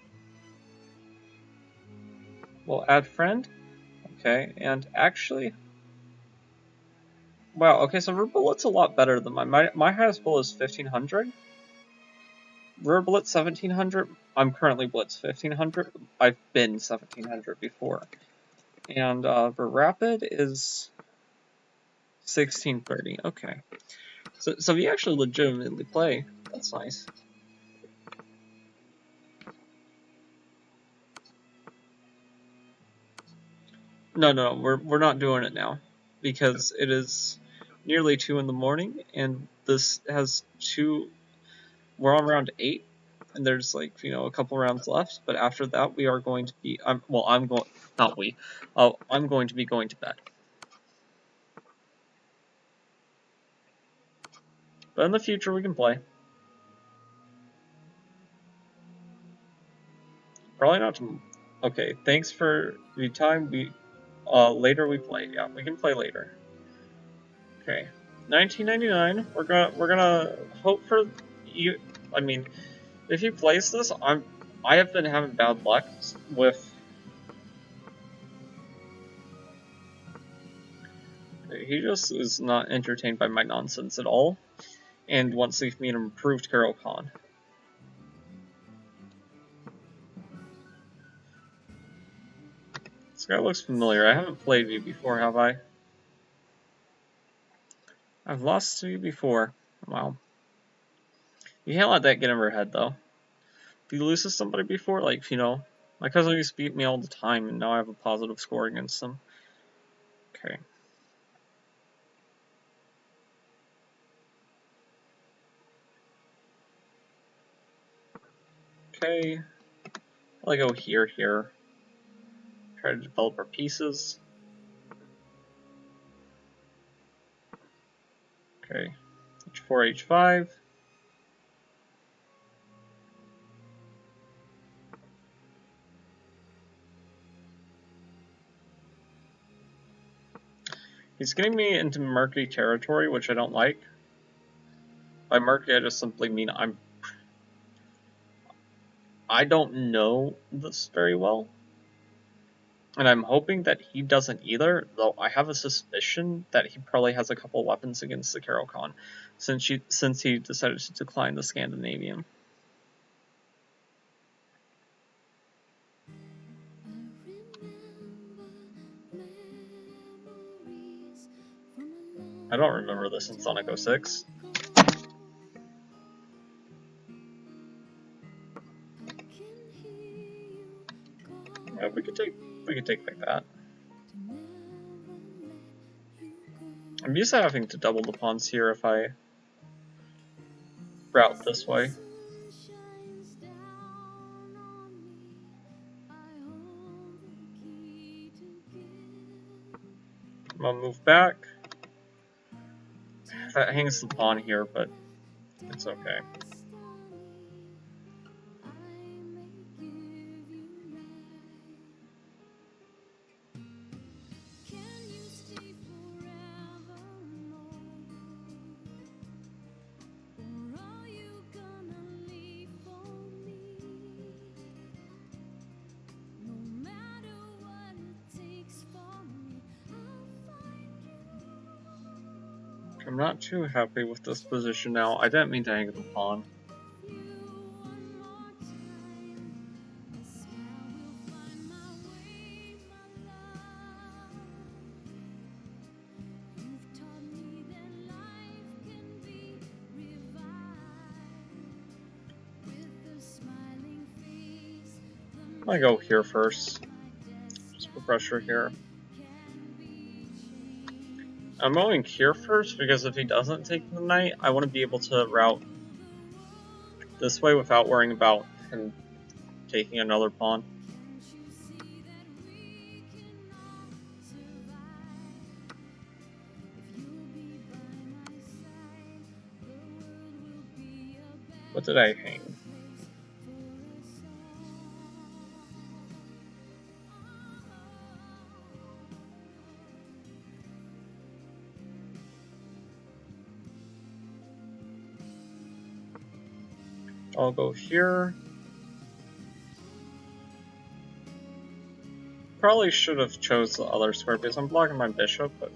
We'll add friend. Okay, and actually, wow, okay, so her bullet's a lot better than mine. My highest bullet is 1500. Rare Blitz 1700. I'm currently Blitz 1500. I've been 1700 before. And the Rapid is 1630. Okay. So we actually legitimately play. That's nice. No, we're not doing it now because it is nearly 2 in the morning, and this has 2. We're on round 8, and there's like a couple rounds left. But after that, we are going to be. I'm going. Not we. I'm going to be going to bed. But in the future, we can play. Probably not. Okay. Thanks for the time. Later we play. Yeah, we can play later. Okay. 1999. We're gonna hope for you. I mean, if he plays this, I have been having bad luck with. He just is not entertained by my nonsense at all, and wants to give me an improved Carol Khan. This guy looks familiar. I haven't played you before, have I? I've lost to you before. Wow. You can't let that get in her head, though. If you lose to somebody before, like, my cousin used to beat me all the time, and now I have a positive score against them. Okay. Okay. I'll go here. Try to develop our pieces. Okay. H4, H5. He's getting me into murky territory, which I don't like. By murky, I just simply mean I don't know this very well. And I'm hoping that he doesn't either, though I have a suspicion that he probably has a couple weapons against the Carol Khan, since he decided to decline the Scandinavian. I don't remember this in Sonic 06. Yeah, we could take like that. I'm used to having to double the pawns here if I route this way. I'm gonna move back. That hangs the pawn here, but it's okay. I'm not too happy with this position now. I didn't mean to hang the pawn. I go here first. Just put pressure here. I'm going here first because if he doesn't take the knight, I want to be able to route this way without worrying about him taking another pawn. What did I hang? I'll go here. Probably should have chose the other square because I'm blocking my bishop, but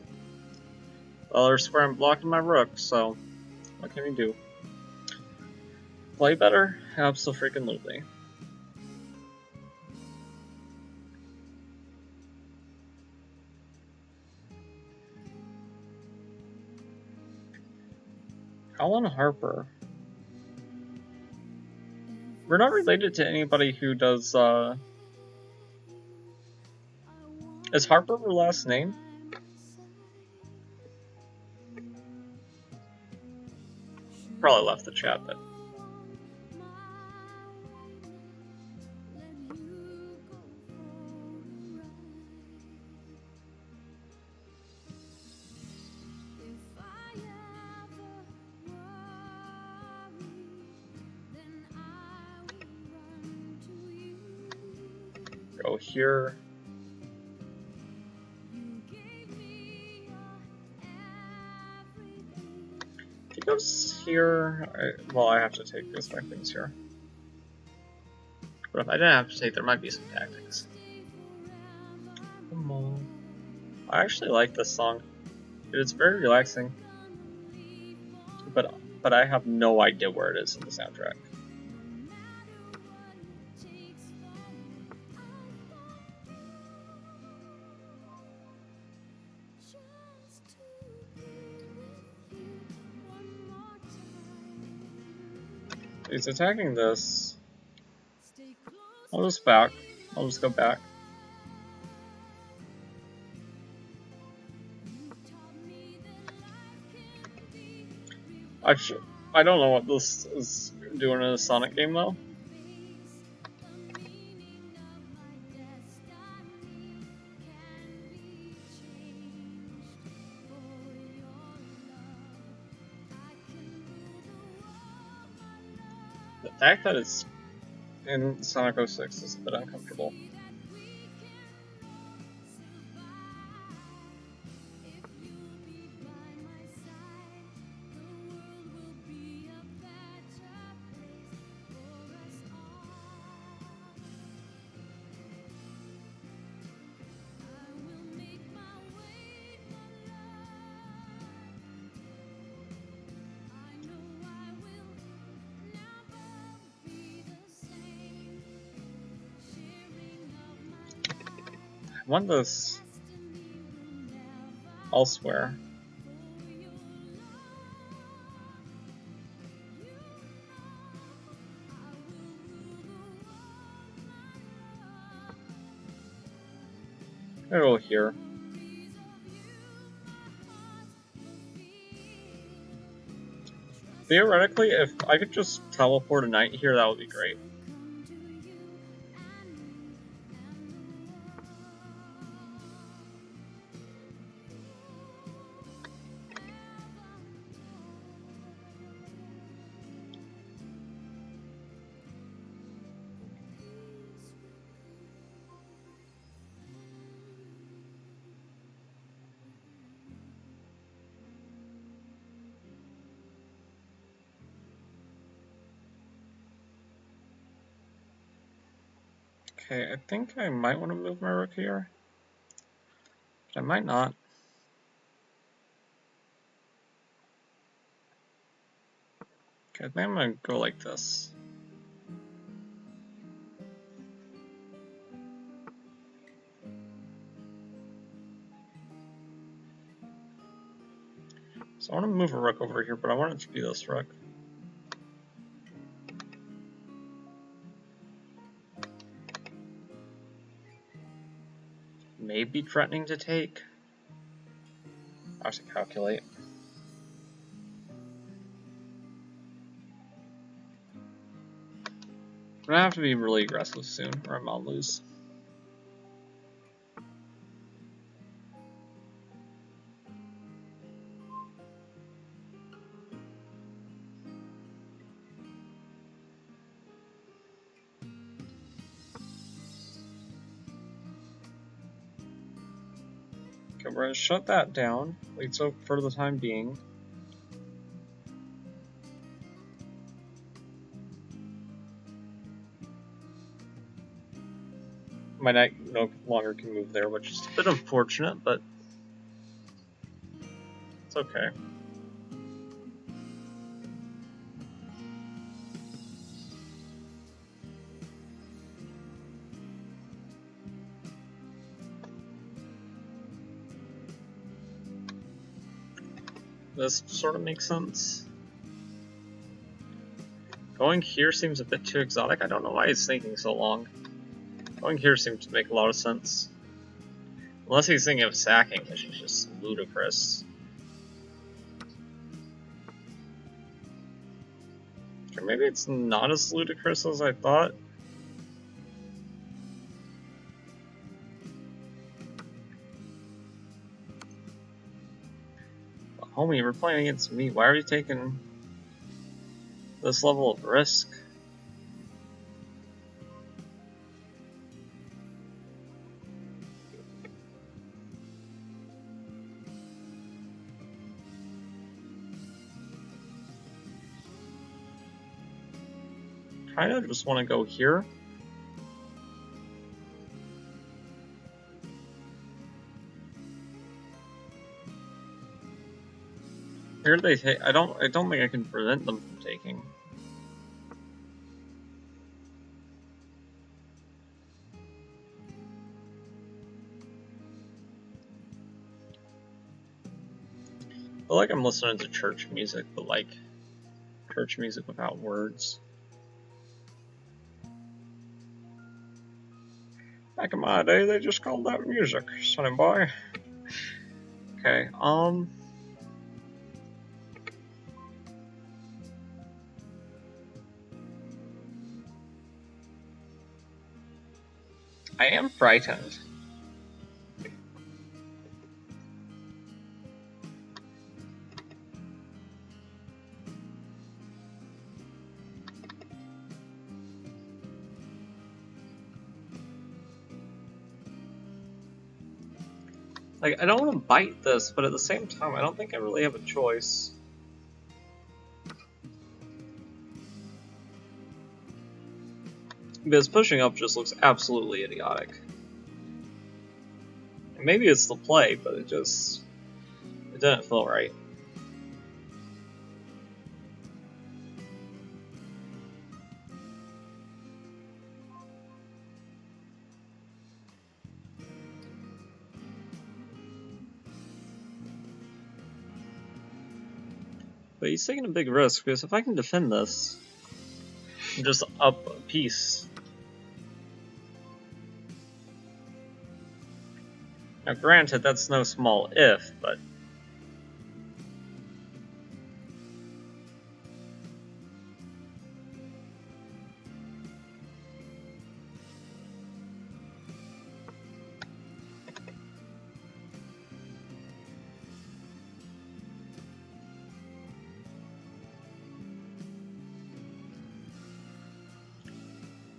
the other square I'm blocking my rook, so what can you do? Play better? Absolutely. Alan Harper. We're not related to anybody who does, Is Harper her last name? Probably left the chat, but... Go here. If he goes here, well, I have to take these my things here. But if I didn't have to take, there might be some tactics. Come on. I actually like this song. It's very relaxing. But I have no idea where it is in the soundtrack. He's attacking this. I'll just back. I'll just go back. I don't know what this is doing in a Sonic game though. The fact that it's in Sonic 06 is a bit uncomfortable. I want this elsewhere. I'll go here. Theoretically, if I could just teleport a knight here, that would be great. Okay, I think I might want to move my rook here. But I might not. Okay, I think I'm going to go like this. So I want to move a rook over here, but I want it to be this rook. Maybe threatening to take. I have to calculate. I'm gonna have to be really aggressive soon, or I'm gonna lose. Okay, we're gonna shut that down, at least so for the time being. My knight no longer can move there, which is a bit unfortunate, but it's okay. This sort of makes sense. Going here seems a bit too exotic. I don't know why he's thinking so long. Going here seems to make a lot of sense. Unless he's thinking of sacking, which is just ludicrous. Okay, maybe it's not as ludicrous as I thought. But homie, you're playing against me. Why are you taking this level of risk? Kind of just want to go here. Here they take. I don't think I can prevent them from taking. I feel like I'm listening to church music, but like church music without words. Back in my day, they just called that music, sonny boy. Okay, I am frightened. Like, I don't want to bite this, but at the same time, I don't think I really have a choice. Because pushing up just looks absolutely idiotic. And maybe it's the play, but it didn't feel right. But he's taking a big risk, because if I can defend this, and just up a piece, Now granted, that's no small if, but...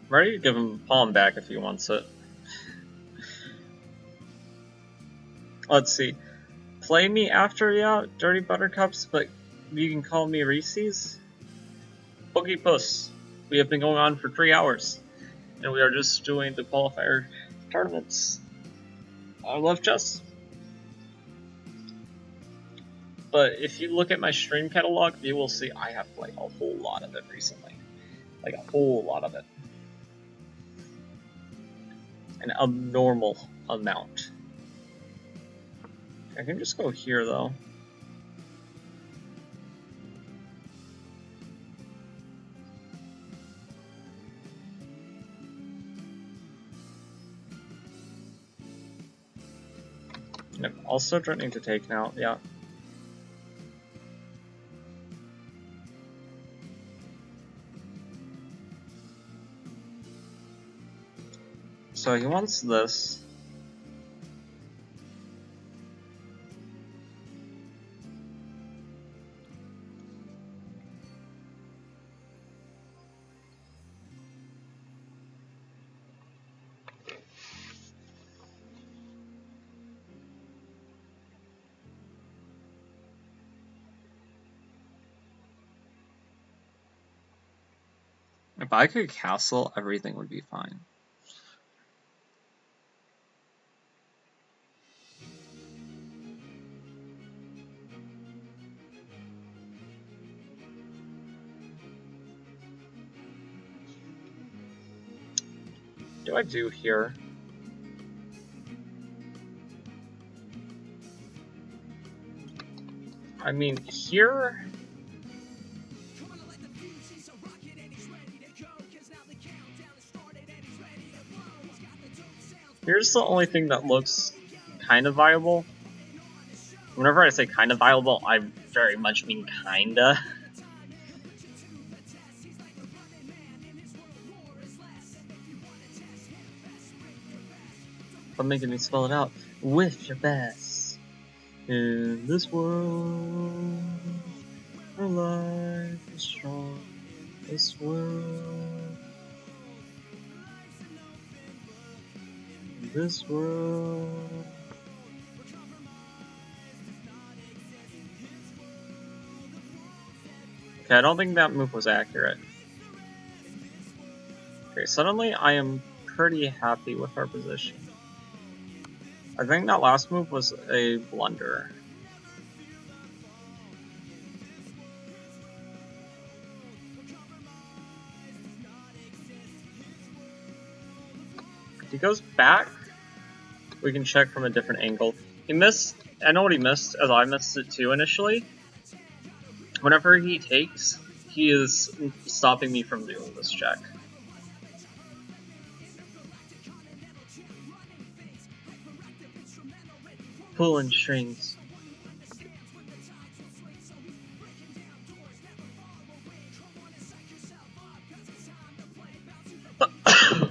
I'm ready to give him a palm back if he wants it. Let's see. Play me after, yeah, Dirty Buttercups, but you can call me Reese's? Boogie Puss. We have been going on for 3 hours, and we are just doing the qualifier tournaments. I love chess. But if you look at my stream catalog, you will see I have played a whole lot of it recently. Like a whole lot of it. An abnormal amount. I can just go here though. And I'm also threatening to take now, yeah. So he wants this. If I could castle, everything would be fine. What do I do here? I mean, here... Here's the only thing that looks kind of viable. Whenever I say kind of viable, I very much mean kinda. But making me spell it out with your best. In this world, our life is strong. This world, this world. Okay, I don't think that move was accurate. Okay, suddenly I am pretty happy with our position. I think that last move was a blunder. If he goes back, we can check from a different angle. He missed, I know what he missed, as I missed it too initially. Whenever he takes, he is stopping me from doing this check. Pulling strings. Okay,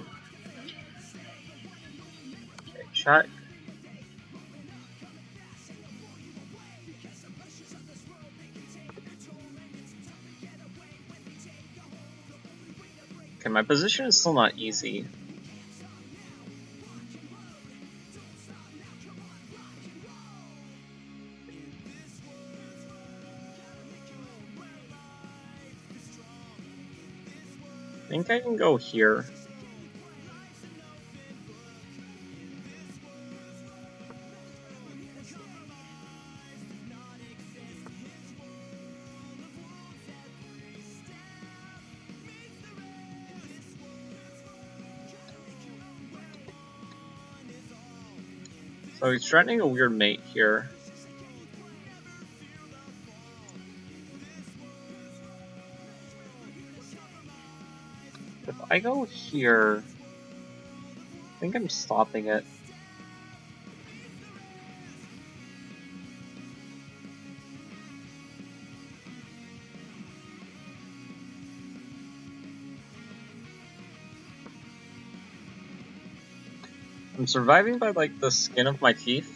check. Okay, my position is still not easy. I think I can go here. So he's threatening a weird mate here. If I go here, I think I'm stopping it. I'm surviving by, like, the skin of my teeth.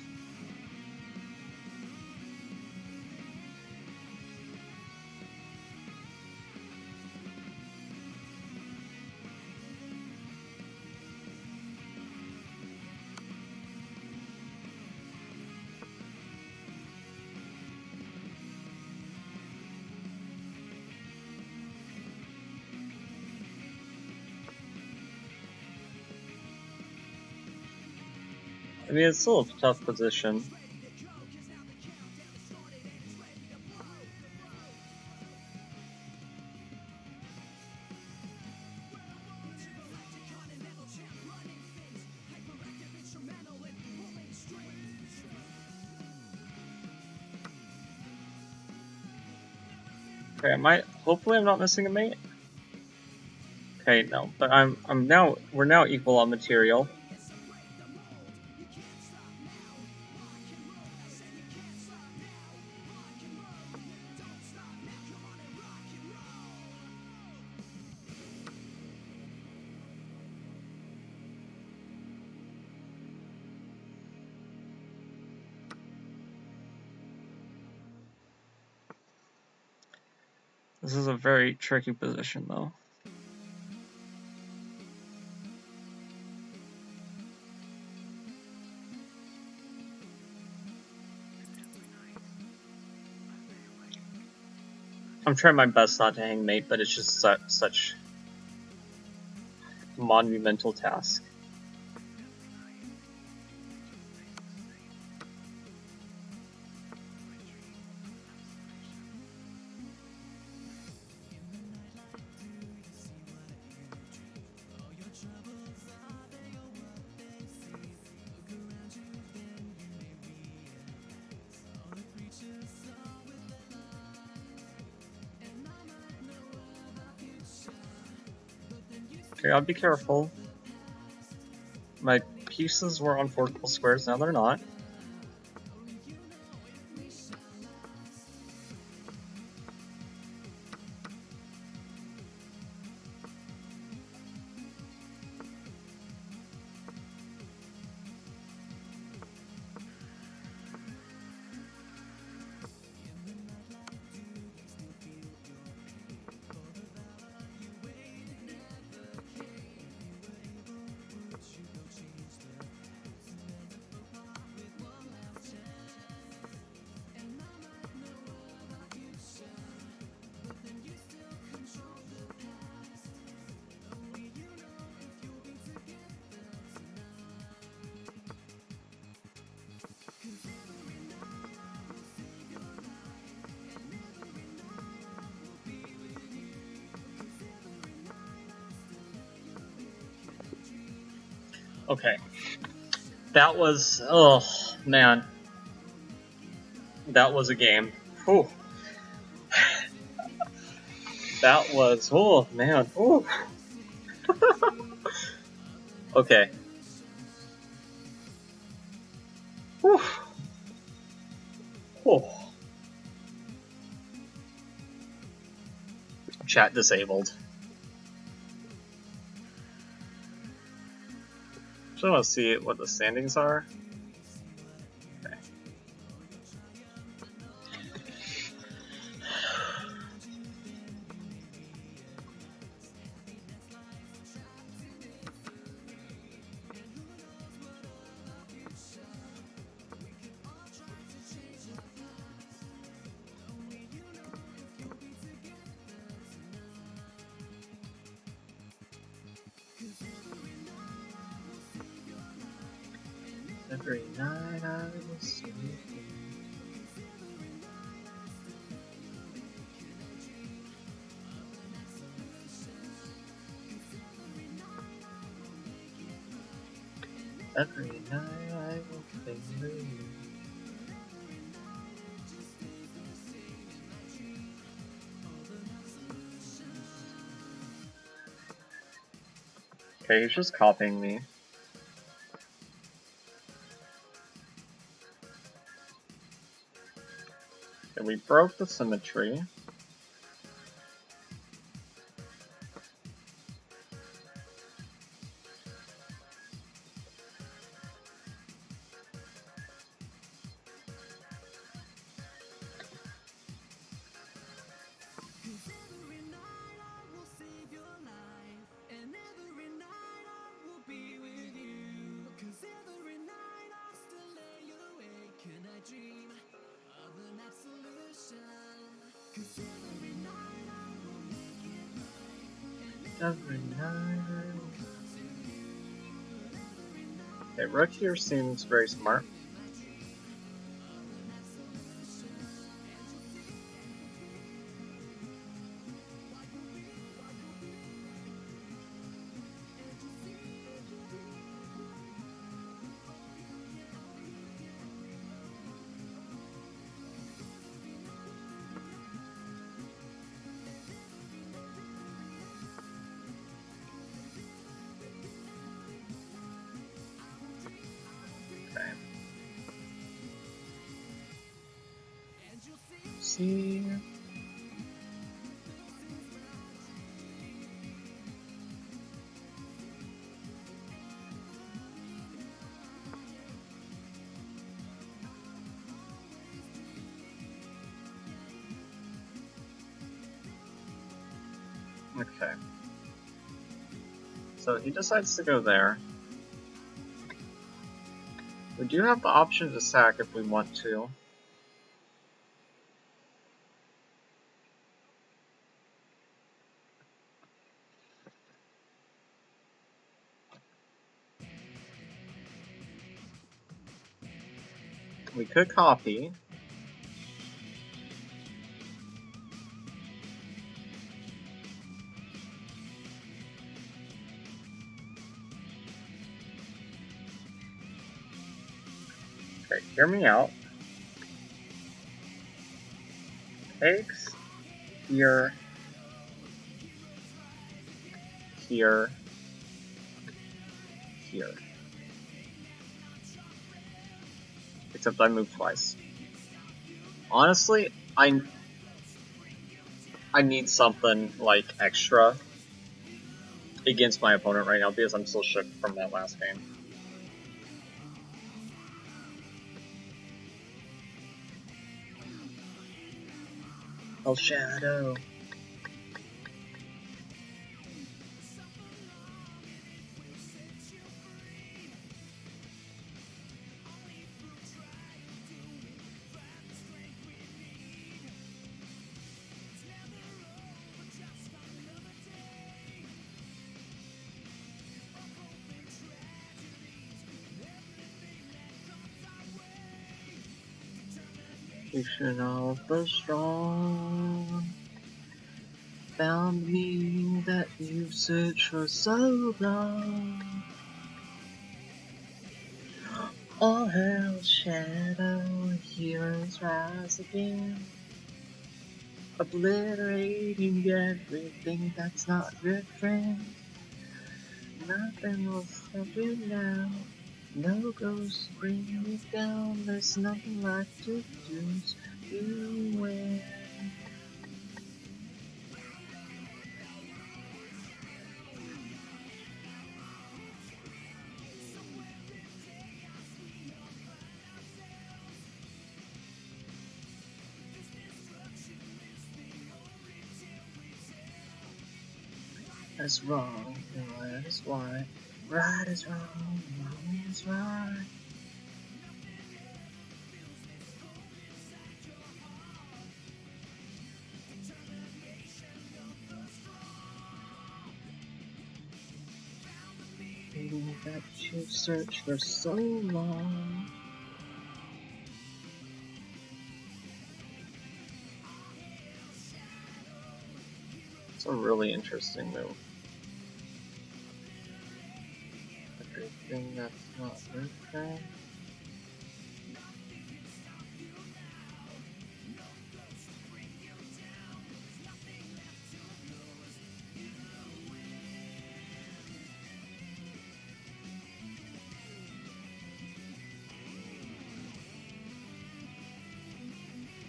I mean, it's still a tough position. Okay, hopefully I'm not missing a mate. Okay, no, but we're now equal on material. This is a very tricky position, though. I'm trying my best not to hang mate, but it's just such a monumental task. Okay, I'll be careful. My pieces were on 4 equal squares, now they're not. Okay. That was, oh man. That was a game. Whew. That was, oh man. Whew. Okay. Whew. Whew. Chat disabled. Just want to see what the standings are. Okay. Every night I will sleep. Every night I will think of you. Okay, he's just copying me. Okay, we broke the symmetry. Every night. Okay, Rook here seems very smart. Okay. See. Okay. So he decides to go there. We do have the option to sack if we want to. We could copy. Okay, hear me out. Takes here, here, here. Except I moved twice. Honestly, I need something like extra against my opponent right now because I'm still shook from that last game. Oh, Shadow. Vision of the strong found me that you searched for so long. All hell's shadow, heroes rise again, obliterating everything that's not your friend. Nothing will stop you now. No ghost bring you down. There's nothing left to lose. You win. That's wrong, right is right. Right is wrong, wrong is right. Thing that you searched for so long. It's a really interesting move. Everything that's not your friend.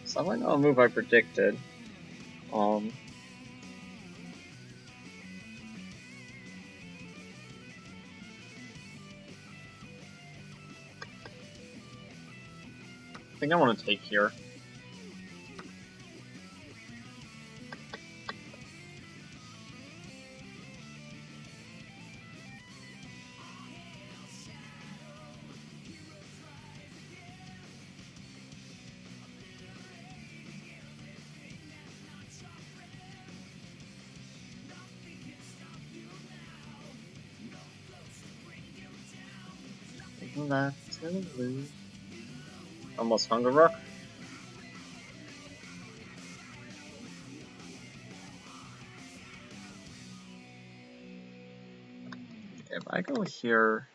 So I know a move I predicted. I think I want to take here. nothing left to lose. Almost Hunger Rook. Okay, if I go here.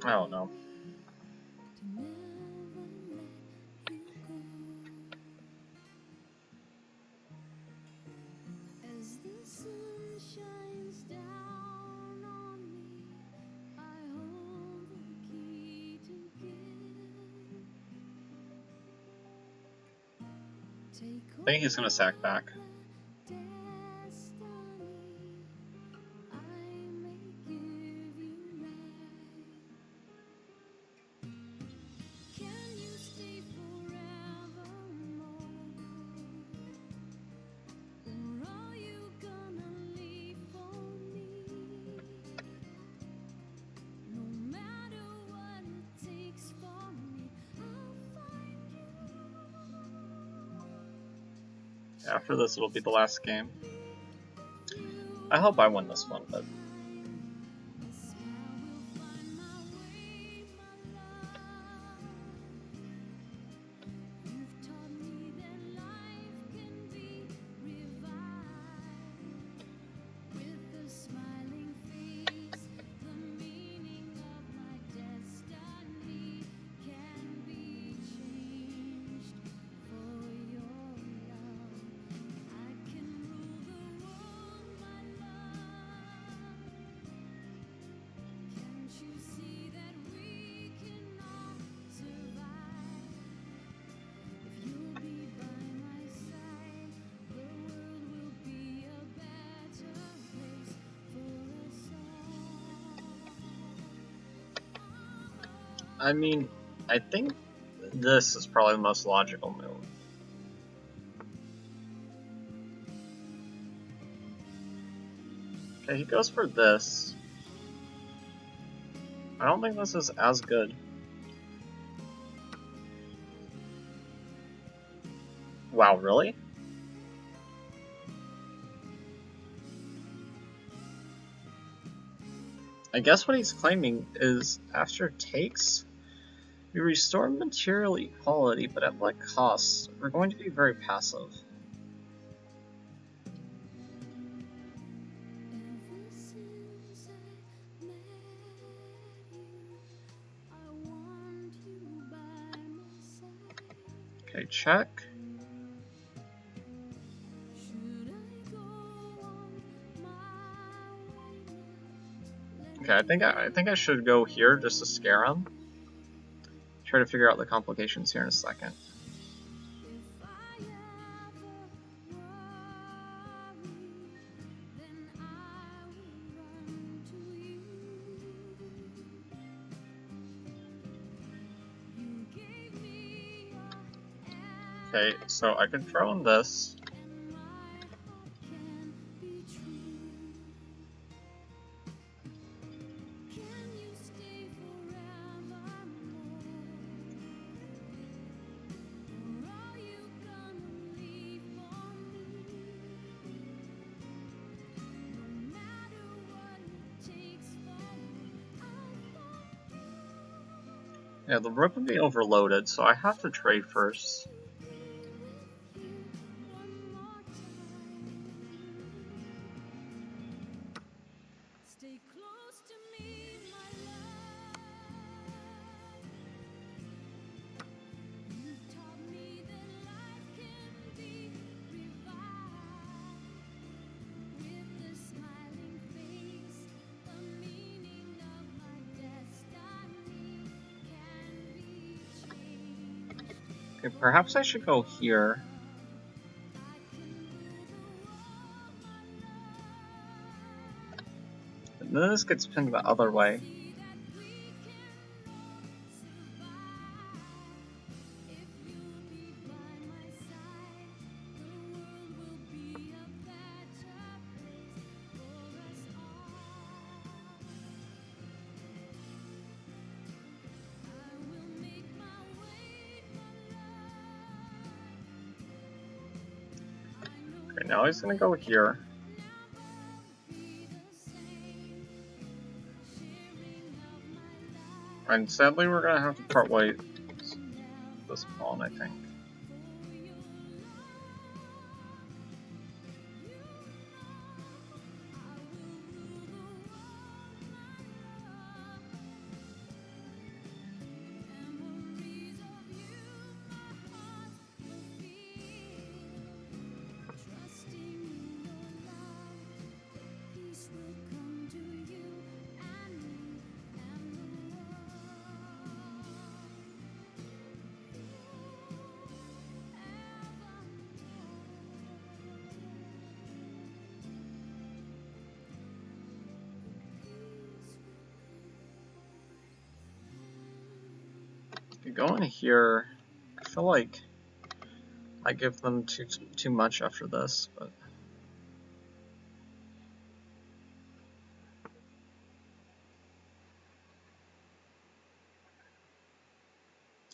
I don't know. I think he's gonna sack back. After this, it'll be the last game. I hope I win this one, but... I mean, I think this is probably the most logical move. Okay, he goes for this. I don't think this is as good. Wow, really? I guess what he's claiming is after takes, we restore material equality, but at what cost? We're going to be very passive. Okay, check. Okay, I think I should go here just to scare him. Try to figure out the complications here in a second. Okay, so I could throw in this. Yeah, the rook would be overloaded, so I have to trade first. Okay, perhaps I should go here. And then this gets pinned the other way. Okay, now he's gonna go here. And sadly, we're gonna have to part ways this pawn, I think. You go in here. I feel like I give them too much after this, but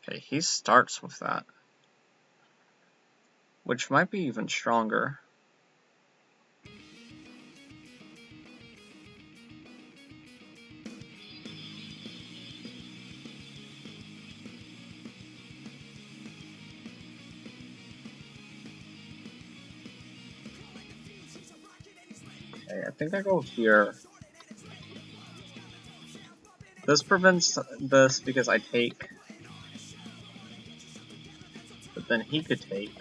okay, he starts with that, which might be even stronger. Okay, I think I go here. This prevents this because I take, but then he could take.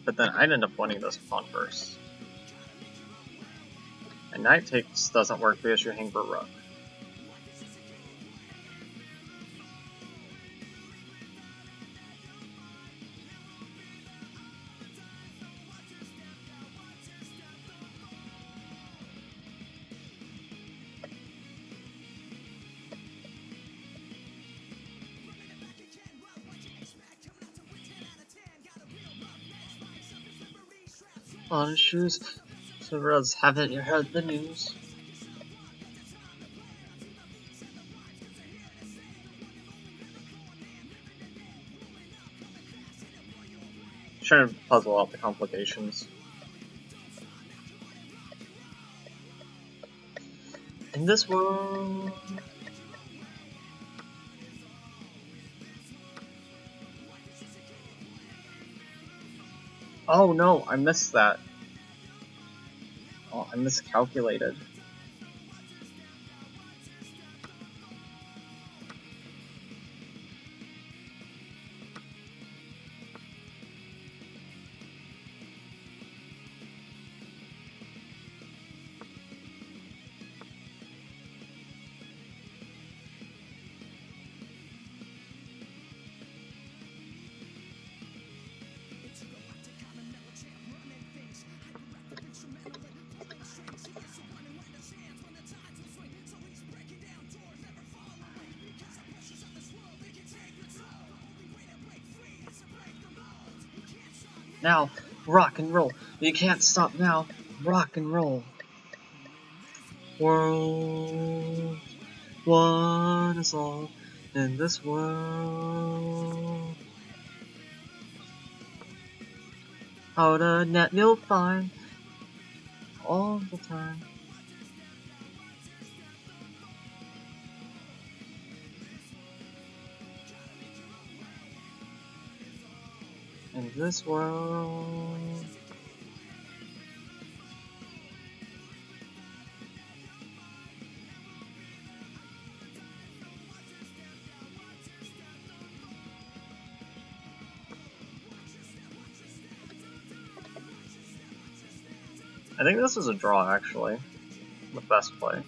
But then I'd end up winning this pawn first. And knight takes doesn't work because you hang for rook. On shoes, so Rose, haven't you heard the news? Trying to puzzle out the complications. In this world. Oh no, I missed that. Oh, I miscalculated. Now, rock and roll. You can't stop now. Rock and roll. World, one is all in this world. How to net you'll find all the time. In this world. I think this is a draw, actually. The best play.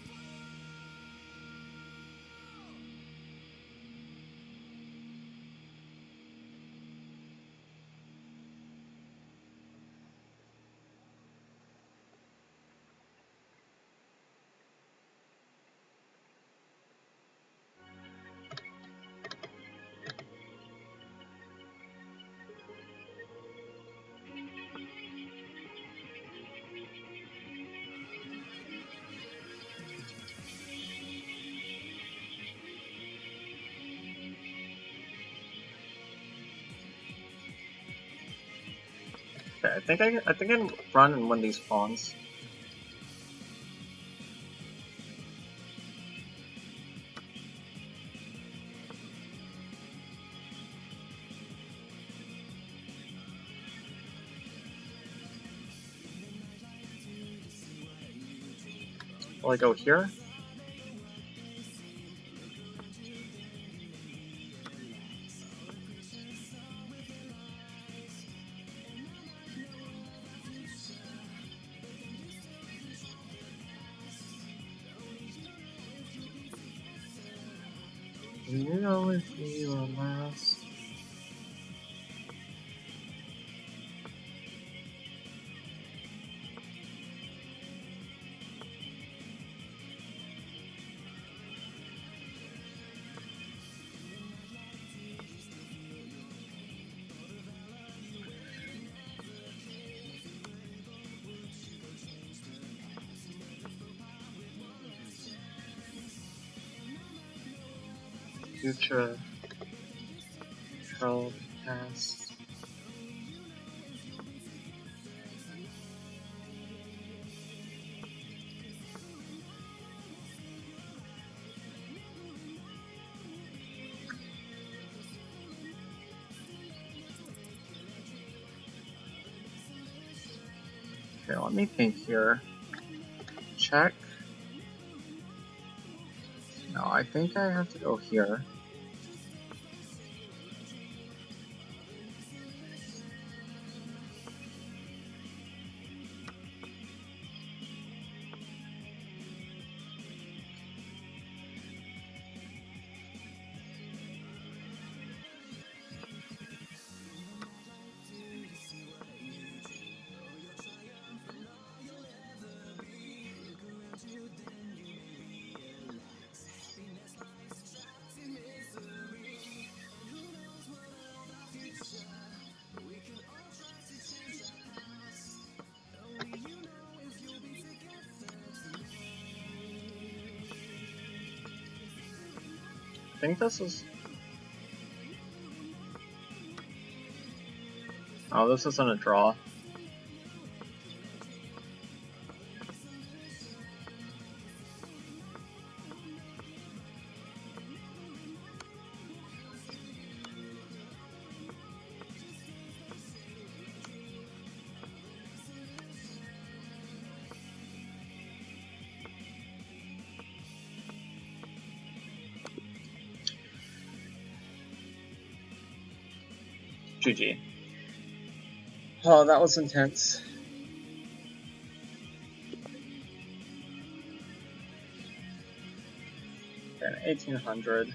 Okay, I think I can run and win these pawns. Will I go here? You know if you are last. Future, control, past. Okay, let me think here. Check. No, I think I have to go here. I think this is... Oh, this isn't a draw. GG. Oh, that was intense. Okay, 1800.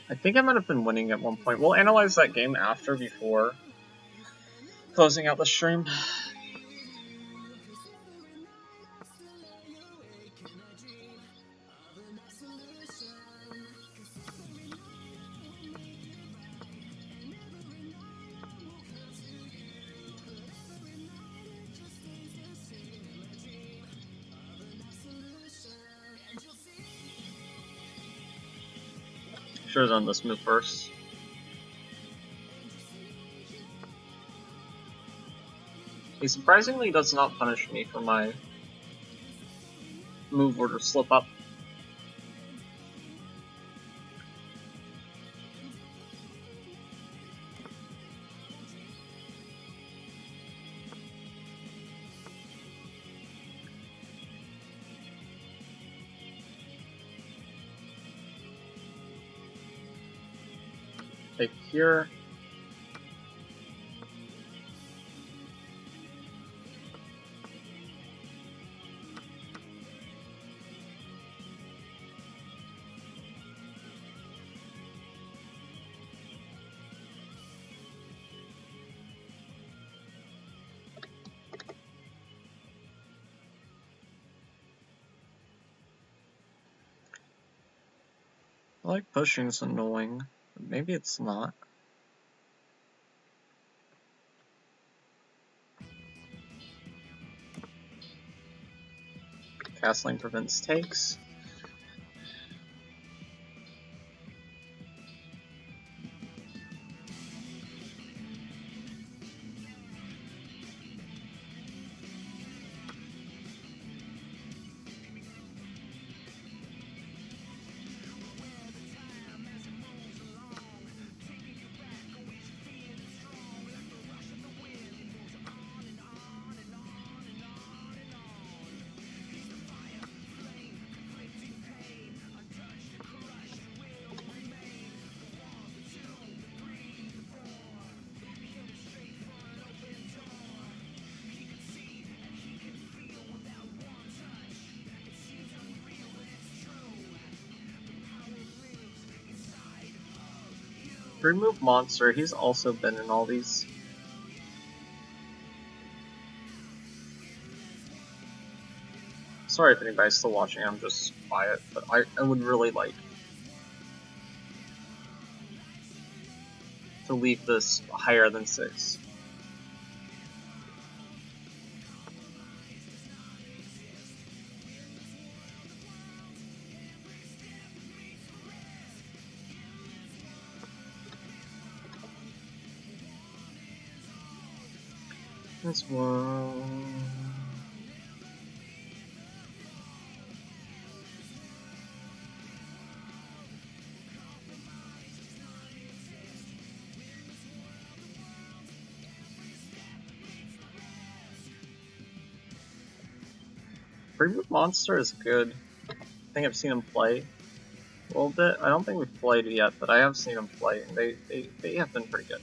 I think I might have been winning at one point. We'll analyze that game after, before closing out the stream. Should have done this move first. He surprisingly does not punish me for my move order slip up. Take here. I like pushing's annoying, but maybe it's not. Castling prevents takes. Remove Monster, he's also been in all these. Sorry if anybody's still watching, I'm just quiet, but I would really like to leave this higher than 6. This one... Remove Monster is good. I think I've seen him play a little bit. I don't think we've played it yet, but I have seen him play, and they have been pretty good.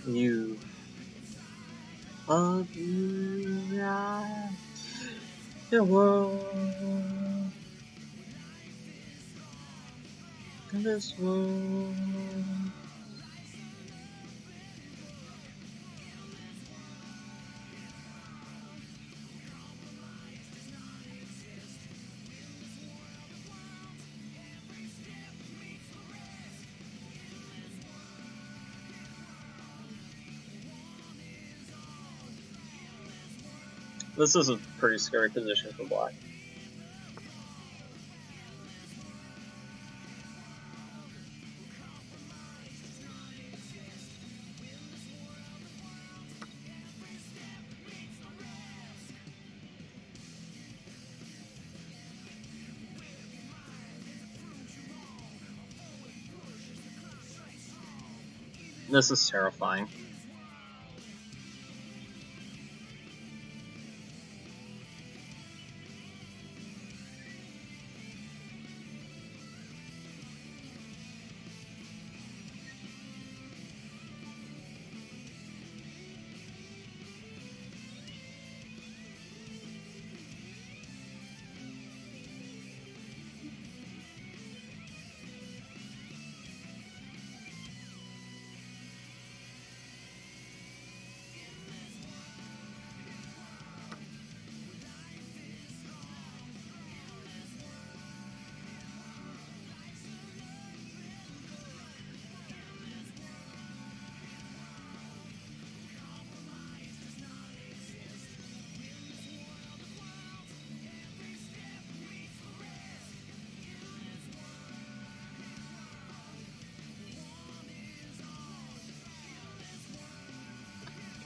You of you, yeah. The world, this world. This is a pretty scary position for black. This is terrifying.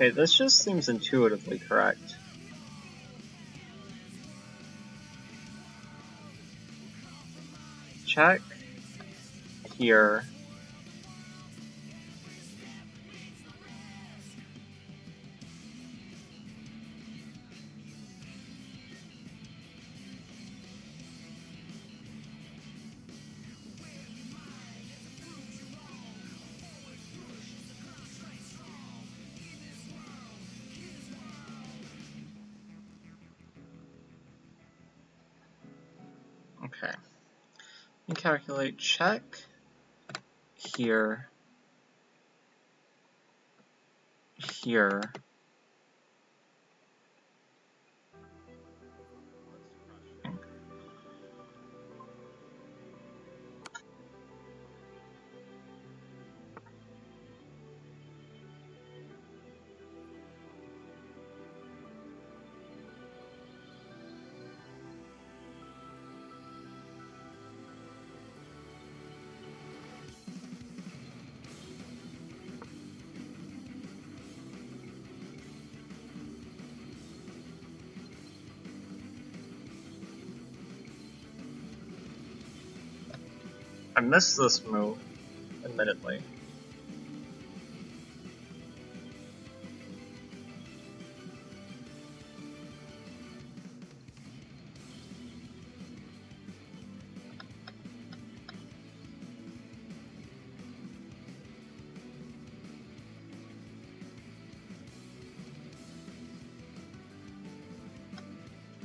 Okay, this just seems intuitively correct. Check here. Okay. And calculate check here. Here. I missed this move, admittedly.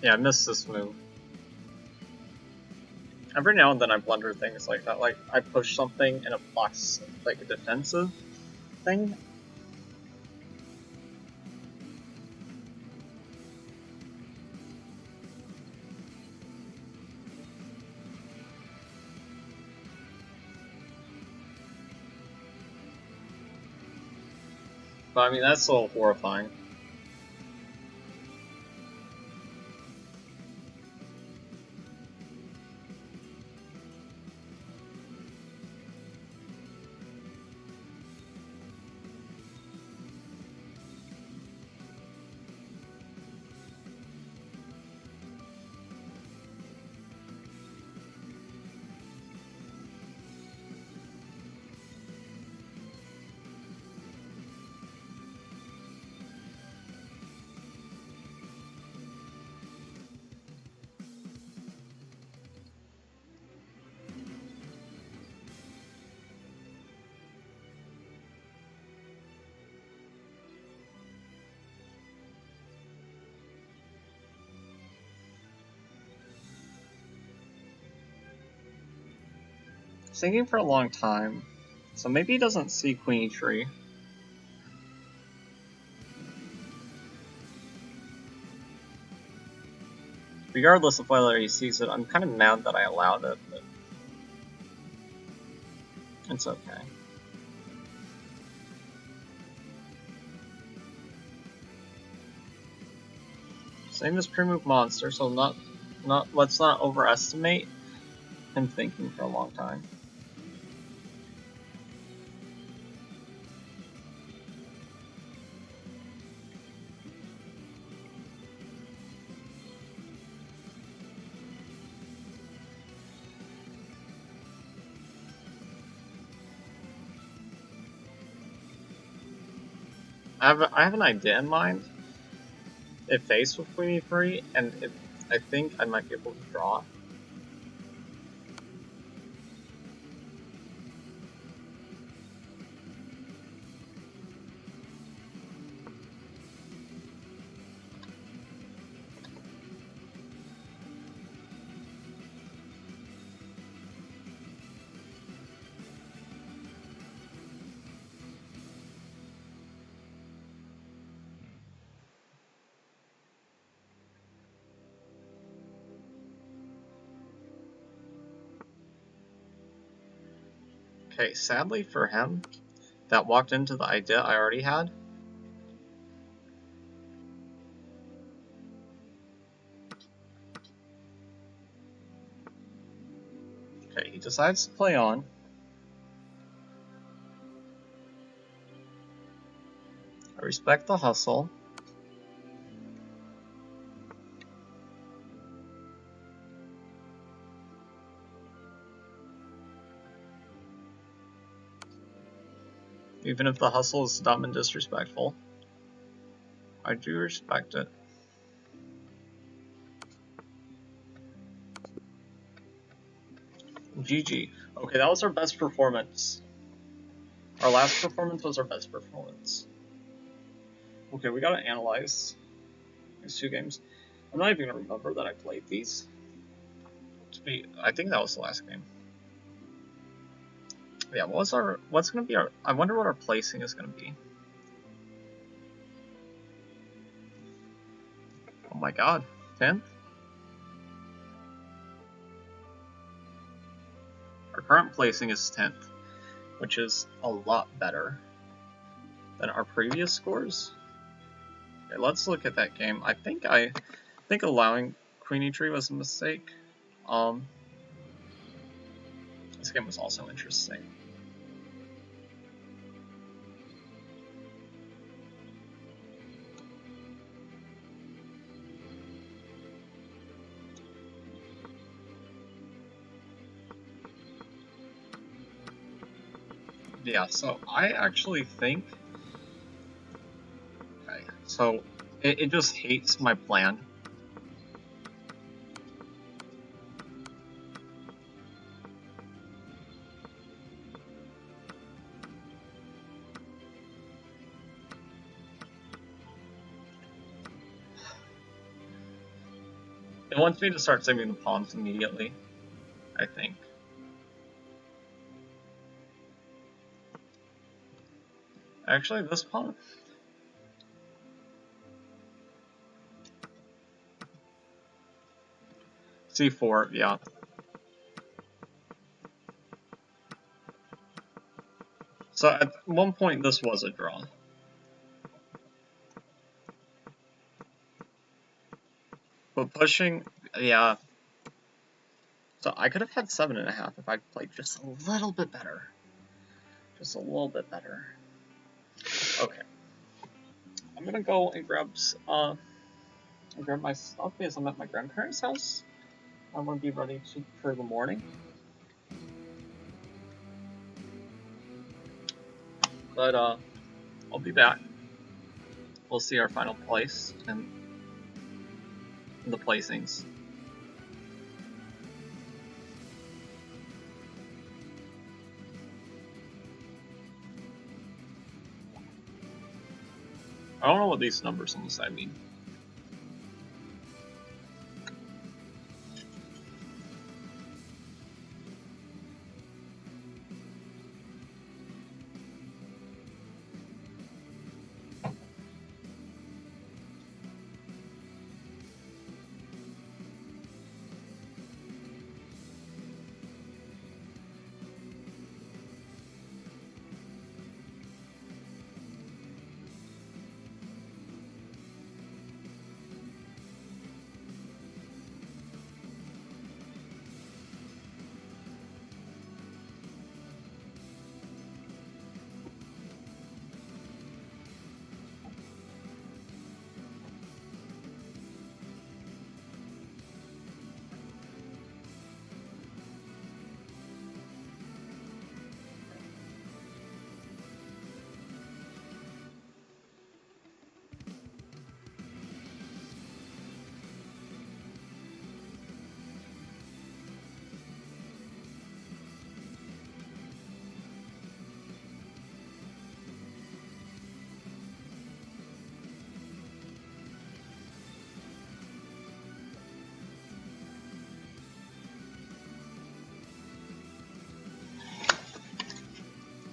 Yeah, I missed this move. Every now and then I blunder things like that, like I push something and it blocks like a defensive thing. But I mean, that's a little horrifying. Thinking for a long time, so maybe he doesn't see Queen E3. Regardless of whether he sees it, I'm kind of mad that I allowed it, but it's okay. Same as pre-move monster, so let's not overestimate him thinking for a long time. I have an idea in mind. It faced with Queen E3, and I think I might be able to draw. Okay, sadly for him, that walked into the idea I already had. Okay, he decides to play on. I respect the hustle. Even if the hustle is dumb and disrespectful. I do respect it. GG. Okay, that was our best performance. Our last performance was our best performance. Okay, we gotta analyze these two games. I'm not even gonna remember that I played these. I think that was the last game. Yeah, what's gonna be our, I wonder what our placing is gonna be. Oh my god, 10th? Our current placing is 10th, which is a lot better than our previous scores. Okay, let's look at that game. I think allowing Queen E3 was a mistake. This game was also interesting. Yeah, so I actually think... Okay, so it just hates my plan. It wants me to start saving the pawns immediately, I think. Actually, this pawn... C4, yeah. So at one point this was a draw. But pushing, yeah. So I could have had 7.5 if I played just a little bit better. Just a little bit better. Okay. I'm gonna go and grab my stuff because I'm at my grandparents' house. I want to be ready for the morning. But I'll be back. We'll see our final place and the placings. I don't know what these numbers on the side mean.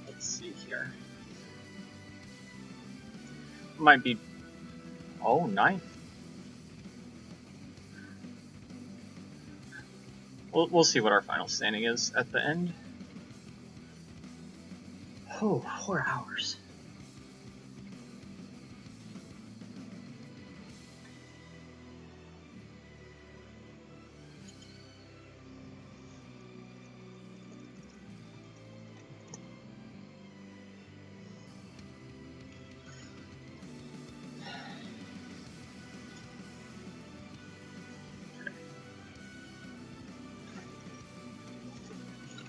Let's see here. Might be... Oh, 9. We'll see what our final standing is at the end. Oh, 4 hours.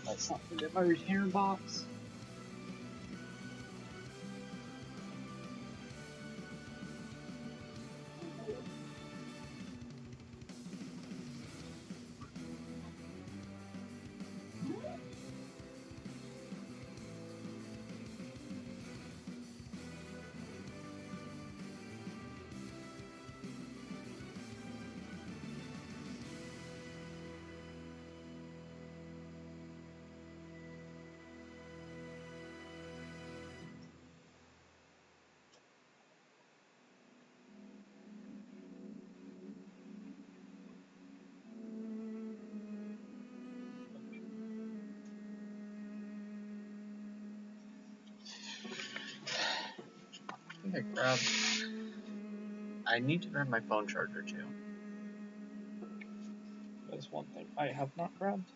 Let's not forget my retainer box. I think I need to grab my phone charger too. That's one thing I have not grabbed.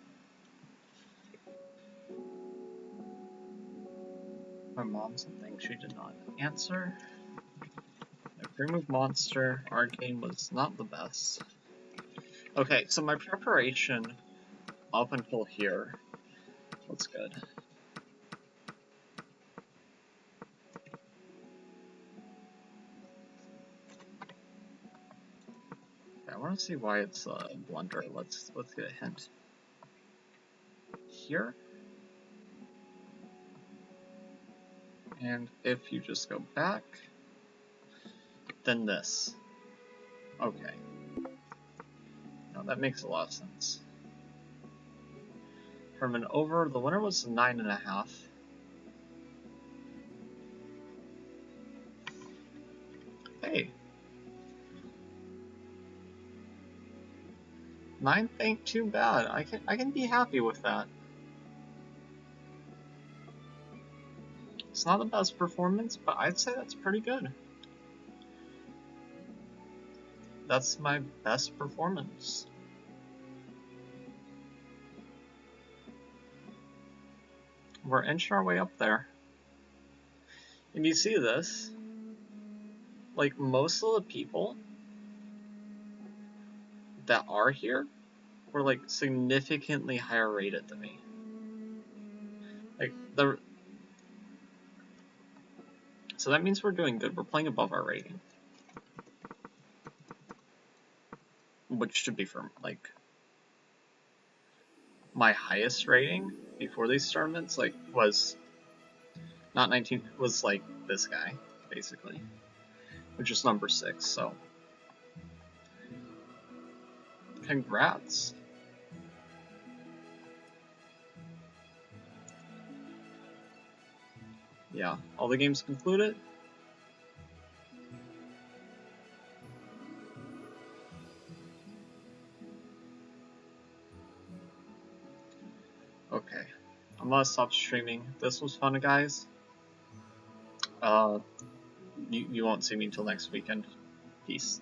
My mom something she did not answer. Remove monster. Arcane was not the best. Okay, so my preparation up until here was good. want to see why it's a blunder. Let's get a hint. Here. And if you just go back, then this. Okay. Now that makes a lot of sense. From an over, the winner was 9.5. Hey. 9th ain't too bad. I can be happy with that. It's not the best performance, but I'd say that's pretty good. That's my best performance. We're inching our way up there. And you see this, like most of the people that are here were like significantly higher rated than me. Like so that means we're doing good. We're playing above our rating. Which should be for like my highest rating before these tournaments, like was not 19, was like this guy, basically. Which is number 6, so congrats. Yeah, all the games concluded. Okay, I'm gonna stop streaming. This was fun, guys. You won't see me until next weekend. Peace.